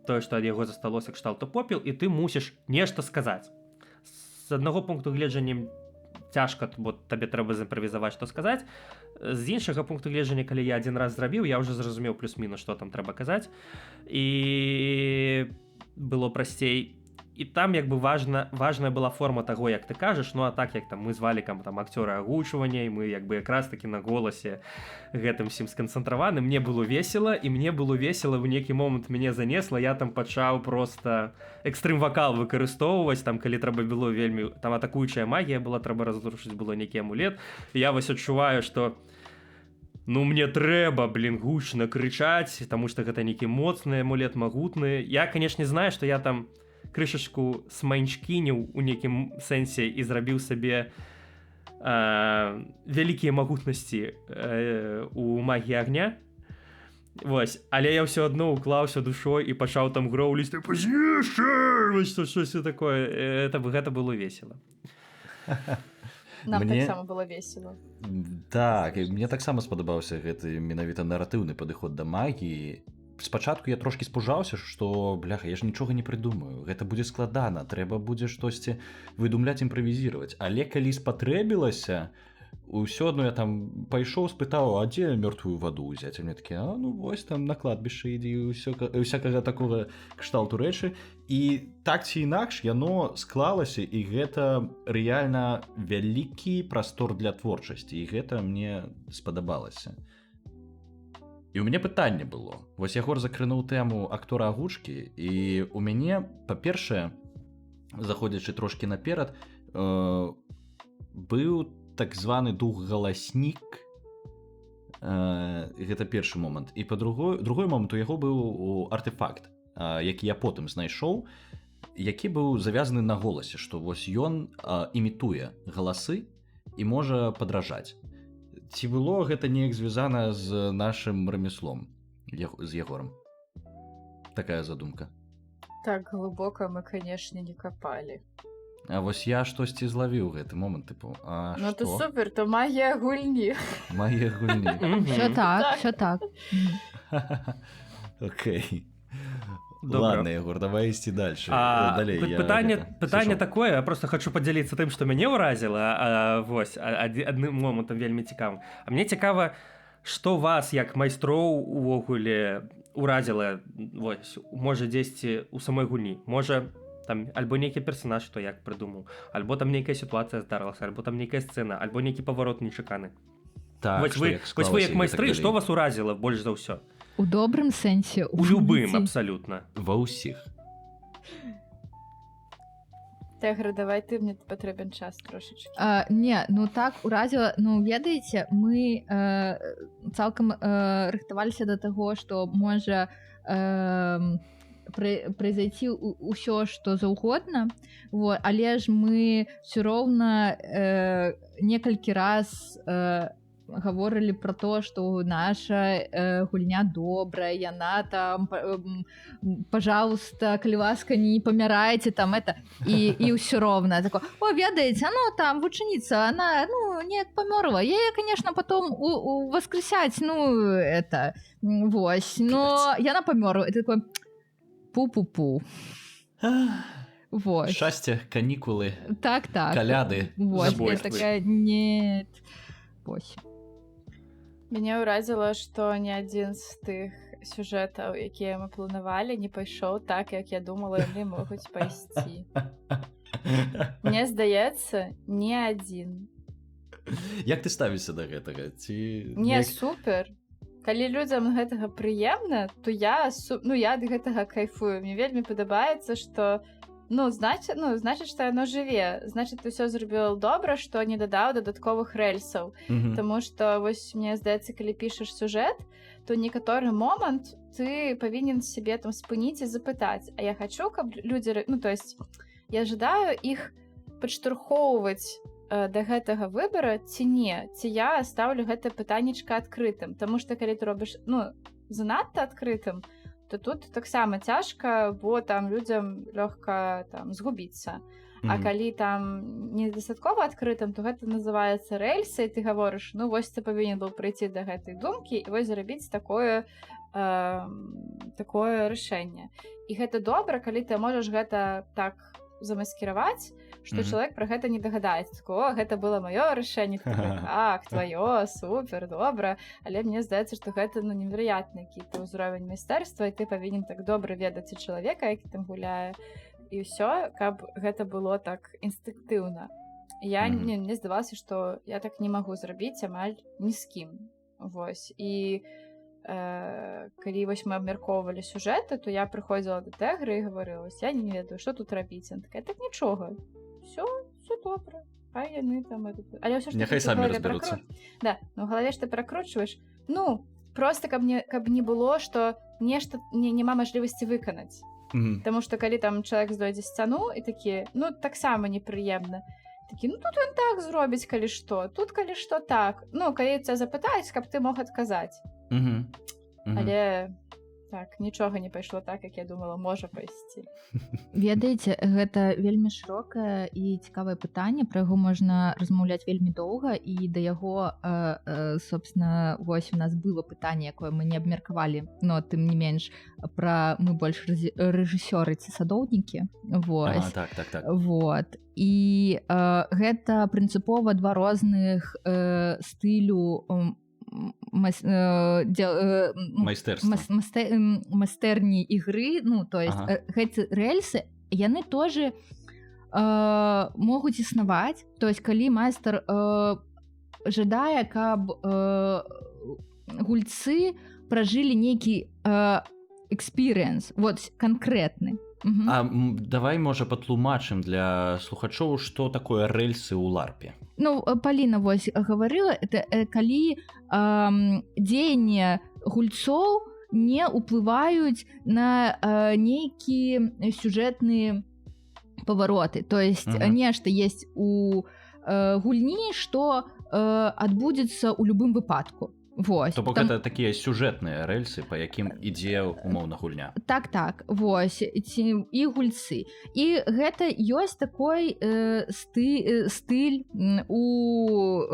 тое, што ад яго засталося кшталту попел, і ты мусіш нешта сказаць. З аднаго пункту гледжання цяжка, бо табе трэба заімправізаваць, што сказаць. З іншага пункту гледжання, калі я адзін раз зрабіў, я ўжо зразумеў плюс-мінус, што там трэба казаць. І было прасцей. І там як бы важная была форма таго, як ты кажаш, ну а так як там мы з Валікам там акцёры агучвання, і мы як бы якраз такі на голасе гэтым всім сканцэнтраваны, мне было весела, і мне было весела, в нейкі момант мяне занесла, я там пачаў просто экстрым-вакал выкарыстоўваць, там калі трэба было вельмі, там атакуючая магія была, трэба разрушыць было нейкі амулет, і я вось адчуваю, што ну мне трэба, гучна крычаць, таму што гэта нейкі моцны амулет, магутны. Я, канешне, знаю, што я там крышачку сманчкініў у нейкім сэнсе і зрабіў сабе вялікія магутнасці у магіі агня. Вось, але я ўсё адно уклаўся душой і пачаў там гроўліць, штось такое. Гэта было весела. Нам Мне- таксама было весела. Так, і мне таксама спадабаўся гэты менавіта наратыўны падыход да магіі. Спачатку я трошкі спужаўся, што бляха, я ж нічога не прыдумаю, гэта будзе складана, трэба будзе штосьці выдумляць, імправізіраваць. Але калі спатрэбілася, ўсё адно я там пайшоў, спытаў, а дзе мёртвую ваду ўзяць? А мне такі, ну вось там на кладбішчы ідзі, усякага такога кшталту рэчы. І так ці інакш яно склалася, і гэта рэальна вялікі прастор для творчасці, і гэта мне спадабалася. І ў мяне пытанне было. Вось Ягор закрануў тэму актора агучкі, і ў мяне, па-першае, заходзячы трошкі наперад, быў так званы дух-галаснік. Гэта першы момант. І другой момант у яго быў артефакт, які я потым знайшоў, які быў завязаны на голасе, што вось ён імітуе галасы і можа падражаць. Ці было гэта неяк звязана з нашым рамяслом, з Ягорам? Такая задумка. Так глыбока мы, канешне, не капалі. А вось я штосьці злавіў гэты момант, тыпу, а Ну то што? супер, то магія гульні. Магія гульні. Все так, все так. Окей. Добра. Ладно, Ягор, давай ісці дальше. Далей. Пытанне такое, я просто хочу падзяліцца тым, што мяне ўразіла, вось, адным момантам вельмі цікавым. А мне цікава, што вас, як майстроў, увогуле ўразіла, вось, можа дзесьці ў самой гульні, можа там альбо нейкі персанаж, што як прыдумаў, альбо там нейкая сітуацыя здарылася, альбо там нейкая сцэна, альбо нейкі паварот нечаканы. Так, Вось вы як майстры, што вас ўразіла больш за ўсё? У добрым сэнсе. У любым, абсалютна. Ва ўсіх. Тегра, давай ты, мне патрэбен час трошачкі. Не, ну так уразіла, ну ведаеце, мы цалкам рыхтаваліся да таго, што можа произойти ўсё што заўгодна, вот, але ж мы ўсё роўна некалькі раз гаворылі пра то, што наша гульня добрая, яна там пожалуйста, калі ласка, не памірайце там это, і ўсё роўна такое, о, ведаеце, ну там вучаніца, она, ну, неяк памёрла, яе, конечно, потом воскресять, ну, это, вось, но яна памёрла, это такое пу-пу-пу. Вот. Шчасце, канікулы, так. каляды, Вот, я забойствы. такая, нет. Вось. Мяне ўразіла, што ні адзін з тых сюжэтаў, якія мы планавалі, не пайшоў так, як я думала, яны могуць пайсці. Мне здаецца, ні адзін. Як ты ставішся да гэтага? Ці Не, супер. Калі людзям гэтага прыемна, то я ад гэтага кайфую. Мне вельмі падабаецца, што значыць, што яно жыве. Значыць, ты ўсё зрабіў добра, што не дадаў дадатковых рэльсаў. Таму што, вось, мне здаецца, калі пішаш сюжэт, то некаторы момант ты павінен сябе там спыніць і запытаць, а я хочу, каб людзі, ну то есть я жадаю іх падштурхоўваць да гэтага выбара ці не, ці я ставлю гэта пытаннечка адкрытым, таму што калі ты робіш, ну, занадта адкрытым, то тут таксама цяжка, бо там людзям лёгка там згубіцца. А калі там недастаткова адкрытым, то гэта называецца рэльсы, і ты гаворыш, ну вось ты павінен быў прыйти да гэтай думкі і вось зрабіць такое рашэнне. І гэта добра, калі ты можаш гэта так замаскіраваць, што чалавек пра гэта не дагадаецца. О, гэта было маё рашэнне, так, тваё, супер, добра. Але мне здаецца, што гэта невероятны які-то ўзровень майстэрства, і ты павінен так добра ведаць і чалавека, які там гуляе, і ўсё, каб гэта было так інстынктыўна. Мне здавалася, што я так не магу зрабіць амаль ні з кім. Вось. І калі вось мы абмяркоўвалі сюжэты, то я прыходзіла да Тэгры і гаварыла, я не ведаю, што тут рабіць. Она такая, так нічога, все добра. Хай яны там... Але ўсё, што няхай самі разбяруцца. Да, ну ў галаве ж ты перакручваеш. Ну, проста каб не было, што нешта няма мажлівасці выканаць. Таму што калі там чалавек здойдзе сцяну і такі, ну, таксама непрыемна. Такі, ну, тут ён так зробіць, калі што. Тут, калі што, так. Ну, калі ця запытаюць, каб ты мог адказаць. Але так, нічога не пайшло так, як я думала, можа пайсці. Ведаеце, гэта вельмі шырокае і цікавае пытанне, пра яго можна размаўляць вельмі доўга, і да яго, собственно, вось у нас было пытанне, якое мы не абмеркавалі, но тым не менш, пра мы больш рэжысёры ці садоўнікі. Вось. Так. Вот. І гэта прынцыпова два розных стылю майстэрні ігры, ну, то есть гэты рэльсы, яны тоже могуць існаваць, то есть калі майстар жадае, каб гульцы пражылі нейкі экспірыенс, вот канкрэтны. А давай, можа, патлумачым для слухачоў, што такое рэльсы ў ларпе. Ну, Паліна вось гаварыла, это калі дзеянне гульцоў не ўплываюць на нейкія сюжэтныя павароты. То есть нешта есть у гульні, што адбудзецца ў любым выпадку. Вось. То бок гэта такія сюжэтныя рэльсы, па якім ідзе умоўна гульня. Так, вось, і гульцы. І гэта ёсць такой стыль у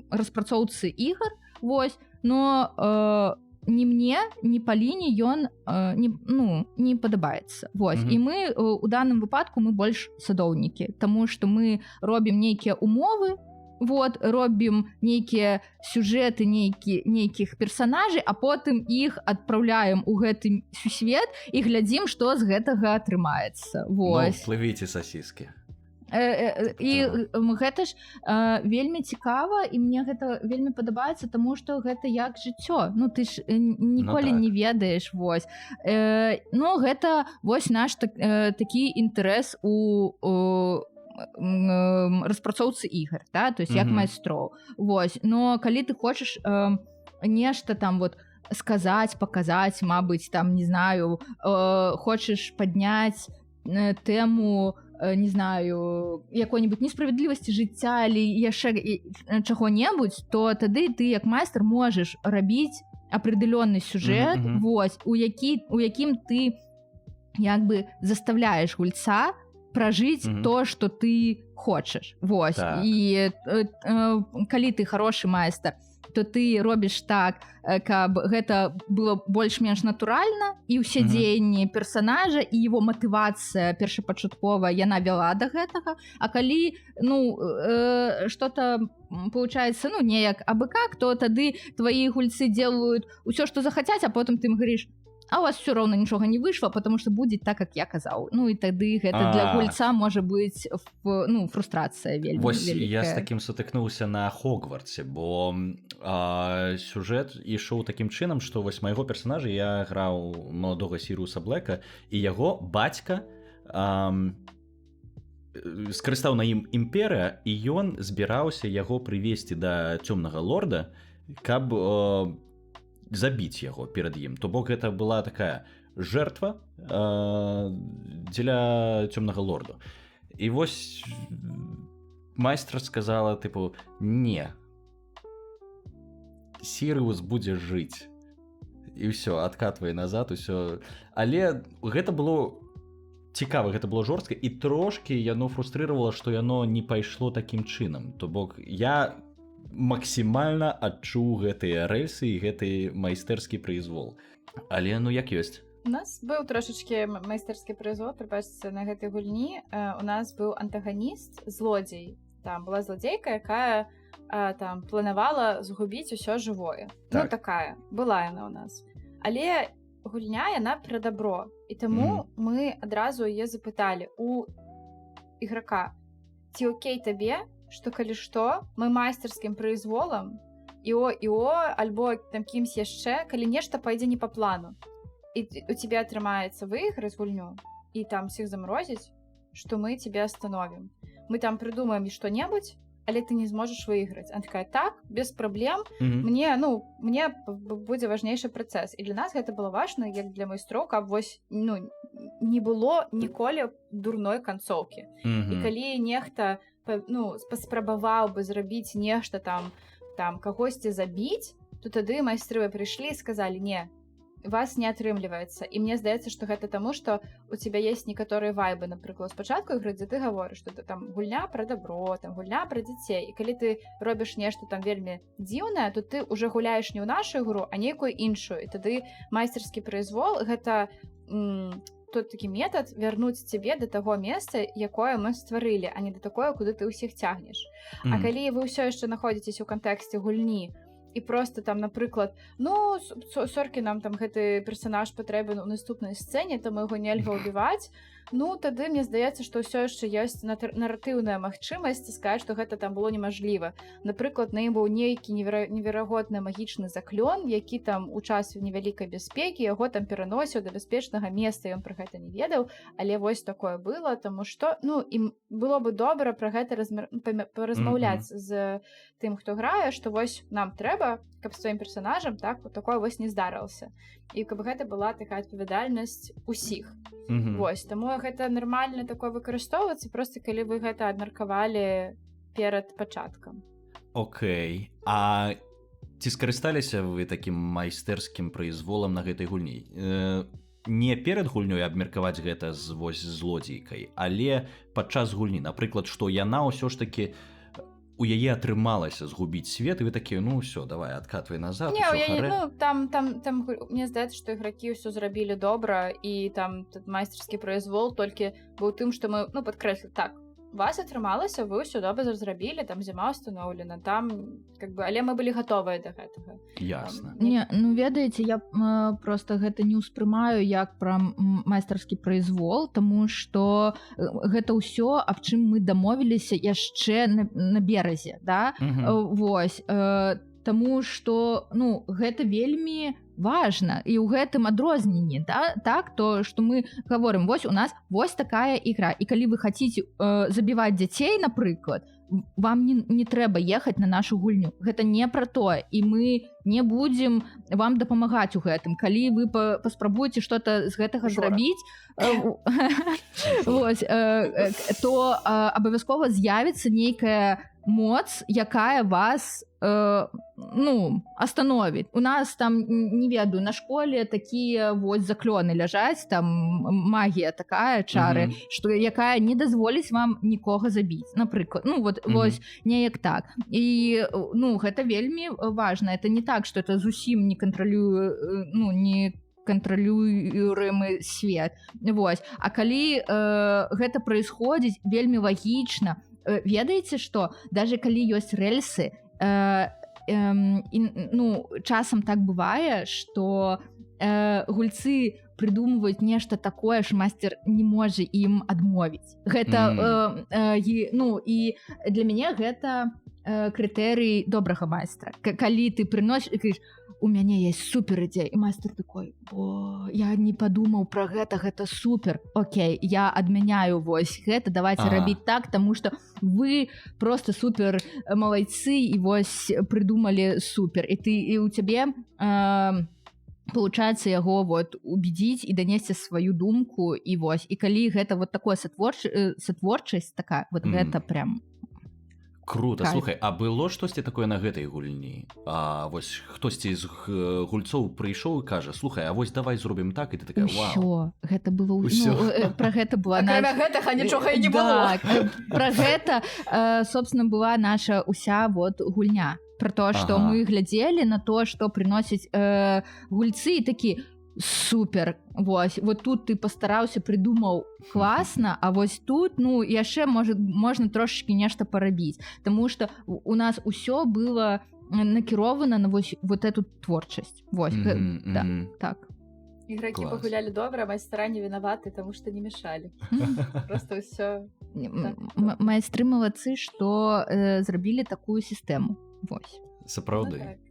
распрацоўцы ігр, вось, но ні мне, ні Паліне ён не падабаецца. Вось. І мы у данным выпадку мы больш садоўнікі, таму што мы робім нейкія умовы, вот, робім нейкія сюжэты нейкіх персанажай, а потым іх адпраўляем у гэты сусвет і глядзім, што з гэтага атрымаецца. Ну, плывіце сасіскі. І гэта ж вельмі цікава, і мне гэта вельмі падабаецца, таму што гэта як жыццё. Ну, ты ж ніколі не ведаеш, вось. Ну, гэта вось наш такі інтарэс у распрацоўцы ігр, да? То есть як майстроў. Вось. Но калі ты хочаш нешта там вот сказаць, паказаць, мабыць, там, не знаю, хочаш падняць тэму, не знаю, якой-нибудь несправядлівасці жыцця или яшчэ чаго-небудзь, то тады ты як майстар можаш рабіць апределённы сюжэт, вось, у якім ты як бы заставляеш гульца пражыць то, што ты хочаш. Вось. Так. І калі ты хорошы майстар, то ты робіш так, каб гэта было больш-менш натуральна, і ўсе дзеянні персанажа і его матывацыя першапачаткова яна вяла да гэтага. А калі, ну, что-то получается, ну, неяк абы как, то тады твои гульцы делают усё, што захацяць, а потым ты им говоришь: а у вас все роўна нічога не выйшла, потому что будзе так, як я казаў. Ну і тады гэта для гульца можа быць фрустрацыя вельмі вельмікая. Вось я з такім сутыкнуўся на Хогвартсе, бо сюжэт ішоў такім чынам, што вось майго персанажа я граў маладога Сіруса Блэка, і яго бацька скарыстаў на ім імперыя, і ён збіраўся яго прывесці да цёмнага лорда, каб забіць яго перад ім. То бок гэта была такая жертва дзеля цёмнага лорду. І вось майстра сказала тыпу не, Сірыус будзе жыць. І ўсё, адкатвае назад, усё. Але гэта было цікава, гэта было жорстка, і трошкі яно фрустрыравала, што яно не пайшло такім чынам. То бок я максімальна адчуў гэтыя рэльсы і гэты майстэрскі прызвол. Але ну як ёсць. У нас быў трошачкі майстэрскі прызвол, прыпасці на гэтай гульні. У нас быў антаганіст, злодзей. Там была злодзейка, якая там планавала згубіць усё жывое. Так. Ну такая, была яна ў нас. Але гульня, яна пра дабро. І таму мы адразу яе запыталі у іграка: ці окей табе, што калі што, мы майстэрскім прызволам ІО, альбо там кімсь яшчэ, калі нешта пойдзе не па плану, і у тебе атрымаецца выйграць гульню і там всіх заморозіць, што мы тебе остановім. Мы там прыдумаем што-небудзь, але ты не зможаш выйграць. Она такая: так, без праблем. Мне будзе важнейшы працэс. І для нас гэта было важна, як для майстроў, каб вось не было ніколі дурной канцоўкі. І калі нехта паспрабаваў бы зрабіць нешта там кагосьці забіць, то тады майстры прыйшлі і сказалі: не, вас не атрымліваецца. І мне здаецца, што гэта таму, што у тебя есть некаторыя вайбы, напрыклад, спачатку ігры, дзе ты гаворыш, што там гульня пра дабро, там гульня пра дзяцей. І калі ты робіш нешта там вельмі дзіўнае, то ты уже гуляеш не ў нашу ігру, а нейкую іншую. І тады майстэрскі прызвол — гэта тот такі метад вярнуць цябе да таго месца, якое мы стварылі, а не да такое, куды ты ўсіх цягнеш. А калі вы ўсё яшчэ знаходзіцеся ў кантэксце гульні, і просто там, напрыклад, соркі, нам там гэты персанаж патрэбен у наступнай сцэне, то мы яго нельга ўбіваць, тады мне здаецца, што ўсё яшчэ ёсць наратыўная магчымасць сказаць, што гэта там было немажліва. Напрыклад, на ім быў нейкі неверагодны магічны заклён, які там у час невялікай бяспекі яго там пераносіў да бяспечнага месца, ён пра гэта не ведаў, але вось такое было, таму што ім было бы добра пра гэта паразмаўляць з тым, хто грае, што вось нам трэба, каб з тваім персанажам такое вось не здарылася. І каб гэта была такая адпавядальнасць усіх. Вось, таму гэта нармальна такое выкарыстоўвацца, проста калі вы гэта абмеркавалі перад пачаткам. Окей. А ці скарысталіся вы такім майстэрскім прызволам на гэтай гульні? Не перад гульнёй абмеркаваць гэта з вось злодзейкай, але падчас гульні, напрыклад, што яна ўсё ж такі у яе атрымалася згубіць свет, і вы такія: ўсё, давай, адкатвай назад. Там мне здаецца, што ігракі ўсё зрабілі добра, і там майстэрскі прызвол толькі быў тым, што мы падкрэслі: так, вас атрымалася, вы ўсё добра зрабілі, там зіма ўстаноўлена, там але мы былі гатовыя да гэтага. Ясна. Ведаеце, я просто гэта не ўспрымаю як пра майстэрскі прызвол, таму што гэта ўсё, аб чым мы дамовіліся яшчэ на беразе, да? Вось, таму што гэта вельмі важна, і ў гэтым адрозненні, так, то, што мы гаворым, вось у нас вось такая ігра, і калі вы хаціце забіваць дзяцей, напрыклад, вам не трэба ехаць на нашу гульню, гэта не пра тое, і мы не будзем вам дапамагаць у гэтым. Калі вы паспрабуеце што-то з гэтага зрабіць, то абавязкова з'явіцца нейкая моц, якая вас остановіць. У нас там, не ведаю, на школе такія вось заклёны ляжаць, там магія такая, чары, што якая не дазволіць вам нікога забіць, напрыклад. Вось неяк так. І гэта вельмі важна. Это не так, што это зусім не кантралюемы свет. Вось. А калі гэта праісходзіць вельмі лагічна, ведаеце, што даже калі ёсць рэльсы, часам так бывае, што гульцы прыдумваюць нешта такое, што майстер не можа ім адмовіць. Гэта і для мяне гэта крытэрый добрага майстра. Калі ты прыносіш і кажаш: у мяне есть супер ідзея, і майстер такой: я не падумаў пра гэта супер. Окей, я адмяняю вось гэта, давайте рабіць так, таму што вы просто супер малайцы і вось прыдумалі супер. І у цябе получается яго вот убедзіць і данесці сваю думку і вось. І калі гэта вот такое сатворчасць такая, вот гэта прям Круто, кайф. Слухай, а было штосьці такое на гэтай гульні? А вось хтосьці з гульцоў прыйшоў і кажа: слухай, а вось давай зробім так, і ты такая: вау. Усё, гэта было Усё. пра гэта была Акрамя гэтага нічога і не было. Так, пра гэта собственно была наша уся вот гульня, про то, што мы глядзелі на то, што прыносяць гульцы і такі: супер, вось, вот тут ты пастараўся, прыдумаў класна, а вось тут, ну, яшчэ можна трошачкі нешта парабіць, таму што у нас усё было накірована на вось вот эту творчасць. Вось, да, так. Ігракі Клас. пагулялі добра, майстра не вінаваты, таму што не мешалі. Просто ўсё... Майстры малацы, што зрабілі такую сістэму. Вось. Сапраўды.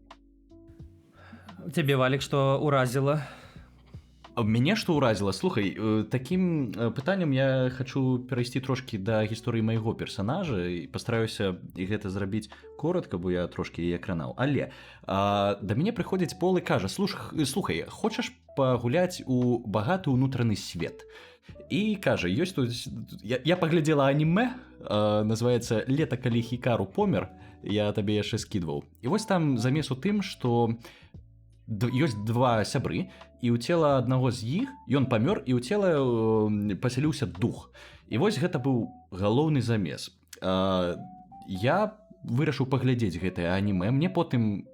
Цябе, Валік, што ўразіла? Мяне што ўразіла? Слухай, такім пытаннем я хачу перайсці трошкі да гісторыі майго персанажа і пастараюся гэта зрабіць коротка, бо я трошкі яе кранаў. Але да мяне прыходзіць Пол і кажа: слухай, хочаш пагуляць у багаты ўнутраны свет? І кажа, ёсць тут... Я паглядзела анімэ, называецца «Лета, калі Хікару помер», я табе яшчэ скідваў. І вось там замес у тым, што ёсць два сябры, і ў цела аднаго з іх ён памёр, і ў цела пасяліўся дух. І вось гэта быў галоўны замес. Я вырашыў паглядзець гэтае анімэ. Мне потым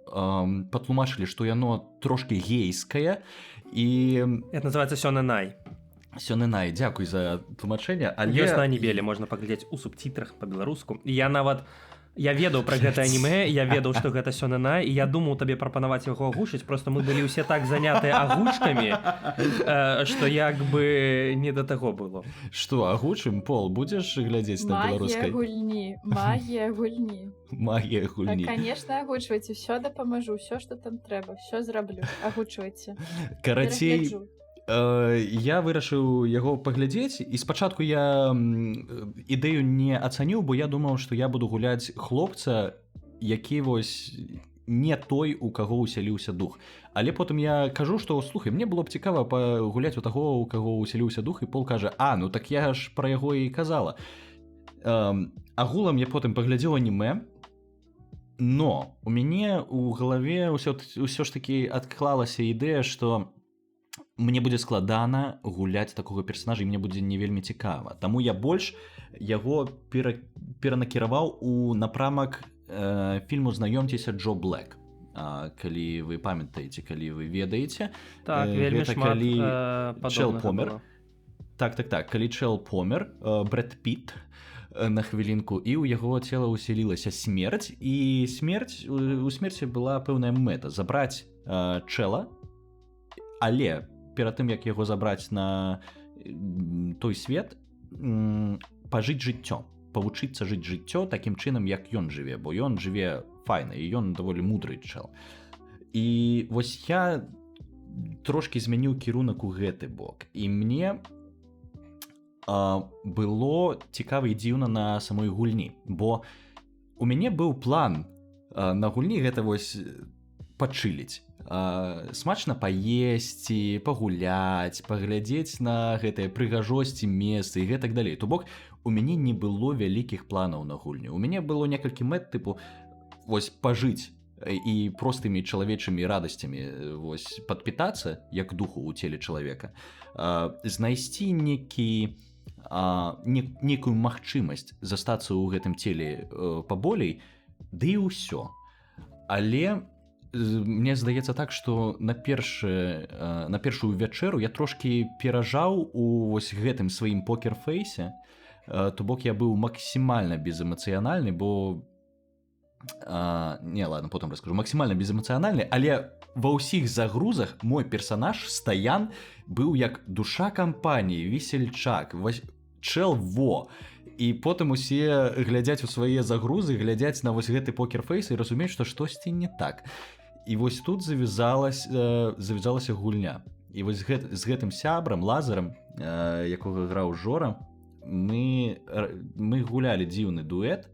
патлумачылі, што яно трошкі гейскае, і... Это называется Сёнэнай. Сёнэнай, дзякуй за тлумачэнне. Ёсць на анібеле, можна паглядзець у субцітрах па-беларуску. Я ведаў пра гэта анімэ, я ведаў, што гэта Сёнэнай, і я думаў табе прапанаваць яго агучыць, просто мы былі ўсе так занятыя агучкамі, што як бы не да таго было. Што, агучым? Пол, будзеш глядзець на беларускай? Магія гульні. Магія гульні. Так, конечно, агучвайце, ўсё дапамажу, ўсё, што там трэба, ўсё зраблю, агучвайце. Карацей, я вырашыў яго паглядзець, і спачатку я ідэю не ацаніў, бо я думаў, што я буду гуляць хлопца, які вось не той, у каго ўсяліўся дух. Але потым я кажу, што слухай, мне было б цікава пагуляць у таго, у каго ўсяліўся дух, і Пол кажа: ну так я ж пра яго і казала. Агулам я потым паглядзеў анімэ, но у мяне ў галаве ўсё ж такі адклалася ідэя, што мне будзе складана гуляць такога персонажа, і мне будзе не вельмі цікава. Таму я больш яго перанакіраваў у напрамак фільму «Знаёмцеся, Джо Блэк». Калі вы памятаеце, калі вы ведаеце. Так, вельмі шмат Чел падобнага помер. было. Так, калі Чел помер, Брэд Піт на хвілінку, і ў яго цела ўселілася смерць, і у смерці была пэўная мэта — забраць Чела, але перад тым, як яго забраць на той свет, пажыць жыццё, павучыцца жыць жыццё такім чынам, як ён жыве, бо ён жыве файна, і ён даволі мудры чэл. І вось я трошкі змяніў кірунак у гэты бок, і мне было цікава і дзіўна на самой гульні, бо у мяне быў план на гульні гэта вось пачыліць, смачна паесці, пагуляць, паглядзець на гэтыя прыгажосці месцы і гэтак далей. То бок у мяне не было вялікіх планаў на гульню. У мяне было некалькі мэт, тыпу вось пажыць і простымі чалавечымі радасцямі вось падпітацца як духу ў целе чалавека, знайсці некую магчымасць застацца ў гэтым целе паболей, ды і ўсё. Але мне здаецца так, што на першую вячэру я трошкі перажаў у вось гэтым сваім покер-фейсе, то бок я быў максімальна безэмацыянальны, бо потым раскажу, максімальна безэмацыянальны, але ва ўсіх загрузах мой персанаж Стаян быў як душа кампаніі, весельчак, чэл во. І потым усе глядзяць у свае загрузы, глядзяць на вось гэты покер-фейс і разумеюць, што штосьці не так. І вось тут завязалася гульня. І вось з гэтым сябрам лазарам, якога граў Жора, мы гулялі дзіўны дуэт,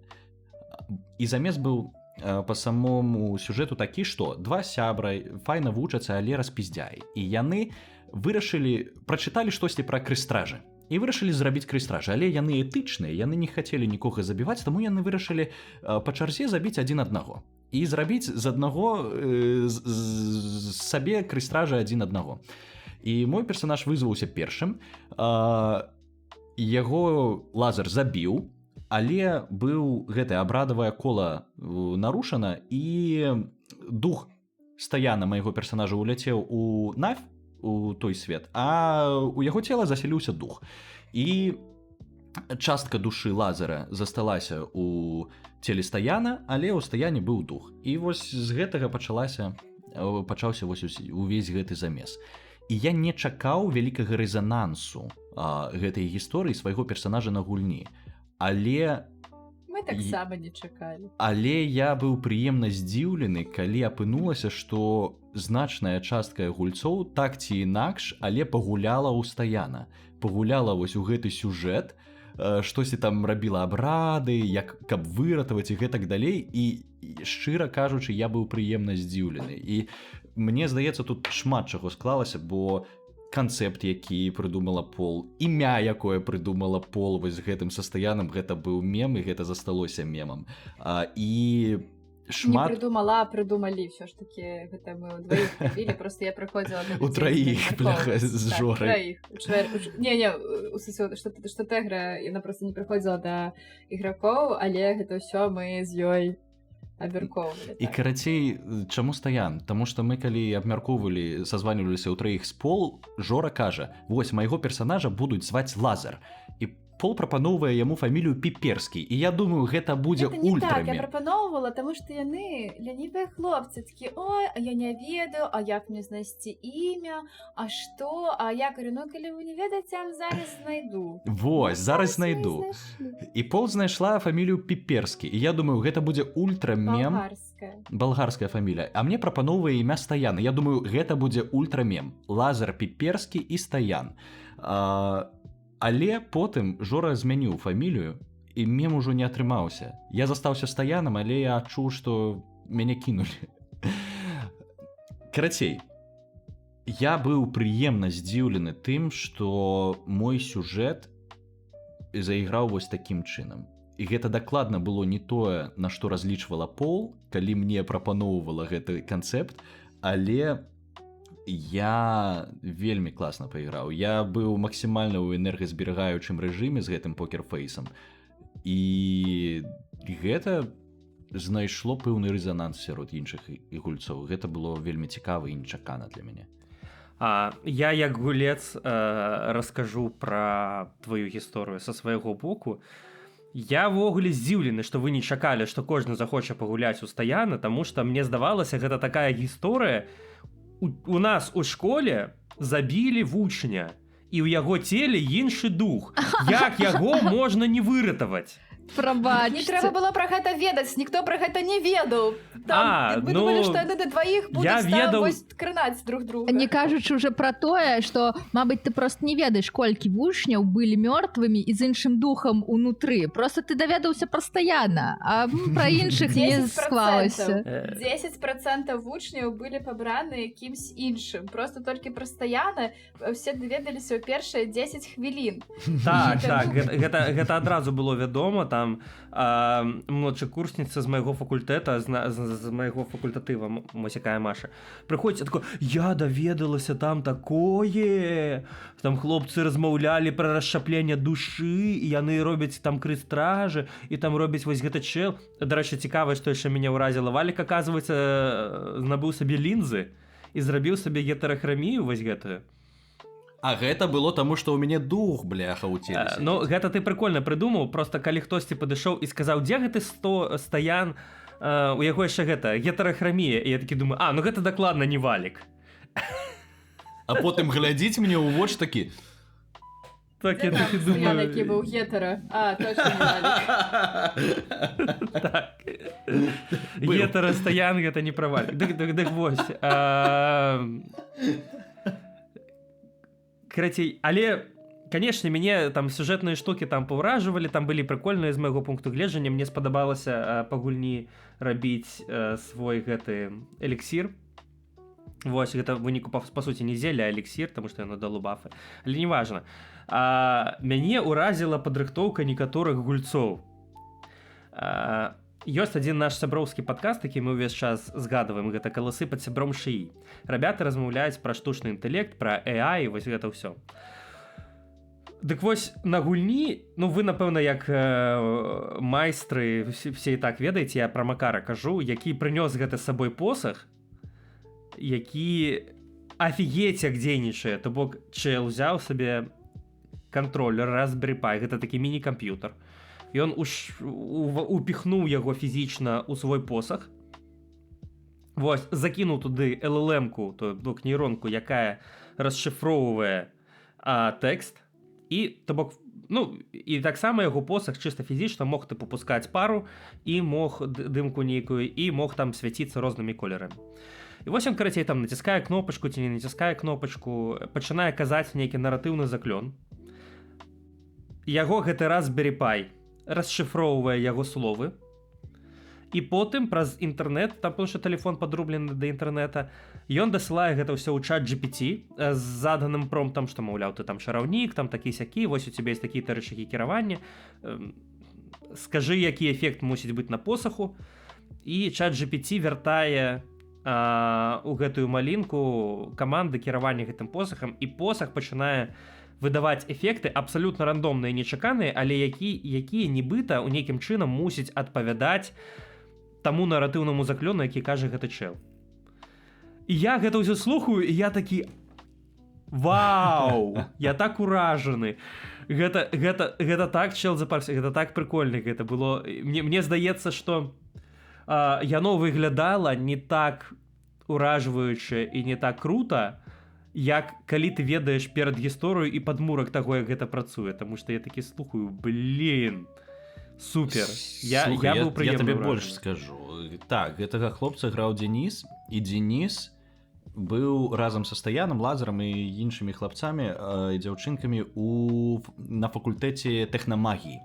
і замес быў по самому сюжэту такі, што два сябра файна вучацца, але распіздзяі, і яны вырашылі, прачыталі штосьці пра крыстражы і вырашылі зрабіць крыстражы, але яны этычныя, яны не хацелі нікога забіваць, таму яны вырашылі па чарзе забіць адзін аднаго і зрабіць з аднаго сабе крыстражы адзін аднаго. І мой персанаж вызваўся першым, яго лазар забіў, але быў гэтае абрадавае кола нарушана, і дух стаяна майго персанажа уляцеў у Навь, у той свет, а у яго цела засяліўся дух. І частка душы лазара засталася у целе стаяна, але ў стаяне быў дух. І вось з гэтага пачаўся вось увесь гэты замес. І я не чакаў вялікага рэзанансу гэтай гісторыі свайго персанажа на гульні. Але Мы таксама не чакалі. Але я быў прыемна здзіўлены, калі апынулася, што значная частка гульцоў так ці інакш, але пагуляла ў стаяна. Пагуляла вось у гэты сюжэт, штосьці там рабіла абрады, каб выратаваць і гэтак далей. І шчыра кажучы, я быў прыемна здзіўлены. І мне здаецца, тут шмат чаго склалася, бо канцэпт, які прыдумала Пол, імя, якое прыдумала Пол вось гэтым састаянам, гэта быў мем, і гэта засталося мемам. І шмат... Не прыдумала, а прыдумалі ўсё ж такі, гэта мы ўдваіх рабілі, просто я прыходзіла... У траіх, бляха, з Жорай. Не, што тэгра, яна просто не прыходзіла да ігракоў, але гэта ўсё мы з ёй абмяркоўвалі. І карацей, чаму стаян? Таму што мы калі абмяркоўвалі, сазваніваліся ў траіх з Пол, Жора кажа, вось майго персанажа будуць зваць Лазар. І Пол прапаноўвае яму фамілію Піперскі. І я думаю, гэта будзе ультрамем. Гэта не так, я прапаноўвала, таму што яны лянівыя хлопцы, такі, ой, а я не ведаю, а як мне знайсці імя, а што, а я говорю, ну калі вы не ведаеце, я зараз знайду. Вось, зараз знайду. І Пол знайшла фамілію Піперскі. І я думаю, гэта будзе ультрамем. Балгарская фамілія. А мне прапаноўвае імя Стаян. Я думаю, гэта будзе ультрамем. Лазар, Піперскі і Стаян. Але потым Жора змяніў фамілію, і мем ужо не атрымаўся. Я застаўся стаянам, але я адчуў, што мяне кінулі. Карацей, я быў прыемна здзіўлены тым, што мой сюжэт заіграў вось такім чынам. І гэта дакладна было не тое, на што разлічвала Пол, калі мне прапаноўвала гэты канцэпт, але... Я вельмі класна пайграў. Я быў максімальна ў энергазберагаючым рэжыме з гэтым покерфейсам. І гэта знайшло пэўны рэзананс сярод іншых гульцоў. Гэта было вельмі цікава і нечакана для мяне. Я як гулец раскажу пра тваю гісторыю са свайго боку. Я ввогуле здзіўлены, што вы не чакалі, што кожны захоча пагуляць у стаяна, таму што мне здавалася, гэта такая гісторыя. У нас у школе забілі вучня, і ў яго целе іншы дух. Як яго можна не выратаваць? Прабачце. Не трэба было пра гэта ведаць, ніхто пра гэта не ведаў. Вы думалі, што яны да дваіх будуць там кранаць друг друга. Не кажучы уже пра тое, што, мабыць, ты просто не ведаеш, колькі вучняў былі мёртвымі і з іншым духам унутры. Просто ты даведаўся пастаянна, а пра іншых не склалася. 10% вучняў былі пабраны якімсь іншым. Просто толькі пастаянна все даведаліся ў першыя 10 хвілін. Так, гэта адразу было вядома. Там младшакурсніца з майго факультэта, з майго факультатыва, мосякая Маша, прыходзіць такое, я даведалася там такое, там хлопцы размаўлялі пра расшчапленне душы, і яны робяць там крыстражы, і там робяць вось гэта чэл. Дарэчы, цікава, што яшчэ мяне ўразіла. Валік, аказваецца, набыў сабе лінзы і зрабіў сабе гетарахрамію вось гэтую. А гэта было таму, што ў мяне дух, бляха, ў целе. Ну, гэта ты прыкольна прыдумаў, просто калі хтосьці падышоў і сказаў, дзе гэты стаян, у яго яшчэ гэта, гетарахрамія, і я такі думаю, ну гэта дакладна не Валік. А потым глядзіць мне ў вочы такі... Так, я такі думаю... Стаян, які быў гетара. Точно не Валік. Так. Гетара-стаян, гэта не пра Валік. Дык вось. карацей, але конечно, мяне там сюжэтныя штукі там паўражвалі, там былі прыкольныя з майго пункту гледжання, мне спадабалася па гульні рабіць свой гэты эліксір. Вось, гэта в выніку па суці не зелля, а эліксір, таму што яно дало бафы. Але неважна. Мяне ўразіла падрыхтоўка некаторых гульцоў. Ёсць адзін наш сяброўскі падкаст, які мы ўвесь час згадваем, гэта каласы пад сябром шыі. Рабяты размаўляюць пра штучны інтэлект, пра AI, вось гэта ўсё. Дык вось на гульні, ну вы, напэўна, як майстры, все і так ведаеце, я пра Макара кажу, які прынёс гэты з сабой посах, які офігеть як дзейнічае, то бок чэл узяў сабе кантролер Raspberry Pi, гэта такі міні-камп'ютар. Ён упіхнуў яго фізічна ў свой посах. Вось, закінуў туды LLM-ку, то бок нейронку, якая расшифроўвае тэкст. І, то бок, ну, і таксама яго посах чыста фізічна мог тыпу пускаць пару і мог дымку нейкую, і мог там свяціцца рознымі колерамі. І вось ён, карацей, там націскае кнопачку ці не націскае кнопачку, пачынае казаць нейкі наратыўны заклён. Яго гэты Raspberry Pi расшифроўвае яго словы, і потым праз інтэрнэт, там потому што тэлефон падрублены да інтэрнэта, ён дасылае гэта ўсё ў чат GPT з заданым промптам, што, маўляў, ты там чараўнік, там такі-сякі, вось у цябе ёсць такія рычагі кіравання, скажы, які эфект мусіць быць на посаху, і чат GPT вяртае у гэтую малінку каманды кіравання гэтым посахам, і посах пачынае выдаваць эфекты абсалютна рандомныя, нечаканыя, але якія нібыта ў нейкім чынам мусіць адпавядаць таму наратыўнаму заклёну, які кажа гэты чэл. І я гэта ўсё слухаю, і я такі вау, я так уражаны. Гэта так чэл запарся, гэта так прыкольна, гэта было. Мне здаецца, што яно выглядала не так уражваюча і не так крута, як калі ты ведаеш перад гісторыю і падмурак таго, як гэта працуе, таму што я такі слухаю, блин, супер. Я быў прыемна Я табе ўражаны. больш скажу. Так, гэтага хлопца граў Денис, і Денис быў разам са Стаяном, Лазарам і іншымі хлапцамі і дзяўчынкамі на факультэце тэхнамагіі.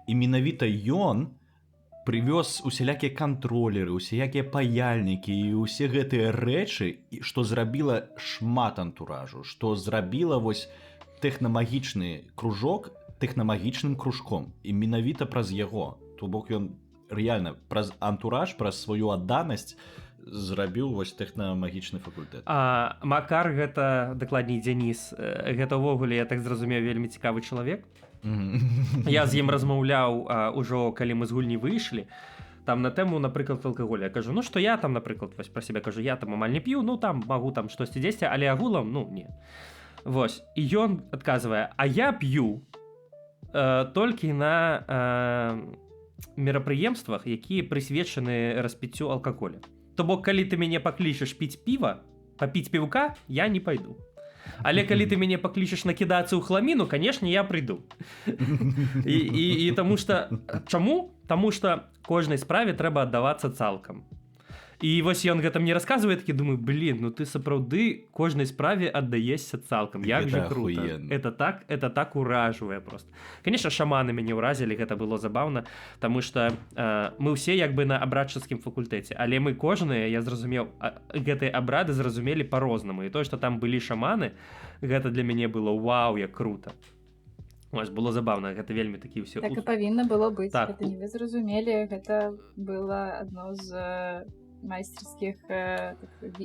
І менавіта ён прывёз усялякія кантролеры, усялякія паяльнікі і ўсе гэтыя рэчы, што зрабіла шмат антуражу, што зрабіла вось тэхнамагічны кружок тэхнамагічным кружком. І менавіта праз яго. То бок ён рэальна праз антураж, праз сваю адданасць зрабіў вось тэхнамагічны факультэт. Макар гэта, дакладней Денис, гэта ўвогуле, я так зразумеў, вельмі цікавы чалавек. Я з ім размаўляў ужо, калі мы з гульні выйшлі, там на тэму, напрыклад, алкаголя. Я кажу, ну што я там, напрыклад, вось пра сябе кажу, я там амаль не п'ю, ну там магу там штосьці дзесьці, але агулам, ну не. Вось, і ён адказвае, а я п'ю толькі на мерапрыемствах, якія прысвечаны распіццю алкаголя. То бок, калі ты мяне паклічаш піць піва, папіць піўка, я не пайду. Але калі ты мяне паклічаш накідацца ў хламіну, канешне, я прыйду. І таму што... Чаму? Таму што кожнай справе трэба аддавацца цалкам. І вось ён гэта мне расказвае, такі думаю, блин, ну ты сапраўды кожнай справе аддаешся цалкам. Як же круто. Это так уражвае просто. Конечно, шаманы мяне ўразілі, гэта было забаўна, таму што мы ўсе як бы на абрадчыцкім факультэце, але мы кожныя, я зразумеў, гэтыя абрады зразумелі па-рознаму. І тое, што там былі шаманы, гэта для мяне было вау, як круто. Вось, было забаўна, гэта вельмі такі ўсе... Так і павінна было быць, так. Гэта не вы зразумелі, гэта было адно з майстерскіх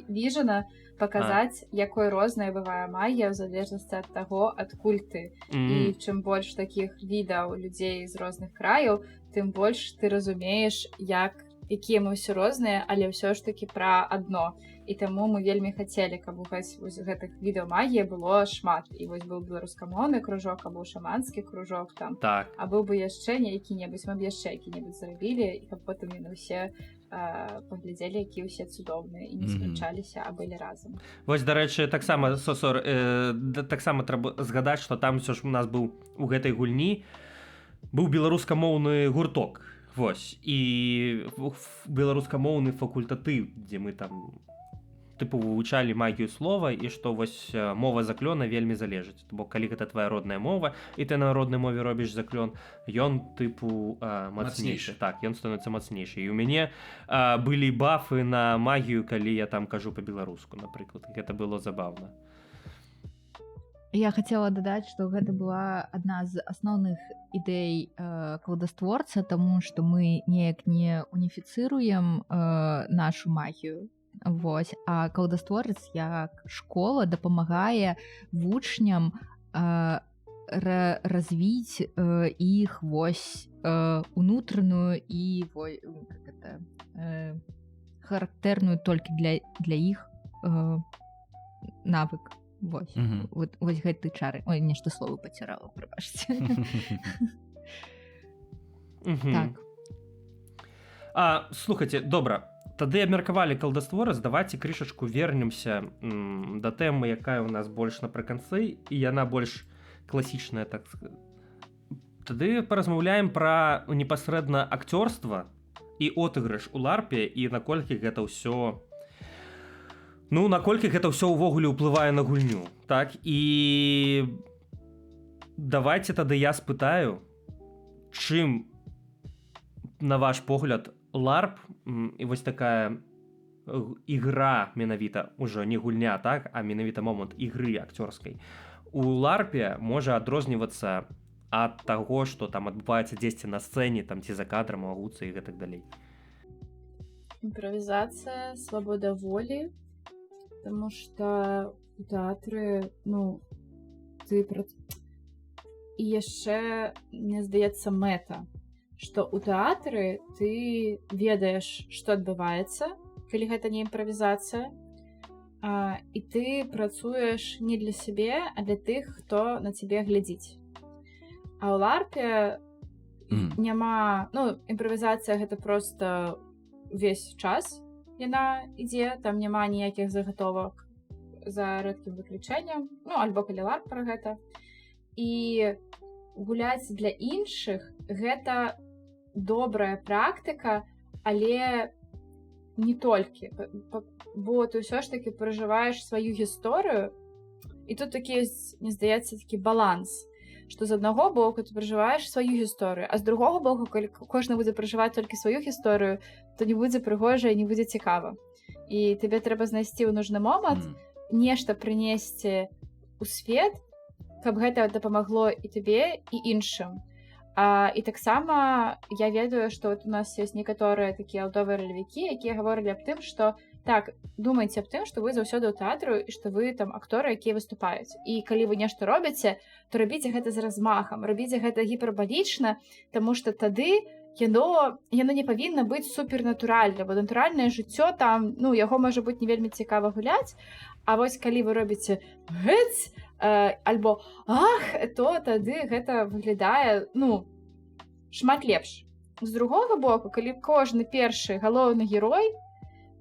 віжана паказаць, якой розная бывае магія ў залежнасці ад таго, адкуль ты. І чым больш такіх відаў людзей з розных краяў, тым больш ты разумееш, якія мы ўсе розныя, але ўсё ж такі пра адно. І таму мы вельмі хацелі, каб у гэтых відаў магіі было шмат. І вось быў беларускамоўны кружок, або шаманскі кружок там. Так. А быў бы яшчэ нейкі-небудзь, мы б яшчэ які-небудзь зрабілі, і каб потым яны ўсе паглядзелі, якія ўсе цудоўныя і не сканчаліся, а былі разам. Вось, дарэчы, таксама, Сосор, таксама трэба згадаць, што там ўсё ж у нас быў у гэтай гульні быў беларускамоўны гурток. Вось, і беларускамоўны факультатыў, дзе мы там тыпу вывучалі магію слова і што вось мова заклёна вельмі залежыць, бо калі гэта твая родная мова і ты на роднай мове робіш заклён, ён тыпу мацнейшы. Так, ён становіцца мацнейшы. І ў мяне былі бафы на магію, калі я там кажу па-беларуску, напрыклад. Гэта было забавна. Я хацела дадаць, што гэта была адна з асноўных ідэй кладастворца, таму што мы неяк не уніфіцыруем нашу магію. Вось, а кладастворец як школа дапамагае вучням развіць іх вось унутраную і характэрную толькі для іх навык. Вось, вось гэты чары. Ой, нешта словы пацірала, прабачце. Так. Слухайце, добра. Тады абмеркавалі калдастворец, давайце крышачку вернемся да тэмы, якая ў нас больш напрыканцы, і яна больш класічная, так сказать. Тады паразмаўляем пра непасрэдна акцёрства і отыгрыш у ларпе, і наколькі гэта ўсё... Ну, наколькі гэта ўсё ўвогуле ўплывае на гульню, так? І давайце тады я спытаю, чым, на ваш погляд, ларп і вось такая ігра менавіта, ужо не гульня, так, а менавіта момант ігры акцёрскай, у ларпе можа адрознівацца ад таго, што там адбываецца дзесьці на сцэне, там ці за кадрам, у агуцы і гэтак далей. Імправізацыя, свабода волі, потому что у тэатры, ну, ты... І яшчэ, мне здаецца, мэта, што ў тэатры ты ведаеш, што адбываецца, калі гэта не імправізацыя, і ты працуеш не для сябе, а для тых, хто на цябе глядзіць. А ў ларпе няма... Ну, імправізацыя — гэта проста увесь час яна ідзе, там няма ніякіх загатовак за рэдкім выключэннем, ну, альбо калі ларп пра гэта. І гуляць для іншых — гэта добрая практыка, але не толькі, бо ты ўсё ж такі перажываеш сваю гісторыю, і тут такі, мне здаецца, такі баланс, што з аднаго боку ты перажываеш сваю гісторыю, а з другога боку, калі кожны будзе перажываць толькі сваю гісторыю, то не будзе прыгожа і не будзе цікава. І тебе трэба знайсці ў нужны момант, нешта прынесці ў свет, каб гэта дапамагло і табе, і іншым. І таксама я ведаю, што вот у нас ёсць некаторыя такія аўдовыя ралевікі, якія гаворылі аб тым, што так, думайце аб тым, што вы заўсёды ў тэатру і што вы там акторы, якія выступаюць. І калі вы нешта робіце, то рабіце гэта з размахам, рабіце гэта гіпербалічна, таму што тады яно не павінна быць супернатуральна, бо натуральнае жыццё там, ну, яго можа быць не вельмі цікава гуляць, а вось калі вы робіце гэць, альбо ах, то тады гэта выглядае, ну, шмат лепш. З другога боку, калі кожны першы галоўны герой,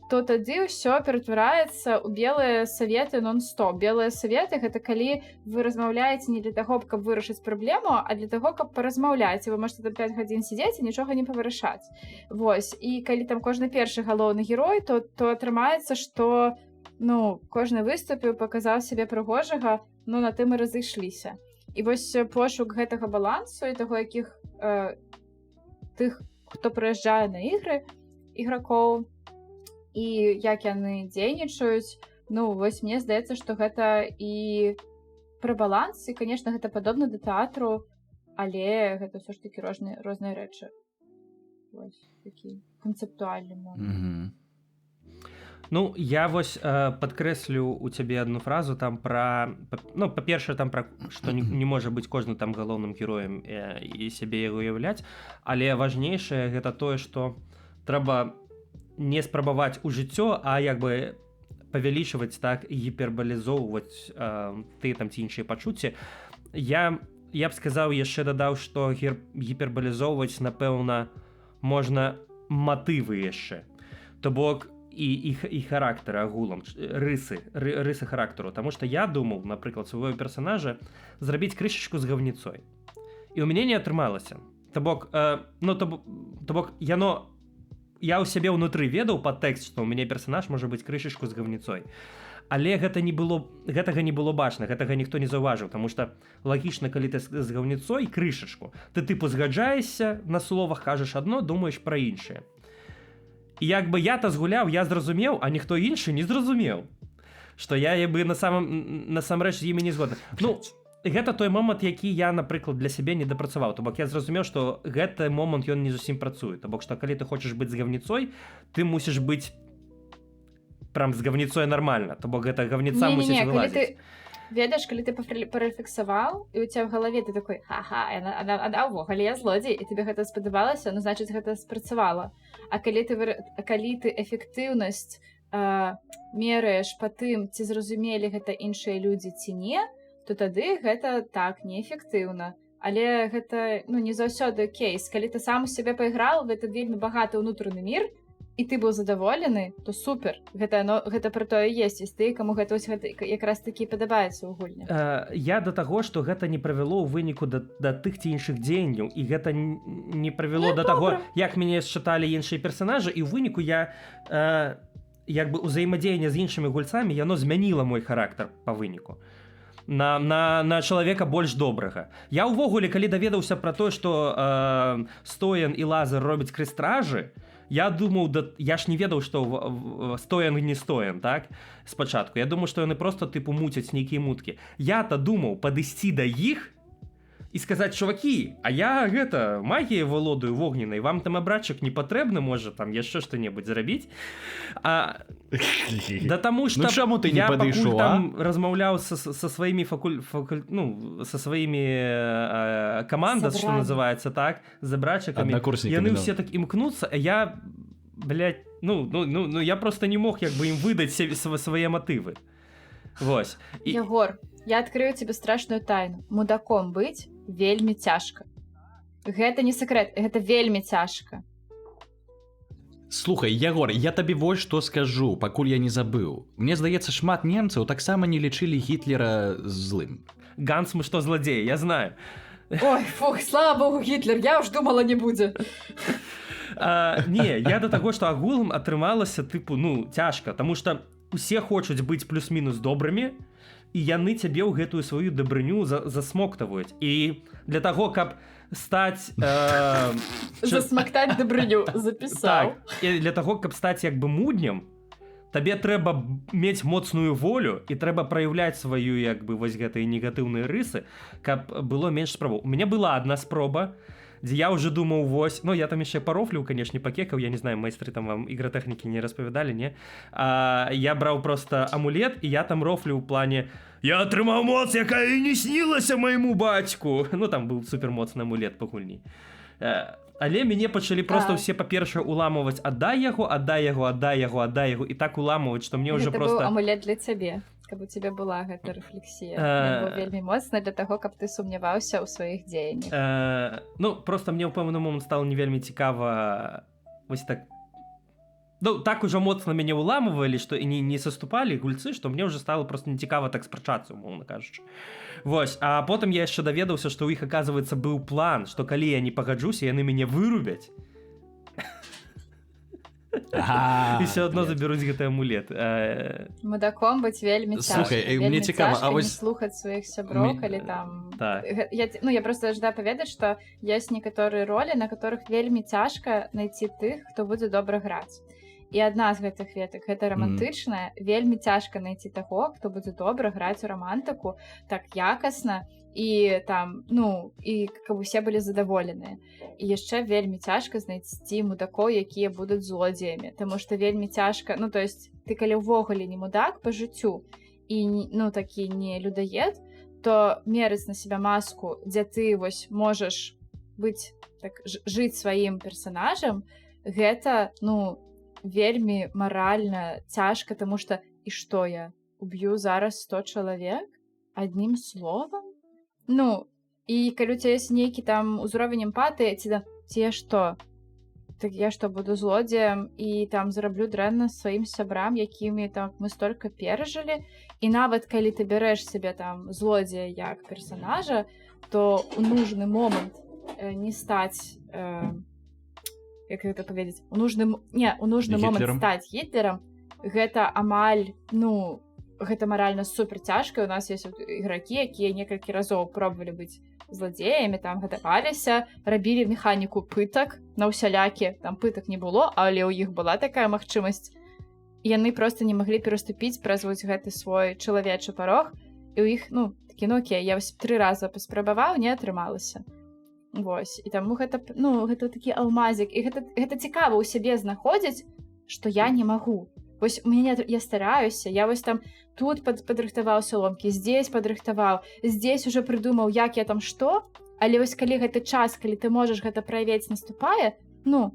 то тады ўсё ператвараецца ў белыя саветы нон-стоп. Белыя саветы — гэта калі вы размаўляеце не для таго, каб вырашыць праблему, а для таго, каб паразмаўляць. Вы можете там 5 гадзін сядзець і нічога не павырашаць. Вось. І калі там кожны першы галоўны герой, то атрымаецца, што, ну, кожны выступіў, паказаў сябе прыгожага, ну, на тым і разышліся. І вось пошук гэтага балансу і таго, якіх тых, хто прыязджае на ігры, ігракоў, і як яны дзейнічаюць, ну, вось мне здаецца, што гэта і пра баланс, і, канешне, гэта падобна да тэатру, але гэта ўсё ж такі розныя рэчы. Вось такі канцэптуальны момант. Ну, я вось падкрэслю у цябе одну фразу там пра... Ну, па-першае, там пра, што не можа быць кожны там галоўным героем і сябе яго уяўляць, але важнейшае гэта тое, што трэба не спрабаваць у жыццё, а як бы павялічваць, так, гіпербалізоўваць тыя там ці іншыя пачуцці. Я б сказаў, яшчэ дадаў, што гіпербалізоўваць, напэўна, можна матывы яшчэ. То бок, і характары агулам, рысы характару. Таму што я думаў, напрыклад, свайго персанажа зрабіць крышачку з гаўніцой. І ў мяне не атрымалася. То бок, яно я ў сябе ўнутры ведаў падтэкст, што ў мяне персанаж можа быць крышачку з гавніцой. Але гэтага не было бачна, гэтага ніхто не заўважыў, таму што лагічна, калі ты з гаўніцой крышачку, ты тыпу згаджаешся на словах, кажаш адно, думаеш пра іншае. І як бы я-то згуляў, я зразумеў, а ніхто іншы не зразумеў, што я бы насамрэч з імі не згодны. Ну, гэта той момант, які я, напрыклад, для сябе не дапрацаваў. То бок я зразумеў, што гэты момант ён не зусім працуе. То бок што калі ты хочаш быць з гавніцой, ты мусіш быць прям з гавніцой нармальна. То бок гэта гавніца мусіць вылазіць. Ведаеш, калі ты парэфлексаваў, і у тебя в галаве ты такой, ха-ха, а ўвогуле я злодзей, і тебе гэта спадабалася, ну, значыць, гэта спрацавала. А калі ты эфектыўнасць мераеш па тым, ці зразумелі гэта іншыя людзі ці не, то тады гэта так, неэфектыўна. Але гэта, ну, не заўсёды кейс. Калі ты сам у сябе пайграў, гэта вельмі багаты ўнутраны мір, і ты быў задаволены, то супер. Гэта пра тое ёсць, і ты, каму гэта якраз такі падабаецца ў гульні. Я да таго, што гэта не правяло ў выніку да тых ці іншых дзеянняў, і гэта не правяло да таго, як мяне счыталі іншыя персанажы, і ў выніку я як бы ўзаемадзеянне з іншымі гульцамі, яно змяніла мой характар па выніку. На чалавека больш добрага. Я ўвогуле, калі даведаўся пра тое, што Стоян і Лазар робяць крыстражы, я думаў, я ж не ведаў, што Стоян не Стоян, так? Спачатку. Я думаў, што яны проста тыпу муцяць нейкія муткі. Я-то думаў падысці да іх і сказаць, чувакі, а я гэта магіяй валодаю вогненнай, вам там абратчык не патрэбны, можа там яшчэ што-небудзь зрабіць. Да таму што чаму ты не я падышоў, пакуль там размаўляў са сваімі са сваімі каманда, што называецца, так, з абратчыкамі. Яны ўсе так імкнуцца, а я, блядь, я проста не мог як бы ім выдаць свае матывы. Вось. Ягор, я адкрыю тебе страшную тайну. Мудаком быць вельмі цяжка. Гэта не сакрэт, гэта вельмі цяжка. Слухай, Ягор, я табе вось што скажу, пакуль я не забыў. Мне здаецца, шмат немцаў таксама не лічылі Гітлера злым. Ганс, мы што, злодзеі, я знаю. Ой, фух, слава богу, Гітлер, я ўж думала, не будзе. Не, я да таго, што агулам атрымалася, тыпу, цяжка, таму што усе хочуць быць плюс-мінус добрымі, і яны цябе ў гэтую сваю дабрыню засмоктаваюць. І для таго, каб стаць... Засмактаць дабрыню, запісаў. Так, і для таго, каб стаць як бы муднем, табе трэба мець моцную волю, і трэба праяўляць сваю, як бы, вось гэтыя негатыўныя рысы, каб было менш спробаў. У мяне была адна спроба, дзе я ўжо думаў, вось, я там яшчэ парофліў, канешне, пакекаў, я не знаю, майстры там вам ігратэхнікі не распавядалі, не? Я браў проста амулет, і я там рофліў у плане «Я атрымаў моц, якая і не снілася майму бацьку!» Там быў супермоцны амулет па гульні. Але мяне пачалі проста ўсе, па-першае, уламываць «Аддай яго, аддай яго, аддай яго, аддай яго», і так уламываць, што мне ўжо проста... Гэта быў амулет для цябе. Каб у тебе была гэта рэфлексія. Быў вельмі моцна для таго, каб ты сумняваўся ў сваіх дзеяннях. Проста мне ў пэўны момант стала не вельмі цікава вось так... Так ужо моцна мяне уламывалі, што і не саступалі гульцы, што мне ўжо стала проста нецікава так спрачацца, умоўна кажучы. Вось, а потым я яшчэ даведаўся, што ў іх, аказваецца, быў план, што калі я не пагаджуся, яны мяне вырубяць. І все адно забяруць гэты амулет. Мудаком быць вельмі цяжка. Слухай, мне цікава, а вось... Не слухаць сваіх сяброў, калі там... Я проста жадаю паведаць, што ёсць некаторыя ролі, на которых вельмі цяжка знайсці тых, хто будзе добра граць. І адна з гэтых ветак, гэта рамантычная, вельмі цяжка знайсці таго, хто будзе добра граць у рамантыку так якасна, і там, і каб усе былі задаволеныя. І яшчэ вельмі цяжка знайсці мудакоў, якія будуць злодзеямі, таму што вельмі цяжка, то есть ты калі ўвогуле не мудак па жыццю і такі не людаед, то мерыць на себя маску, дзе ты вось можаш быць так жыць сваім персанажам, гэта вельмі маральна цяжка, таму што і што я уб'ю зараз 100 чалавек адным словам? І калі у цябе ёсць нейкі там узровень эмпатыі, ці я што? Так я што, буду злодзеем і там зараблю дрэнна сваім сябрам, якімі там мы столькі перажылі? І нават калі ты бярэш сябе там злодзея як персанажа, то ў нужны момант не стаць як гэта паведзіць, у нужны момант Гітлерам? стаць гітлерам, гэта амаль, ну, гэта маральна супер цяжка. У нас ёсць ігракі, якія некалькі разоў пробавалі быць злодзеямі, там гатаваліся, рабілі механіку пытак на ўсялякі, там пытак не было, але ў іх была такая магчымасць. Яны проста не маглі пераступіць праз вось гэты свой чалавечы парог, і ў іх, ну, такі, ну окей, я вось 3 раза паспрабаваў, не атрымалася. Вось, і таму гэта, ну, гэта такі алмазік, і гэта цікава ў сябе знаходзіць, што я не магу. Вось у мяне, я стараюся, я вось там тут падрыхтаваў саломкі, здесь падрыхтаваў, здесь уже прыдумаў, як я там што, але вось калі гэты час, калі ты можаш гэта праявіць, наступае, ну,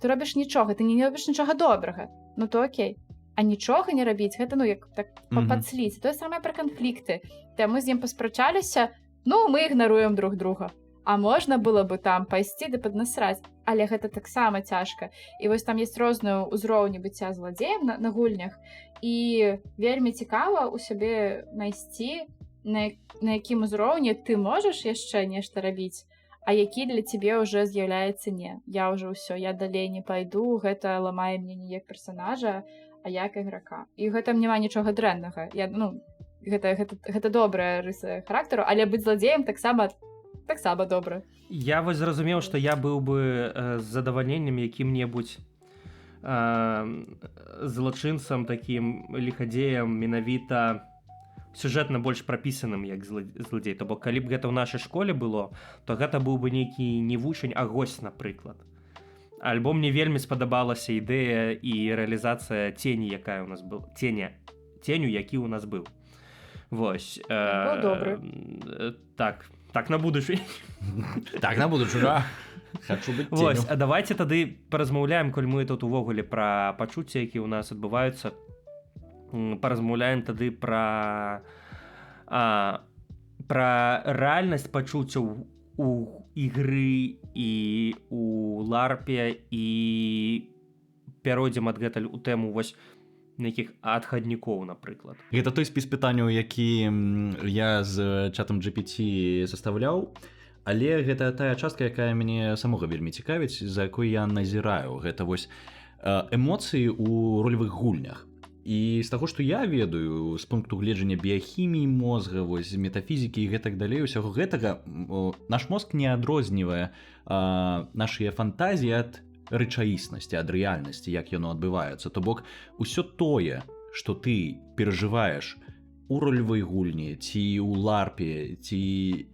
ты робіш нічога, ты не робіш нічога добрага, ну то окей. А нічога не рабіць, гэта, ну, як так падсліць. Тое самае пра канфлікты. Там мы з ім паспрачаліся, ну, мы ігнаруем друг друга. А можна было бы там пайсці ды паднасраць, але гэта таксама цяжка. І вось там ёсць розныя ўзроўні быцця зладзеем на гульнях, і вельмі цікава ў сябе знайсці, на якім узроўні ты можаш яшчэ нешта рабіць, а які для цябе ўжо з'яўляецца не. Я ўжо ўсё, я далей не пайду, гэта ламае мне не як персанажа, а як іграка. І гэтым няма нічога дрэннага. Гэта добрая рыса характару, але быць зладзеем таксама добра. Я вось зразумеў, што я быў бы з задавальненнем якім-небудзь злачынцам, такім ліхадзеем, менавіта сюжэтна больш прапісаным як злодзей. То бок, калі б гэта ў нашай школе было, то гэта быў бы нейкі не вучань, а госць, напрыклад. Альбо мне вельмі спадабалася ідэя і рэалізацыя цені, якая ў нас была. Ценю, які ў нас быў. Вось. Быў добры. Так, на будучыню. Так, на будучыню, да. Хачу быць ценю. Вось, а давайте тады паразмаўляем, коль мы тут увогуле пра пачуцці, якія ў нас адбываюцца. Паразмаўляем тады пра рэальнасць пачуццяў у ігры і у ларпе, і пяройдзем адгэтуль у тэму вось нейкіх адхаднікоў, напрыклад. Гэта той спіс пытанняў, які я з чатам GPT састаўляў, але гэта тая частка, якая мяне самога вельмі цікавіць, за якой я назіраю. Гэта вось эмоцыі ў ролевых гульнях. І з таго, што я ведаю, з пункту гледжання біяхіміі мозга, вось, метафізікі і гэтак далей, усяго гэтага, наш мозг не адрознівае нашыя фантазіі ад рэчаіснасці, ад рэальнасці, як яно адбываецца. То бок, усё тое, што ты перажываеш у ролевой гульні, ці ў ларпе, ці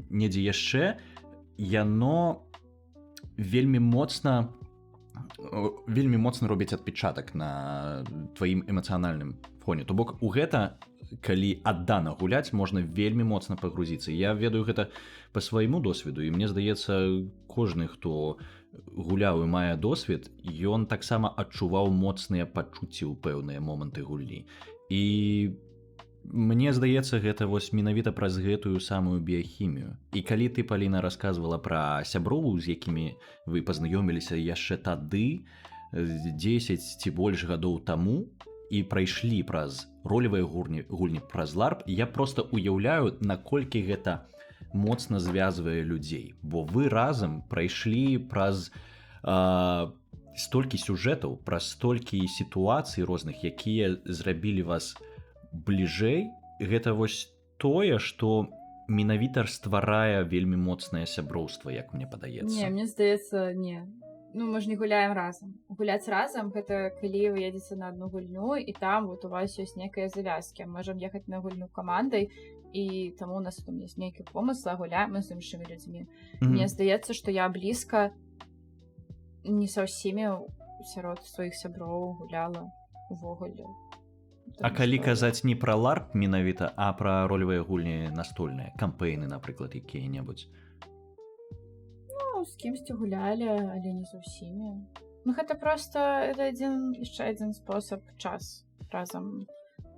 недзе яшчэ, яно вельмі моцна робіць адпечатак на тваім эмацыянальным фоне. То бок, у гэта, калі аддана гуляць, можна вельмі моцна пагрузіцца. Я ведаю гэта па свайму досведу, і мне здаецца, кожны, хто гуляў і мае досвед, ён таксама адчуваў моцныя пачуцці ў пэўныя моманты гульні. І мне здаецца, гэта вось менавіта праз гэтую самую біяхімію. І калі ты, Паліна, расказвала пра сяброў, з якімі вы пазнаёміліся яшчэ тады, 10 ці больш гадоў таму, і прайшлі праз ролевыя гульні, праз ларп, я проста уяўляю, наколькі гэта моцна звязвае людзей. Бо вы разам прайшлі праз столькі сюжэтаў, праз столькі сітуацый розных, якія зрабілі вас бліжэй. Гэта вось тое, што менавіта стварае вельмі моцнае сяброўства, як мне падаецца. Не, мне здаецца, не. Ну, мы ж не гуляем разам. Гуляць разам — гэта калі вы едзеце на адну гульню, і там вот у вас ёсць некая завязкі. Можам ехаць на гульню камандай, і таму у нас там ёсць нейкі помысл, гуляем мы з іншымі людзьмі. Мне здаецца, што я блізка не са ўсімі сярод сваіх сяброў гуляла увогуле. А калі казаць не пра ларп менавіта, а пра ролевыя гульні настольныя, кампэйны, напрыклад, якія-небудзь? Ну, з кімсьці гулялі, але не з усімі. Ну, гэта проста яшчэ адзін спосаб час разам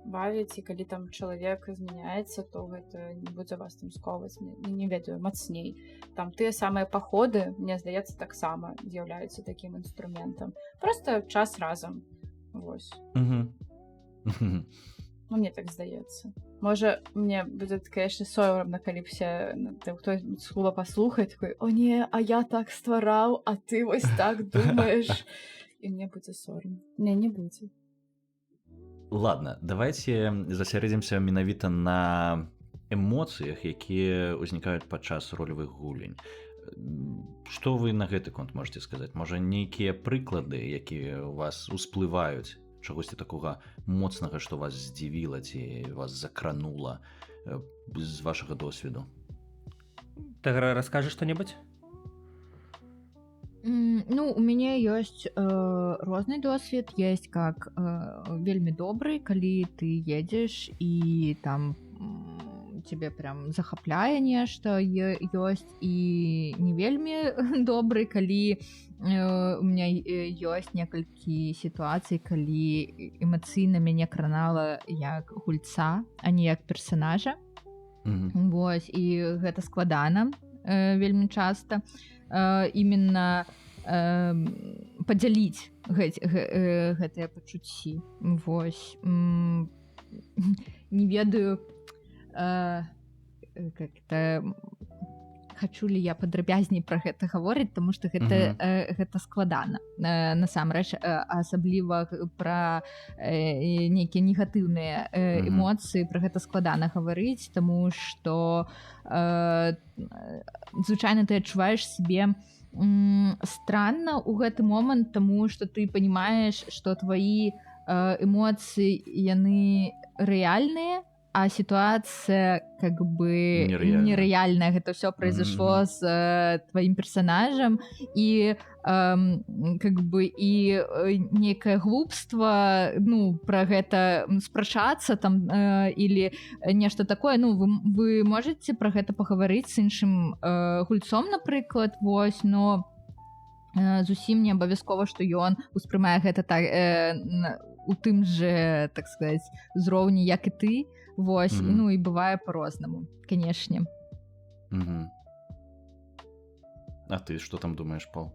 бавіць, і калі там чалавек змяняецца, то гэта не будзе вас там сковаць, не ведаю, мацней. Там тыя самыя паходы, мне здаецца, таксама з'яўляюцца такім інструментам. Проста час разам. Вось. Ну, мне так здаецца. Можа мне будзе конечно сорамна, калі все хто слова паслухае такой: о не, а я так ствараў, а ты вось так думаеш, і мне будзе сорам. Не будзе. Ладно, давайте засярэдзімся менавіта на эмоцыях, якія ўзнікаюць падчас ролевых гулень. Што вы на гэты конт можете сказаць? Можа, нейкія прыклады, якія у вас усплываюць, чагосьці такога моцнага, што вас здзівіла ці вас закранула з вашага досведу? Тагра, расскажешь что-нибудь? Ну, у мяне ёсць розны досвед, есть как вельмі добры, калі ты едзеш і там тебе прям захапляе нешта, ёсць і не вельмі добры, калі у меня ёсць некалькі сітуацый, калі эмацыйна мяне кранала як гульца, а не як персонажа. Вось, і гэта складана вельмі часта. Именно падзяліць гэтыя пачуцці. Вось. Не ведаю, как это... Хочу ли я падрабязней пра гэта гаворыць, таму што гэта складана. Насамрэч, асабліва пра нейкія негатыўныя эмоцыі, пра гэта складана гаварыць, таму што звычайна ты адчуваеш сябе странна ў гэты момант, таму што ты панимаеш, што твои эмоцыі яны рэальныя, а ситуация как бы нереальная. Это все произошло с твоим персонажем, и как бы и некое глупство, ну, про гэта спрачацца там или нешта такое. Ну, вы можете про гэта пагаварыць з іншым гульцом, напрыклад, вось, но зусім не абавязкова, што ён успрымае гэта так у тым же, так сказать, узроўні, як і ты. Вось, ну і бывае по-рознаму, канешне. А ты што там думаеш, Пол?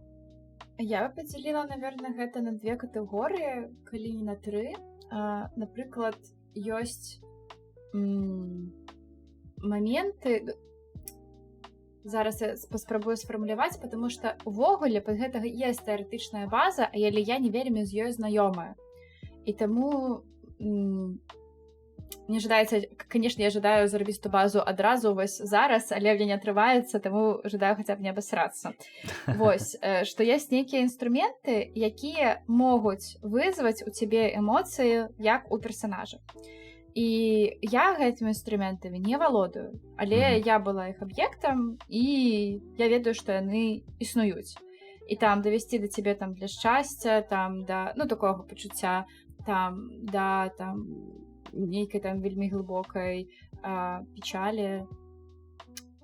Я бы падзяліла, наверное, гэта на две катэгорыі, калі не на тры. Напрыклад, ёсць моменты, зараз я паспрабую сфармуляваць, потому што увогуле пад гэтага ёсць тэарэтычная база, але я не вельмі з ёй знаёмая. І таму мне жадаецца, конечно, я жадаю зрабіць ту базу адразу вось зараз, але мне не атрымаецца, таму жадаю хаця б не абасрацца. Вось, што ёсць нейкія інструменты, якія могуць вызваць у цябе эмоцыі як у персанажа. І я гэтымі інструментамі не валодаю, але я была іх аб'ектам, і я ведаю, што яны існуюць. І там давесці да цябе там для шчасця, там да, ну, такога пачуцця, там да там нейкай там вельмі глыбокай печалі,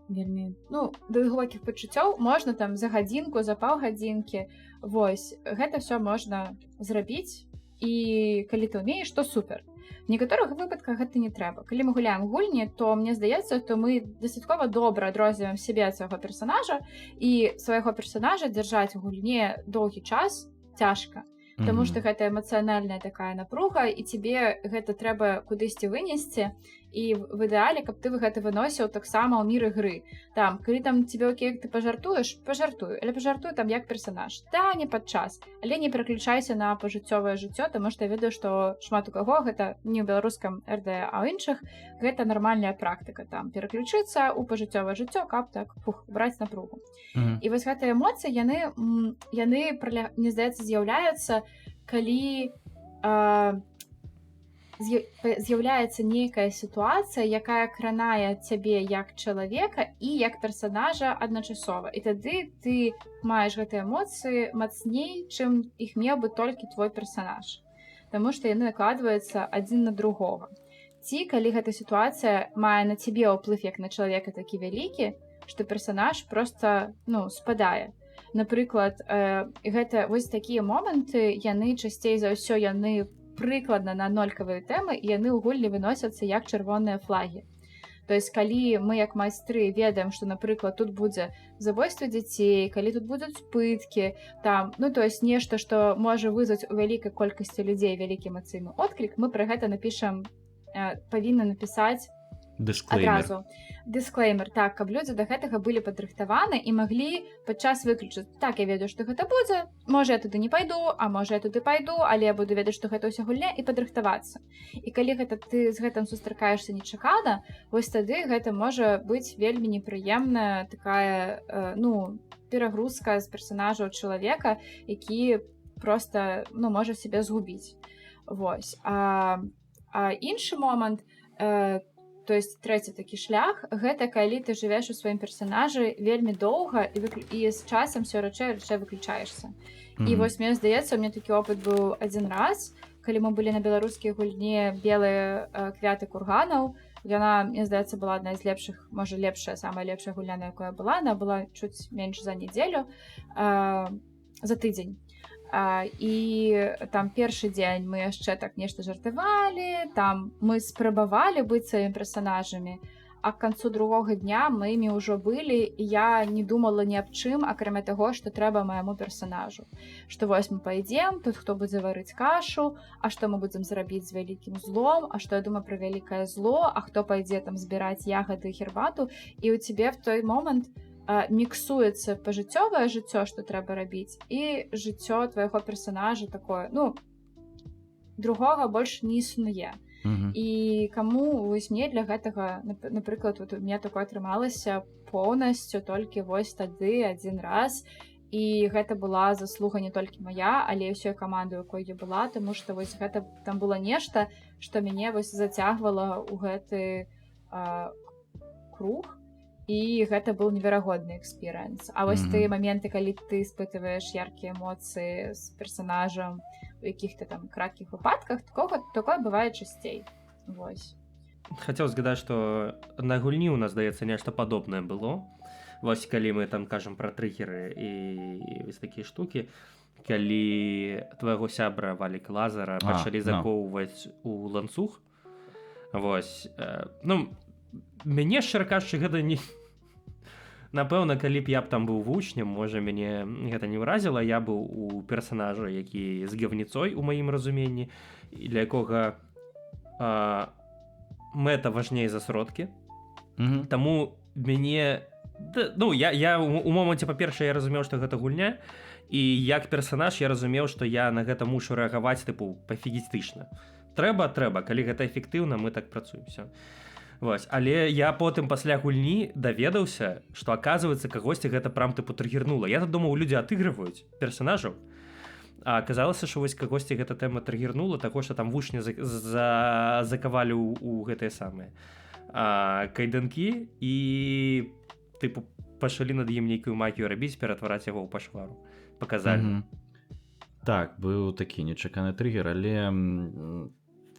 вельмі, ну, да глыбокіх пачуццёў можна там за гадзінку, за паўгадзінкі. Вось, гэта все можна зрабіць, і калі ты ўмееш, то супер. В некаторых выпадках гэта не трэба. Калі мы гуляем гульні, то мне здаецца, што мы дастаткова добра адрозніваем сябе ад свайго персанажа, і свайго персанажа дзяржаць у гульне доўгі час цяжка. Таму што гэта эмацыянальная такая напруга, і тебе гэта трэба кудысьці вынесці, і в ідэале, каб ты гэта выносіў таксама ў мір ігры. Там, калі там тебе окей, ты пажартуеш, пажартуй, але пажартуй там як персанаж. Да, не падчас, але не пераключайся на пажыццёвае жыццё, таму што я ведаю, што шмат у каго гэта не ў беларускам РД, а ў іншых гэта нармальная практыка, там пераключыцца ў пажыццёвае жыццё, каб так браць напругу. І вось гэтыя эмоцыі яны мне здаецца з'яўляюцца, калі з'яўляецца нейкая сітуацыя, якая кранае цябе як чалавека і як персанажа адначасова. І тады ты маеш гэтыя эмоцыі мацней, чым іх меў бы толькі твой персанаж. Таму што яны накладваюцца адзін на другога. Ці калі гэта сітуацыя мае на цябе ўплыв як на чалавека такі вялікі, што персанаж проста, ну, спадае. Напрыклад, гэта вось такія моманты, яны часцей за ўсё яны прыкладна на нолькавыя тэмы, і яны ў гульні выносяцца як чырвоныя флагі. То есть, калі мы як майстры ведаем, што, напрыклад, тут будзе забойства дзяцей, калі тут будуць пыткі, там, ну, то есть нешта, што можа вызваць у вялікай колькасці людзей вялікі эмацыйны отклік, мы пра гэта напішам павінна напісаць Дысклеймер. адразу дысклеймер, так, каб людзі да гэтага былі падрыхтаваны і маглі падчас выключыць. Так, я ведаю, што гэта будзе, можа, я туды не пайду, а можа, я туды пайду, але я буду ведаць, што гэта ўся гульня, і падрыхтавацца. І калі гэта ты з гэтым сустракаешся нечакана, вось тады гэта можа быць вельмі непрыемная такая, перагрузка з персанажаў чалавека, які проста, можа сябе згубіць. Вось. А іншы момант, то есть трэці такі шлях, гэта калі ты жывеш у сваім персанажы вельмі доўга і з часам все рэчэй выключаешся. І вось мне здаецца, у меня такі опыт быў адзін раз, калі мы былі на беларускай гульні белыя квяты курганаў. Яна, мне здаецца, была адна з лепшых, можа лепшая, самая лепшая гульня, на якой я была. Она была чуць менш за нядзелю, за тыдзень. І там першы дзень мы яшчэ так нешта жартавалі, там мы спрабавалі быць сваімі персанажамі, а к канцу другога дня мы імі ўжо былі, і я не думала ні аб чым, акрамя таго, што трэба майму персанажу. Што вось мы пайдзем, тут хто будзе варыць кашу, а што мы будзем зрабіць з вялікім злом, а што я думаю пра вялікае зло, а хто пайдзе там збіраць ягады і гербату, і ў цябе в той момант міксуецца пажыццёвае жыццё, што трэба рабіць, і жыццё твайго персанажа такое, другога больш не існуе. І каму вось мне для гэтага, напрыклад, у меня такое атрымалася поўнасцю толькі вось тады адзін раз, і гэта была заслуга не толькі мая, але і ўсёй каманды, у якой я была, таму што вось гэта там было нешта, што мяне вось зацягвала ў гэты круг. І гэта быў неверагодны экспірыенс. А вось тыя моменты, калі ты испытываеш яркія эмоцыі з персанажам у якіх-то там краткіх выпадках, такое бывае часцей. Вось. Хацеў згадаць, што на гульні ў нас, здаецца, нешта падобнае было. Вось калі мы там кажам пра трыггеры і вось такія штукі, калі твайго сябра Валік Лазара пачалі закоўваць у ланцуг. Вось. Мяне, шчыра кажучы, гэта не... Напэўна, калі б я б там быў вучнем, можа, мяне гэта не ўразіла. Я быў у персанажа, які з гаўніцой, у маім разуменні, для якога мэта важней за сродкі. Таму мяне... Я у моманце, па-першае, я разумеў, што гэта гульня, і як персанаж я разумеў, што я на гэта мушу рэагаваць, пафігістычна. Трэба, калі гэта эфектыўна, мы так працуем. Вось. Але я потым пасля гульні даведаўся, што, аказваецца, кагосьці гэта прям трыгернула. Я думаў, людзі адыгрываюць персанажаў, а аказалася, што вось кагосьці гэта тэма трыгернула, таго, што там вучні закавалі ў гэтыя самыя кайданкі і пачалі над ім нейкую магію рабіць, ператвараць яго ў пашвару. Паказальна. Так, быў такі нечаканы трыгер, але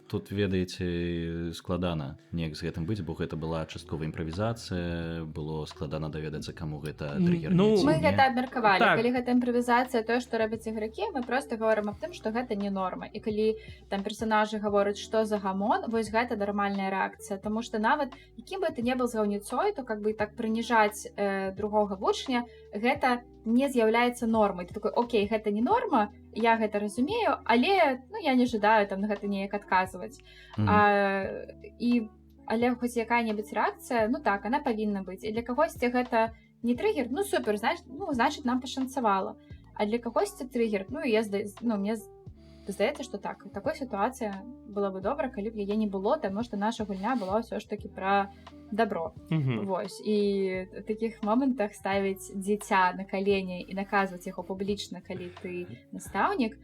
тут, ведаеце, складана неяк з гэтым быць, бо гэта была частковая імправізацыя, было складана даведацца, каму гэта трыгер. Мы гэта абмеркавалі. Так. Калі гэта імправізацыя, тое, што робяць ігракі, мы проста гаворым аб тым, што гэта не норма. І калі там персанажы гавораць, што за гамон, вось гэта нармальная рэакцыя. Таму што нават, якім бы ты не быў з гаўніцой, то как бы так прыніжаць другога вучня, гэта не з'яўляецца нормай. Ты такой, окей, гэта не норма, я гэта разумею, але я не жадаю там на гэта неяк адказваць. Але хоць якая-небудзь рэакцыя, так, она павінна быць. І для кагосьці гэта не трыгер, супер, значит, нам пашанцавала. А для кагосьці трыгер, мне здаецца, што так, такой сітуацыя была бы добра, калі б яе не было, таму што наша гульня была ўсё ж такі пра добро. Вось. І в такіх момантах ставіць дзіця на калені і наказваць яго публічна, калі ты настаўнік,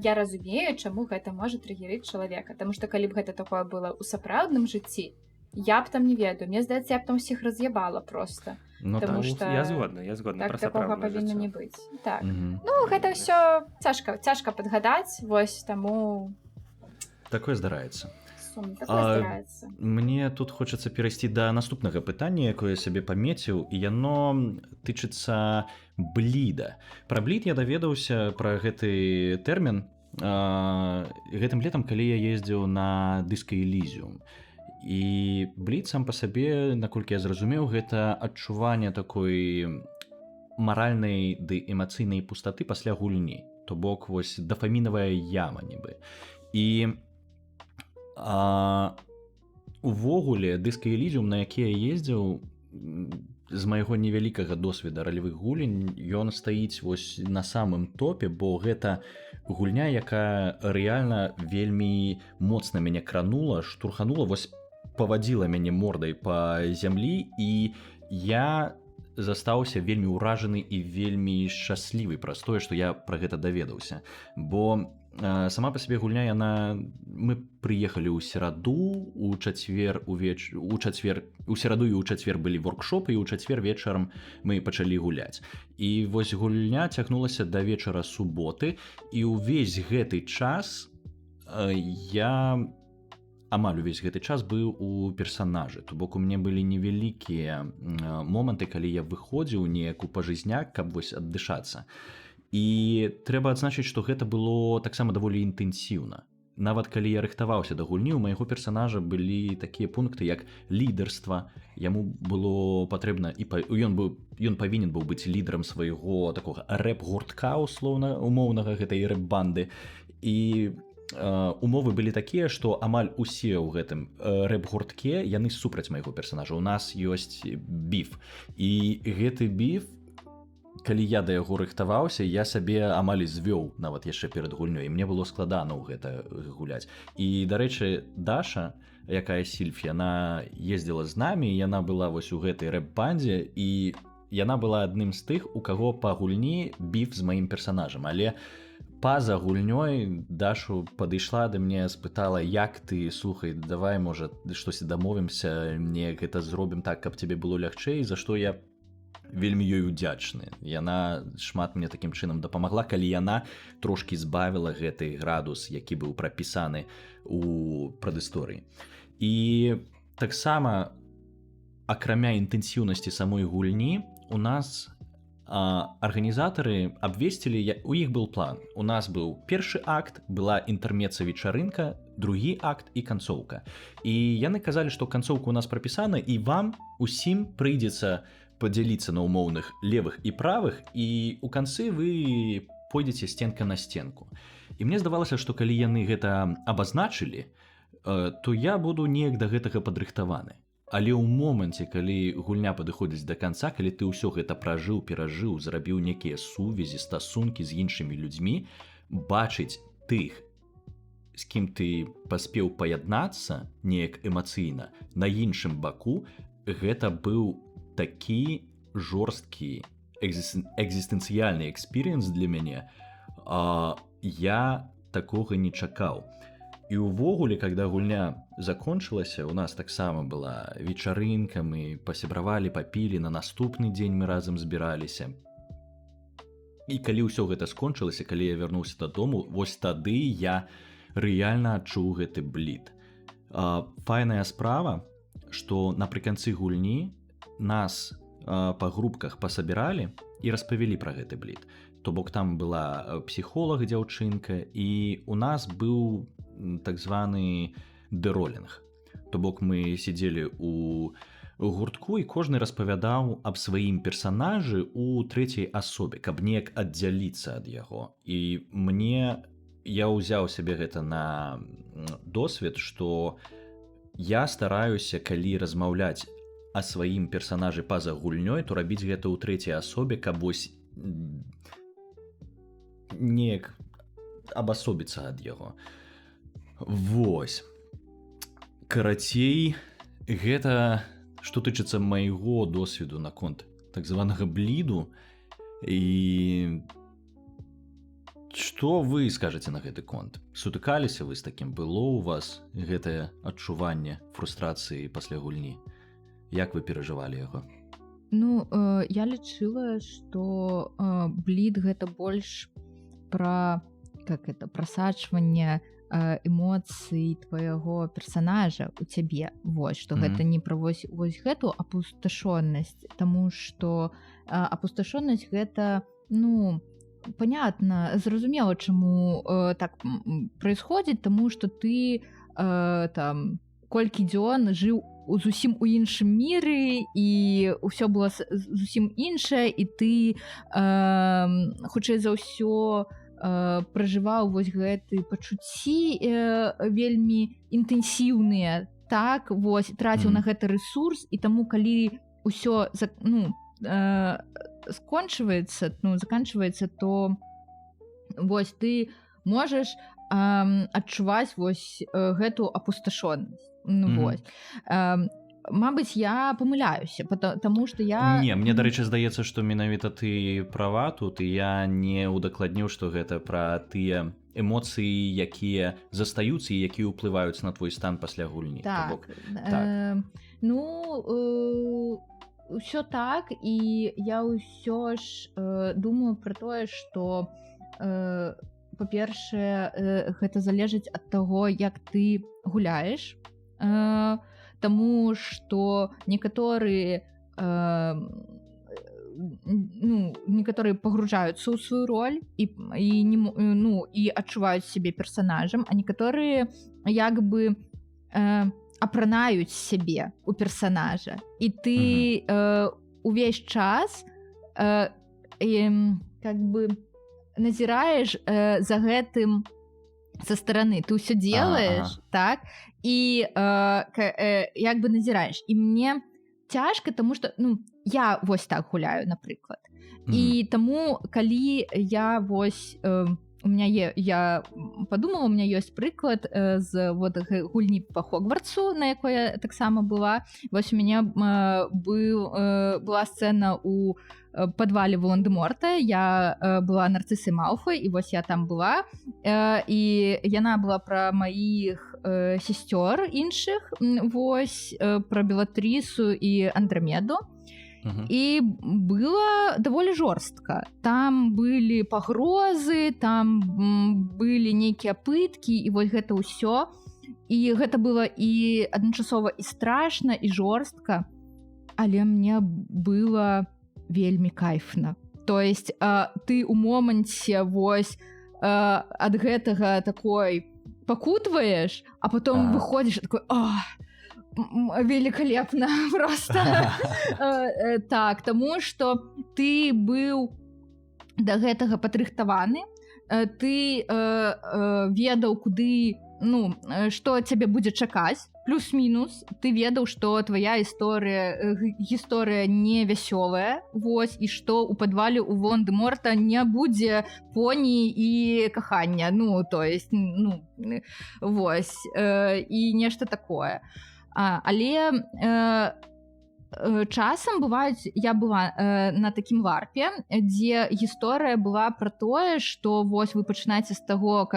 я разумею, чаму гэта можа трыгерыць чалавека. Таму што калі б гэта такое было ў сапраўдным жыцці, я б там не ведаю. Мне здаецца, я б там усіх раз'ябала проста. Я згодна пра такога сапраўднае павінна жыццё. не быць. Так. Гэта ўсё цяжка падгадаць, вось таму Такое здараецца. такое здараецца. Мне тут хочацца перайсці да наступнага пытання, якое я сабе памеціў, і яно тычыцца бліда. Пра блід я даведаўся пра гэты тэрмін гэтым летам, калі я ездзіў на Disco Elysium. І блід сам па сабе, наколькі я зразумеў, гэта адчуванне такой маральнай ды эмацыйнай пустаты пасля гульні. То бок, вось дафамінавая яма нібы. І Увогуле Disco Elysium, на які я ездзіў, з майго невялікага досведа ралявых гулень, ён стаіць вось на самым топе, бо гэта гульня, якая рэальна вельмі моцна мяне кранула, штурханула, вось павадзіла мяне мордай па зямлі, і я застаўся вельмі ўражаны і вельмі шчаслівы праз тое, што я пра гэта даведаўся. Бо сама па сабе гульня, мы прыехалі ў сераду, у сераду і ў чацвер былі воркшопы, і ў чацвер вечарам мы пачалі гуляць. І вось гульня цягнулася да вечара суботы, і ўвесь гэты час амаль увесь гэты час быў у персанажы. То бок у мяне былі невялікія моманты, калі я выходзіў неяк у пажызняк, каб вось аддышацца. І трэба адзначыць, што гэта было таксама даволі інтэнсіўна. Нават калі я рыхтаваўся да гульні, у майго персанажа былі такія пункты, як лідарства. Яму было патрэбна, ён павінен быў быць лідарам свайго такога рэп-гуртка умоўнага гэтай рэп-банды. І умовы былі такія, што амаль усе ў гэтым рэп-гуртке яны супраць майго персанажа. У нас ёсць біф. І гэты біф, калі я да яго рыхтаваўся, я сабе амаль звёў нават яшчэ перад гульнёй, і мне было складана ў гэта гуляць. І, дарэчы, Даша, якая Сільф, яна ездзіла з намі, яна была вось у гэтай рэп-бандзе, і яна была адным з тых, у каго па гульні біф з маім персанажам. Але па-за гульнёй Дашу падышла да мне, спытала, як ты, слухай, давай, можа, штосьці дамовімся, мне гэта зробім так, каб тебе было лягчэй, за што я вельмі ёй удзячны. Яна шмат мне такім чынам дапамагла, калі яна трошкі збавіла гэты градус, які быў прапісаны у прадысторыі. І таксама, акрамя інтэнсіўнасці самой гульні, у нас арганізатары абвесцілі, у іх быў план. У нас быў першы акт, была інтэрмеца-вечарынка, другі акт і канцоўка. І яны казалі, што канцоўка у нас прапісана, і вам усім прыйдзецца падзяліцца на ўмоўных левых і правых, і ў канцы вы пойдзеце сценка на стенку. І мне здавалася, што калі яны гэта абазначылі, то я буду неяк да гэтага падрыхтаваны. Але ў моманце, калі гульня падыходзіць да канца, калі ты ўсё гэта пражыў, перажыў, зрабіў некія сувязі, стасункі з іншымі людзьмі, бачыць тых, з кім ты паспеў паяднацца неяк эмацыйна, на іншым баку, гэта быў такі жорсткі экзістэнцыяльны экспірыенс для мяне, я такога не чакаў. І ўвогуле, когда гульня закончылася, у нас таксама была вечарынка, мы пасябравалі, папілі, на наступны дзень мы разам збіраліся. І калі ўсё гэта скончылася, калі я вярнуўся дадому, вось тады я рэальна адчуў гэты блід. Файная справа, што напрыканцы гульні нас па групках пасабіралі і распавялі пра гэты блід. То бок там была псіхолог дзяўчынка, і у нас быў так званы дэролінг. То бок мы сидзелі у гуртку, і кожны распавядаў аб сваім персанажы ў трэцяй асобе, каб неяк аддзяліцца ад яго. І я ўзяў сябе гэта на досвед, што я стараюся, калі размаўляць о сваім персанажы па-за гульнёй, то рабіць гэта ў трэцяй асобе, каб вось неяк абасобіцца ад яго. Вось. Карацей, гэта што тычыцца майго досведу наконт так званага бліду. І што вы скажаце на гэты конт? Сутыкаліся вы з такім? Было ў вас гэтае адчуванне фрустрацыі пасля гульні? Як вы перажывалі яго? Ну, я лічыла, што блід гэта больш пра прасачванне эмоцый твайго персанажа у цябе. Вось, што гэта не пра вось гэту апусташоннасць, таму што апусташоннасць гэта, понятно, зразумела, чаму так происходит, таму што ты там колькі дзён жыў зусім у іншым міры, і ўсё было зусім іншае, і ты хутчэй за ўсё пражываў вось гэты пачуцці вельмі інтэнсіўныя, так, вось, траціў на гэты рэсурс, і таму, калі ўсё, заканчваецца, то вось ты можаш адчуваць вось гэту апусташонасць. Вось. Мабыць, я памыляюся, потому што я... Не, мне, дарэчы, здаецца, што менавіта ты права тут, і я не удакладніў, што гэта пра тыя эмоцыі, якія застаюцца і якія ўплываюць на твой стан пасля гульні. Так. Усё так, і я ўсё ж думаю пра тое, што, па-першае, гэта залежыць ад таго, як ты гуляеш, таму што некаторыя пагружаюцца ў сваю роль і адчуваюць сябе персанажам, а некаторыя як бы апранаюць сябе у персанажа, і ты увесь час как бы назіраеш за гэтым со стороны, ты ўсё делаешь, так, і як бы назіраеш. І мне цяжка, таму што, я вось так гуляю, напрыклад. І таму, калі я вось, я подумала, у меня ёсць прыклад з вот гульні по Хогвартсу, на якой я таксама была. Вось у меня была сцена у подвале Волан-де-Морта, я была Нарцисай Малфой, і вось я там была, і яна была пра маіх сестёр іншых, вось, пра Белатрісу і Андрамеду. І было даволі жорстка. Там былі пагрозы, там былі нейкія пыткі, і вось гэта ўсё. І гэта было і адначасова і страшна, і жорстка, але мне было вельмі кайфна. То есть ты ў моманце вось ад гэтага такой пакутваеш, а потом выходзіш такой: великолепно просто. Так, таму што ты быў да гэтага падрыхтаваны, ты ведаў, куды, што цябе будзе чакаць, плюс-мінус, ты ведаў, што твая гісторыя не вясёлая, вось, і што ў падвале у Волан-де-Морта не будзе поні і кахання, то есть, вось, і нешта такое. Але часам бываюць, я была на такім ларпе, дзе гісторыя была пра тое, што вось вы пачынаеце з таго,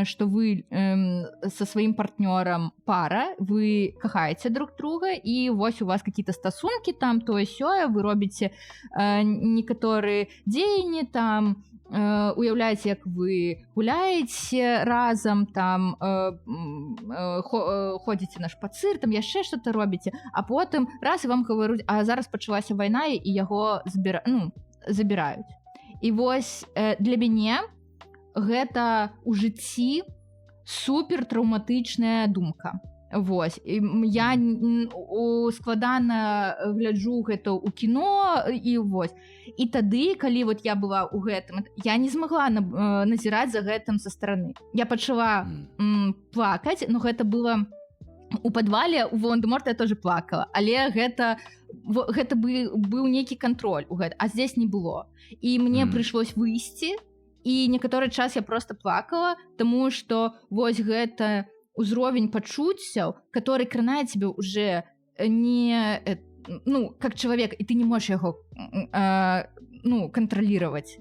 што вы са сваім партнёрам пара, вы кахаеце друг друга, і вось у вас какие-то стасункі там, тое-сёе, вы робіце некаторыя дзеянні там, уяўляеце, як вы гуляеце разам, там ходзіце на шпацыр, там яшчэ што-то робіце, а потым раз і вам гаваруць: а зараз пачалася вайна, і яго забіраюць. І вось для мяне гэта ў жыцці супер траўматычная думка. Вось, я складана гляджу гэта ў кіно, і вось. І тады, калі вот я была ў гэтым, я не змагла назіраць за гэтым са стороны. Я пачала плакаць, но гэта было у падвале у Волан-де-Морта, я тоже плакала, але гэта быў нейкі кантроль у гэта, а здесь не было. І мне прыйшлось выйсці, і некаторы час я просто плакала, таму што вось гэта узровень пачуццяў, который кранае тебе уже не, как человек, и ты не можешь его контролировать.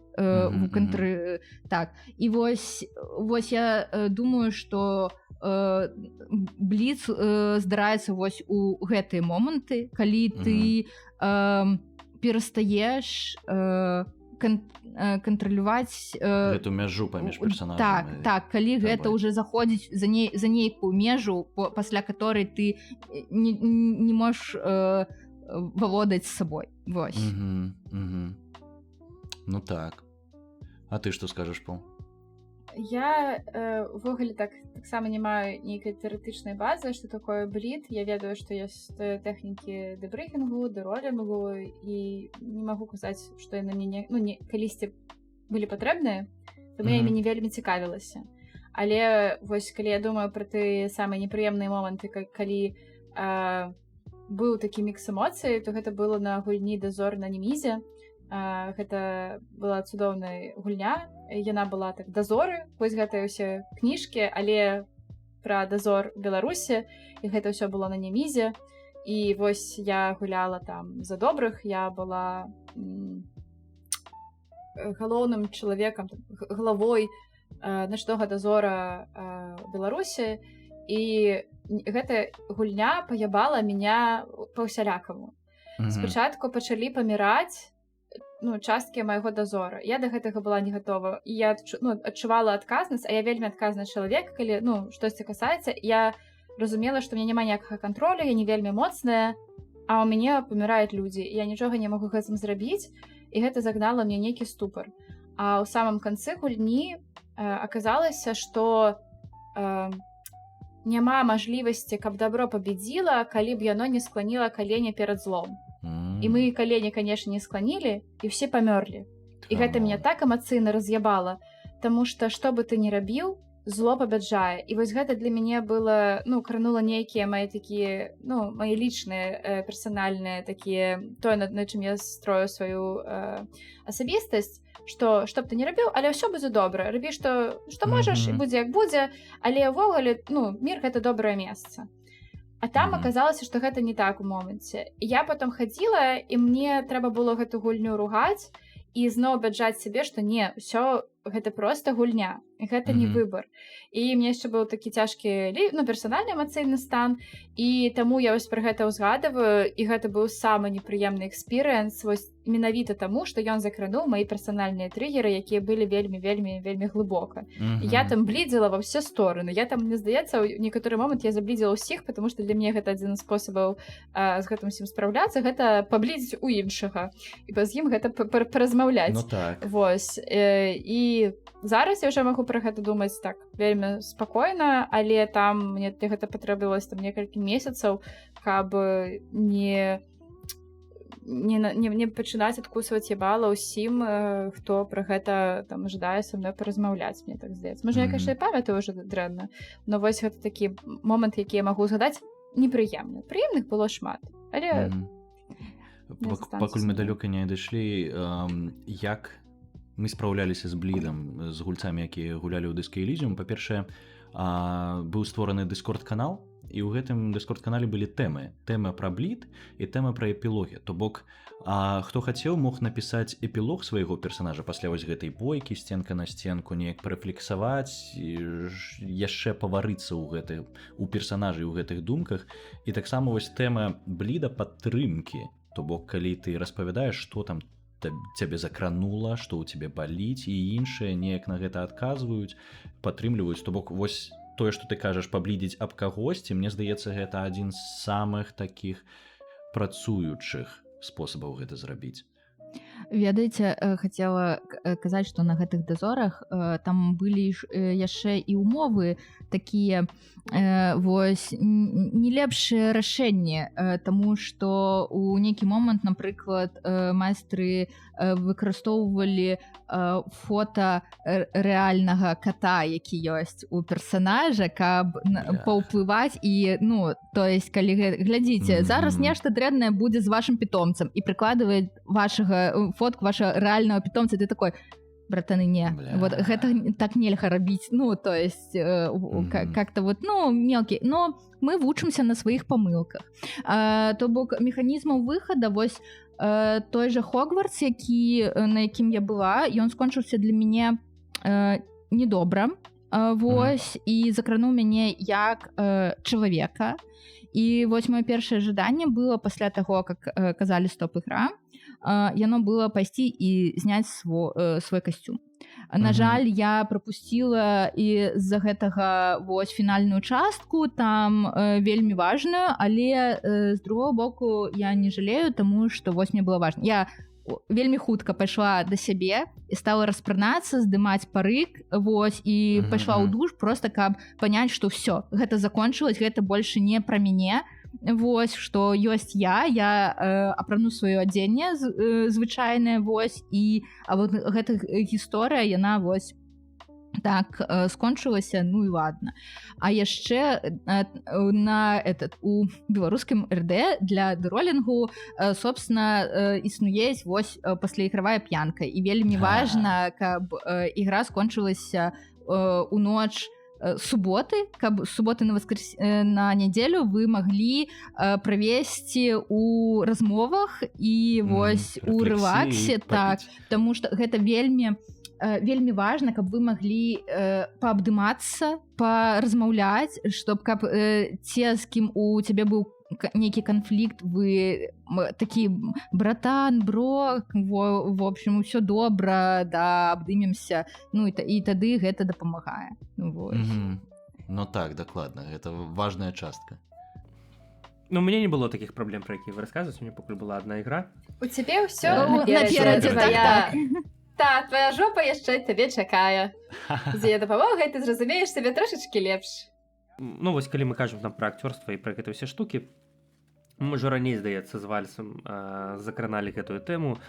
Так. И вось я думаю, что бліц здараецца вось у гэтыя моманты, калі ты перастаеш кантралюваць гэту мяжу паміж персонажамі. Так, калі гэта ўжо заходзіць за нейкую межу, пасля которой ты не можаш валодаць сабой. Вось. Ну так. А ты што скажаш, Пол? Я увогуле таксама не маю нейкай тэарэтычнай базы, што такое блід. Я ведаю, што ёсць тэхнікі дэбрыфінгу, дэролінгу, і не магу казаць, што яны мне калісьці былі патрэбныя. то я імі не вельмі цікавілася. Але вось калі я думаю пра ты самыя непрыемныя моманты, калі быў такі мікс эмоцый, то гэта было на гульні «Дазор» на Немізе. Гэта была цудоўная гульня, яна была так «Дазоры», вось гэтыя ўсе кніжкі, але пра «Дазор» Беларусі, і гэта ўсё было на Немізе. І вось я гуляла там за добрых, я была галоўным чалавекам, главой начнога дазора Беларусі, і гэта гульня паябала меня па-ўсялякаму. Спачатку пачалі паміраць часткі майго дазора. Я да гэтага была не гатова. І я адчувала адказнасць, а я вельмі адказны чалавек, калі штосьці касаецца, я разумела, што мне няма ніякага кантролю, я не вельмі моцная, а ў мяне паміраюць людзі. Я нічога не магу гэтым зрабіць, і гэта загнала мне нейкі ступар. А ў самым канцы гульні аказалася, што няма мажлівасці, каб дабро пабедзіла, калі б яно не скланіла калені перад злом. І мы калені, канешне, не скланілі, і ўсе памёрлі. І гэта мяне так эмацыйна раз'ябала, таму што што бы ты ні рабіў, зло пабяджае. І вось гэта для мяне было, кранула нейкія мае такія, мае лічныя, персанальныя такія, тое, на чым я строю сваю асабістасць, што б ты не рабіў, але ўсё будзе добра. Рабі, што можаш, і будзе як будзе, але ўвогуле, мір гэта добрае месца. А там аказалася, што гэта не так у моманце. Я потом хадзіла, і мне трэба было гэту гульню ругаць і зноў абяджаць сябе, што не, ўсё гэта проста гульня, гэта не выбар. І мне яшчэ быў такі цяжкі персанальны эмацыйны стан, і таму я вось пра гэта ўзгадываю, і гэта быў самы непрыемны экспірыенс, вось менавіта таму, што ён закрануў мае персанальныя трыггеры, якія былі вельмі, вельмі, вельмі глыбока. Я там блідзіла ва ўсе стороны. Я там, мне здаецца, у некаторы момант я заблідзіла ўсіх, потому што для мяне гэта адзін з спосабаў з гэтым усім спраўляцца, гэта паблідзіць у іншага. І з ім гэта паразмаўляць. Вось. І зараз я ўжо магу пра гэта думаць так вельмі спакойна, але там мне для гэта патрэбілася там некалькі месяцаў, каб не пачынаць адкусваць ябала ўсім, хто пра гэта там жадае са мной паразмаўляць, мне так здаецца. Можа, я, конечно, памятаю ўжо дрэнна, но вось гэта такі момант, які я магу згадаць, непрыемны. Прыемных было шмат, але пакуль мы далёка не дайшлі, як мы спраўляліся з блідам, з гульцамі, якія гулялі ў Disco Elysium. Па-першае, быў створаны Discord-канал, і ў гэтым Discord-канале былі тэмы пра блід і тэмы пра эпілогі. То бок, хто хацеў, мог напісаць эпілог свайго персанажа пасля вось гэтай бойкі, сценка на сценку, неяк парэфлексаваць, яшчэ паварыцца ў персанажы ў гэтых думках. І таксама вось тэма бліда падтрымкі. То бок, калі ты распавядаеш, што там цябе закранула, што ў цябе баліць, і іншыя неяк на гэта адказваюць, падтрымліваюць. То бок, вось тое, што ты кажаш, паблідзіць аб кагосьці, мне здаецца, гэта адзін з самых такіх працуючых спосабаў гэта зрабіць. Ведаеце, хацела казаць, што на гэтых дазорах там былі яшчэ і ўмовы такія вось не лепшыя рашэнні, таму што у нейкі момант, напрыклад, майстры выкарыстоўвалі фота рэальнага кота, які ёсць у персанажа, каб паўплываць і, то есть, калі глядзіце, зараз нешта дрэннае будзе з вашым питомцам і прыкладвае фотку вашего реального питомца, ты такой, братаны, не, вот гэта так нельга рабіць, то есть как-то вот, мелкий, но мы вучымся на сваіх памылках. То бок механізмаў выхада, вось той же Хогвартс, на якім я была, ён скончыўся для мяне недобра, вось, і закрануў мяне як чалавека. І вось маё першае жаданне было пасля таго, как казалі стоп-ігра, яно было пайсці і зняць свой касцюм. На жаль, я прапусціла і з-за гэтага вось фінальную частку, там вельмі важную, але з другого боку я не жалею, таму што вось мне было важна. Я вельмі хутка пайшла да сябе і стала распранацца, здымаць парык, вось, і пайшла ў душ проста, каб паняць, што ўсё, гэта закончылась, гэта больше не пра мяне, вось, што ёсць я апрану сваё адзенне звычайнае, вось, і вот гэта гісторыя, яна вось Так скончылася, ну і ладно. А яшчэ у беларускім РД для дролінгу собственно існуе вось пасляігравая п'янка, і вельмі важна, каб ігра скончылася у ноч суботы, каб суботы на нядзелю вы маглі правесці у размовах і вось у рэлаксе, так, таму што гэта вельмі важна, каб вы маглі паабдымацца, паразмаўляць, каб те, з кім у цябе быў нейкі канфлікт, вы такі братан, бро, в общем, усё добра, да, абдымемся, ну і тады гэта дапамагае. Ну так, дакладна, гэта важная частка. Ну, у меня не было таких проблем, про якія вы расказваеце, у меня пакуль была одна игра. У цябе ўсё наперадзе, твоя... Та, твоя жопа яшчэ табе чакае. З яе дапамогай ты зразумееш сябе трошачкі лепш. Ну, вось калі мы кажам там пра акцёрства і пра гэта ўсе штукі, мы ж раней, здаецца, з Вальсам закраналі гэтую тэму.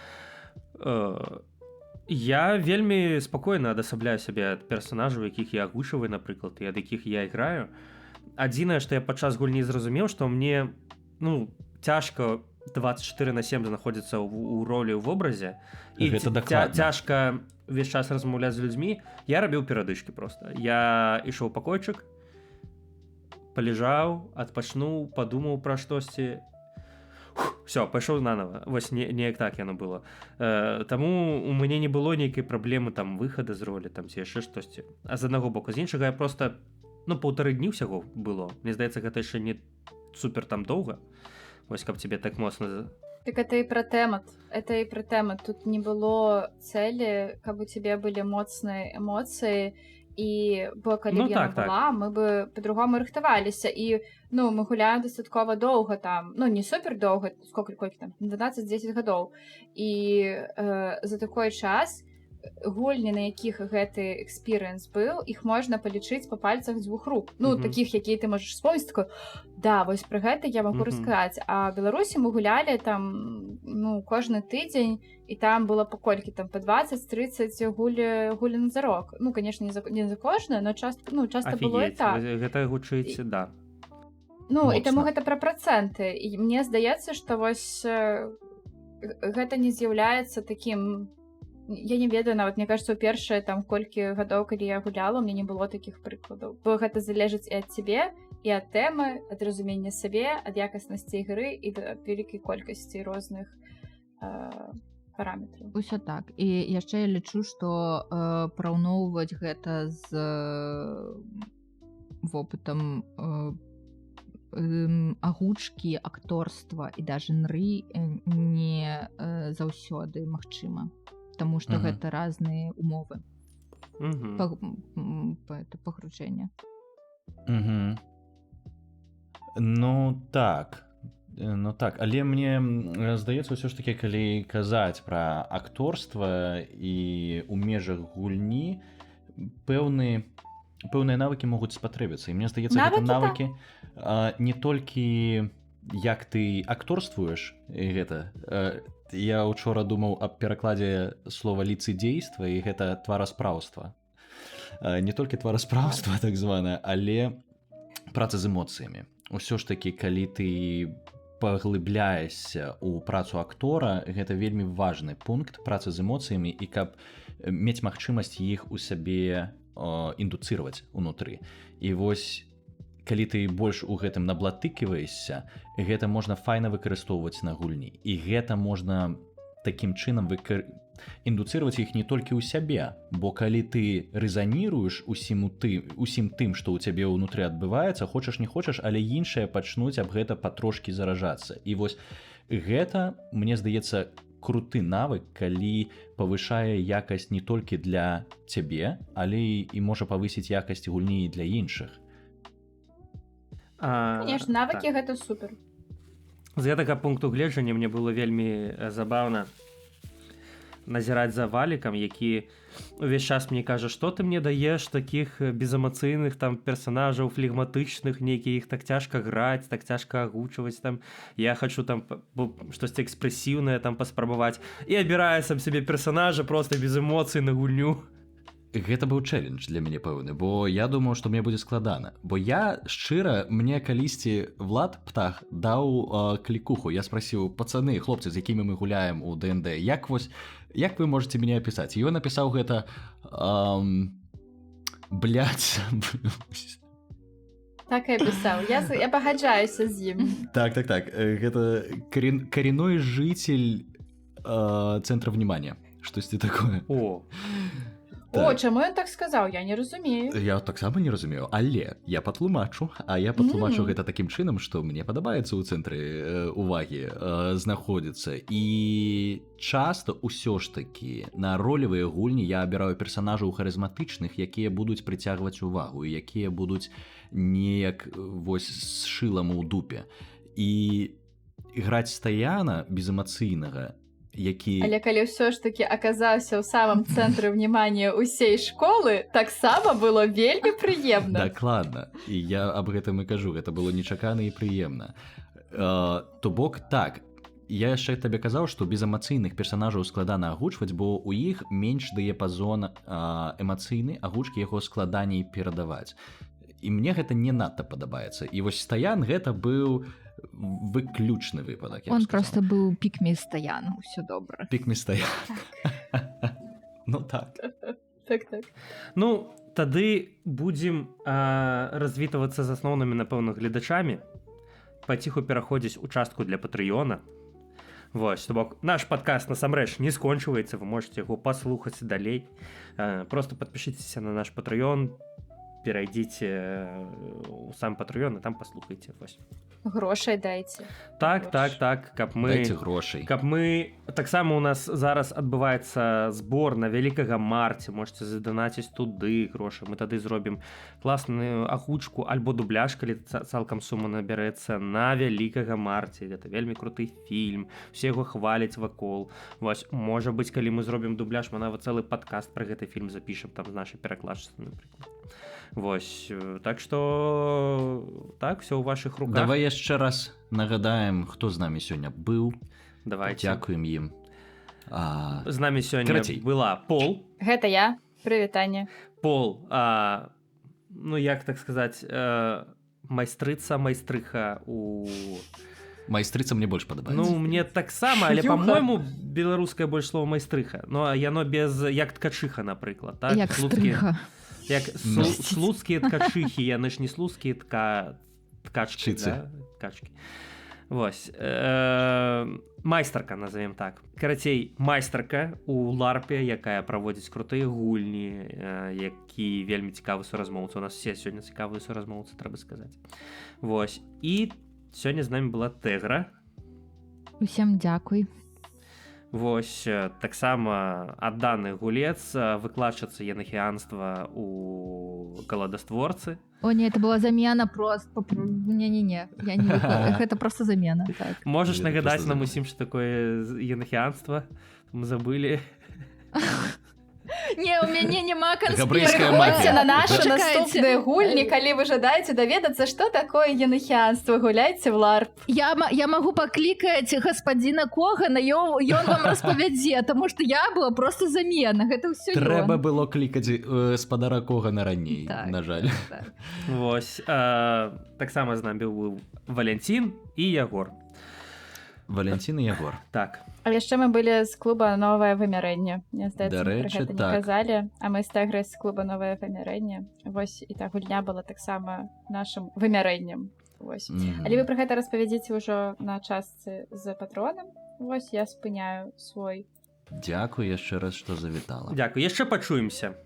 Я вельмі спакойна адасабляю сябе ад персанажаў, якіх я агучваю, напрыклад, і ад якіх я іграю. Адзінае, што я падчас гульні зразумеў, што мне, ну, цяжка 24/7 знаходзіцца ў ролі ў вобразе, і цяжка ўвесь час размаўляць з людзьмі. Я рабіў перадышкі проста. Я ішоў у пакойчык, палежаў, адпачнуў, падумаў пра штосьці. Всё, пайшоў нанова. Вось неяк так яно было. Таму у мяне не было нейкай праблемы там выхада з ролі, там ці яшчэ штосьці. А з аднаго боку, з іншага я проста, ну, 1,5 дні ўсяго было. Мне здаецца, гэта яшчэ не супер там доўга. Вось каб тебе так моцна... Так это і пра тэмат. Это і пра тэмат. Тут не было цэлі, каб у цябе былі моцныя эмоцыі, і бо калі б яна была, мы бы па-другому рыхтаваліся. І, ну, мы гуляем дастаткова доўга там, ну, не супер доўга, колькі там, 12-10 гадоў. І за такой час гульні, на якіх гэты экспірыенс быў, іх можна палічыць па пальцах 2 рук. Ну, такіх, якія ты можаш вспомніць, такой, да, вось пра гэта я магу расказаць. А Беларусі мы гулялі там, ну, кожны тыдзень, і там было па колькі, там, па 20-30 гулін за рок. Ну, конечно, не за кожны, но часта было і так. Гэта гучыць, да. Ну, і таму гэта пра працэнты. І мне здаецца, што вось гэта не з'яўляецца такім... Я не ведаю, нават, мне кажется, у першае там колькі гадоў, калі я гуляла, у мяне не было такіх прыкладаў. Бо гэта залежыць і ад цябе, і ад тэмы, ад разумення сабе, ад якаснасці ігры і ад вялікай колькасці розных параметраў. Усё так. І яшчэ я лічу, што параўноўваць гэта з вопытам агучкі, акторства і даже нры не заўсёды магчыма. Таму што гэта разныя умовы пагружэння. Ну так, але мне здаецца ўсё ж такі, калі казаць пра акторства і ў межах гульні, пэўныя навыкі могуць спатрэбіцца. І мне здаецца, гэта навыкі не толькі як ты акторствуеш, гэта... Я учора думаў аб перакладзе слова ліцыдзейства, і гэта твараспраўства. Не толькі твараспраўства, так званае, але праца з эмоцыямі. Усё ж такі, калі ты паглыбляешся ў працу актора, гэта вельмі важны пункт, праца з эмоцыямі, і каб мець магчымасць іх у сабе індуцыраваць унутры. І вось калі ты больш у гэтым наблатыківаешся, гэта можна файна выкарыстоўваць на гульні. І гэта можна такім чынам індуцыраваць іх не толькі ў сябе, бо калі ты рэзаніруеш усім тым, што ў цябе ўнутры адбываецца, хочаш не хочаш, але іншыя пачнуць аб гэта патрошкі заражацца. І вось гэта, мне здаецца, круты навык, калі павышае якасць не толькі для цябе, але і можа павысіць якасць гульні для іншых. Конечно, навыкі гэта супер. З гэтага пункту гледжання мне было вельмі забаўна назіраць за Валікам, які увесь час мне кажа, што ты мне даеш такіх безэмацыйных там персанажаў флегматычных, нейкі іх так цяжка граць, так цяжка агучваць там. Я хочу там штосьці экспрэсіўнае там паспрабаваць. І абіраю сам сябе персанажа проста без эмоцый на гульню. Гэта быў чэлендж для мяне пэўны, бо я думаў, што мне будзе складана. Бо я шчыра, мне калісьці Влад Птах даў клікуху. Я спрасіў: пацаны, хлопцы, з якімі мы гуляем у ДНД, як вы можете мяне апісаць? І ён напісаў гэта блядь. Так і пісаў. Я пагаджаюся з ім. Так. Гэта коренной житель центра внимания. Штосьці такое. О, О, чаму ён так сказаў? Я не разумею. Я таксама не разумею, але я патлумачу, гэта такім чынам, што мне падабаецца ў цэнтры увагі знаходзіцца. І часта ўсё ж такі на ролевыя гульні я абіраю персанажаў харызматычных, якія будуць прыцягваць увагу, і якія будуць неяк вось з шылам у дупе. І граць стаяна безэмацыйнага, які... Але калі ўсё ж такі аказаўся ў самым цэнтры внимання ўсей школы, таксама было вельмі прыемна. Дакладна. І я аб гэтым і кажу, гэта было нечакана і прыемна. То бок, так, я яшчэ табе казаў, што безэмацыйных персанажаў складана агучваць, бо ў іх менш дыяпазон эмацыйны, агучкі яго складаней перадаваць. І мне гэта не надта падабаецца. І вось Стаян гэта быў выключны выпадак. Он просто быў пікмі Стаян, усё добра. Пікмі Стаян. Ну так. Так. ну тады будзем развітвацца з асноўнымі, напэўна, гледачамі, паціху пераходзіць у частку для патрыёна. Вось, то бок наш падкаст насамрэч не скончваецца, вы можете яго паслухаць далей. Просто падпішыцеся на наш патрыён, перайдзіце у сам патрыён і там паслухайце. Вось. Грошай дайце. Так, каб мы... Дайце грошай. Каб мы... Таксама у нас зараз адбываецца збор на Вялікага Марці, можете заданаціць туды грошы. Мы тады зробім класную агучку альбо дубляж, калі цалкам сума набярэцца, на Вялікага Марці. Гэта вельмі круты фільм, все яго хваляць вакол. Вось, можа быць, калі мы зробім дубляж, мы нават цэлы падкаст пра гэты фільм запішам, там з нашай перакладчыцы, напрыклад. Вось, так што так, все ў вашых руках. Давай яшчэ раз нагадаем, хто з намі сёння быў. Давайте. Дзякуем ім. З намі сёння Карацей. была Пол. Гэта я. Прывітанне. Пол, ну як так сказаць, майстрыха у... Майстрыца мне больш падабаецца. Ну, мне таксама, але, па-мойму, беларускае больш слово майстрыха. Но яно без як ткачыха, напрыклад. Так? Як стрыха. Як слуцкія ткачыхі, яны ж не слуцкія ткачкі, да? Ткачкі. Вось. Майстарка, назовем так. Карацей, майстарка у ларпе, якая праводзіць крутыя гульні, які вельмі цікавы суразмоўца. У нас все сёння цікавыя суразмоўцы, трэба сказаць. Вось. І сёння з намі была Тегра. Усім дзякуй. Вось, таксама адданы гулец, выкладчыца енахіянства у галадастворцы. О, не, это была замена просто. Не-не-не, я не выкладаю. Это просто замена. Так. Можаш нагадаць нам усім, што такое енахіянства? Мы забылі. Не, у мяне няма канспекту. Прыходзьце на нашы Пачакайце. наступныя гульні, калі вы жадаеце даведацца, што такое енахіянства, гуляйце в ларп. Я магу паклікаць гаспадзіна Когана, ён вам распавядзе, таму што я была просто замена. Гэта ўсё ён. Трэба было клікаць спадара Когана раней, Так, на жаль. так. Вось, таксама з намі быў Валянцін і Ягор. Валянцін і Ягор. Так. А яшчэ мы былі з клуба «Новае вымярэнне». Мне здаецца, мы пра Дарэчы, гэта не так. казалі. А мы з Теграй з клуба «Новае вымярэнне». Вось, і та гульня была таксама нашым вымярэннем. Вось. Але вы пра гэта распавядзіце ўжо на частцы з патронам. Вось, я спыняю свой. Дзякуй яшчэ раз, што завітала. Дзякуй, яшчэ пачуемся.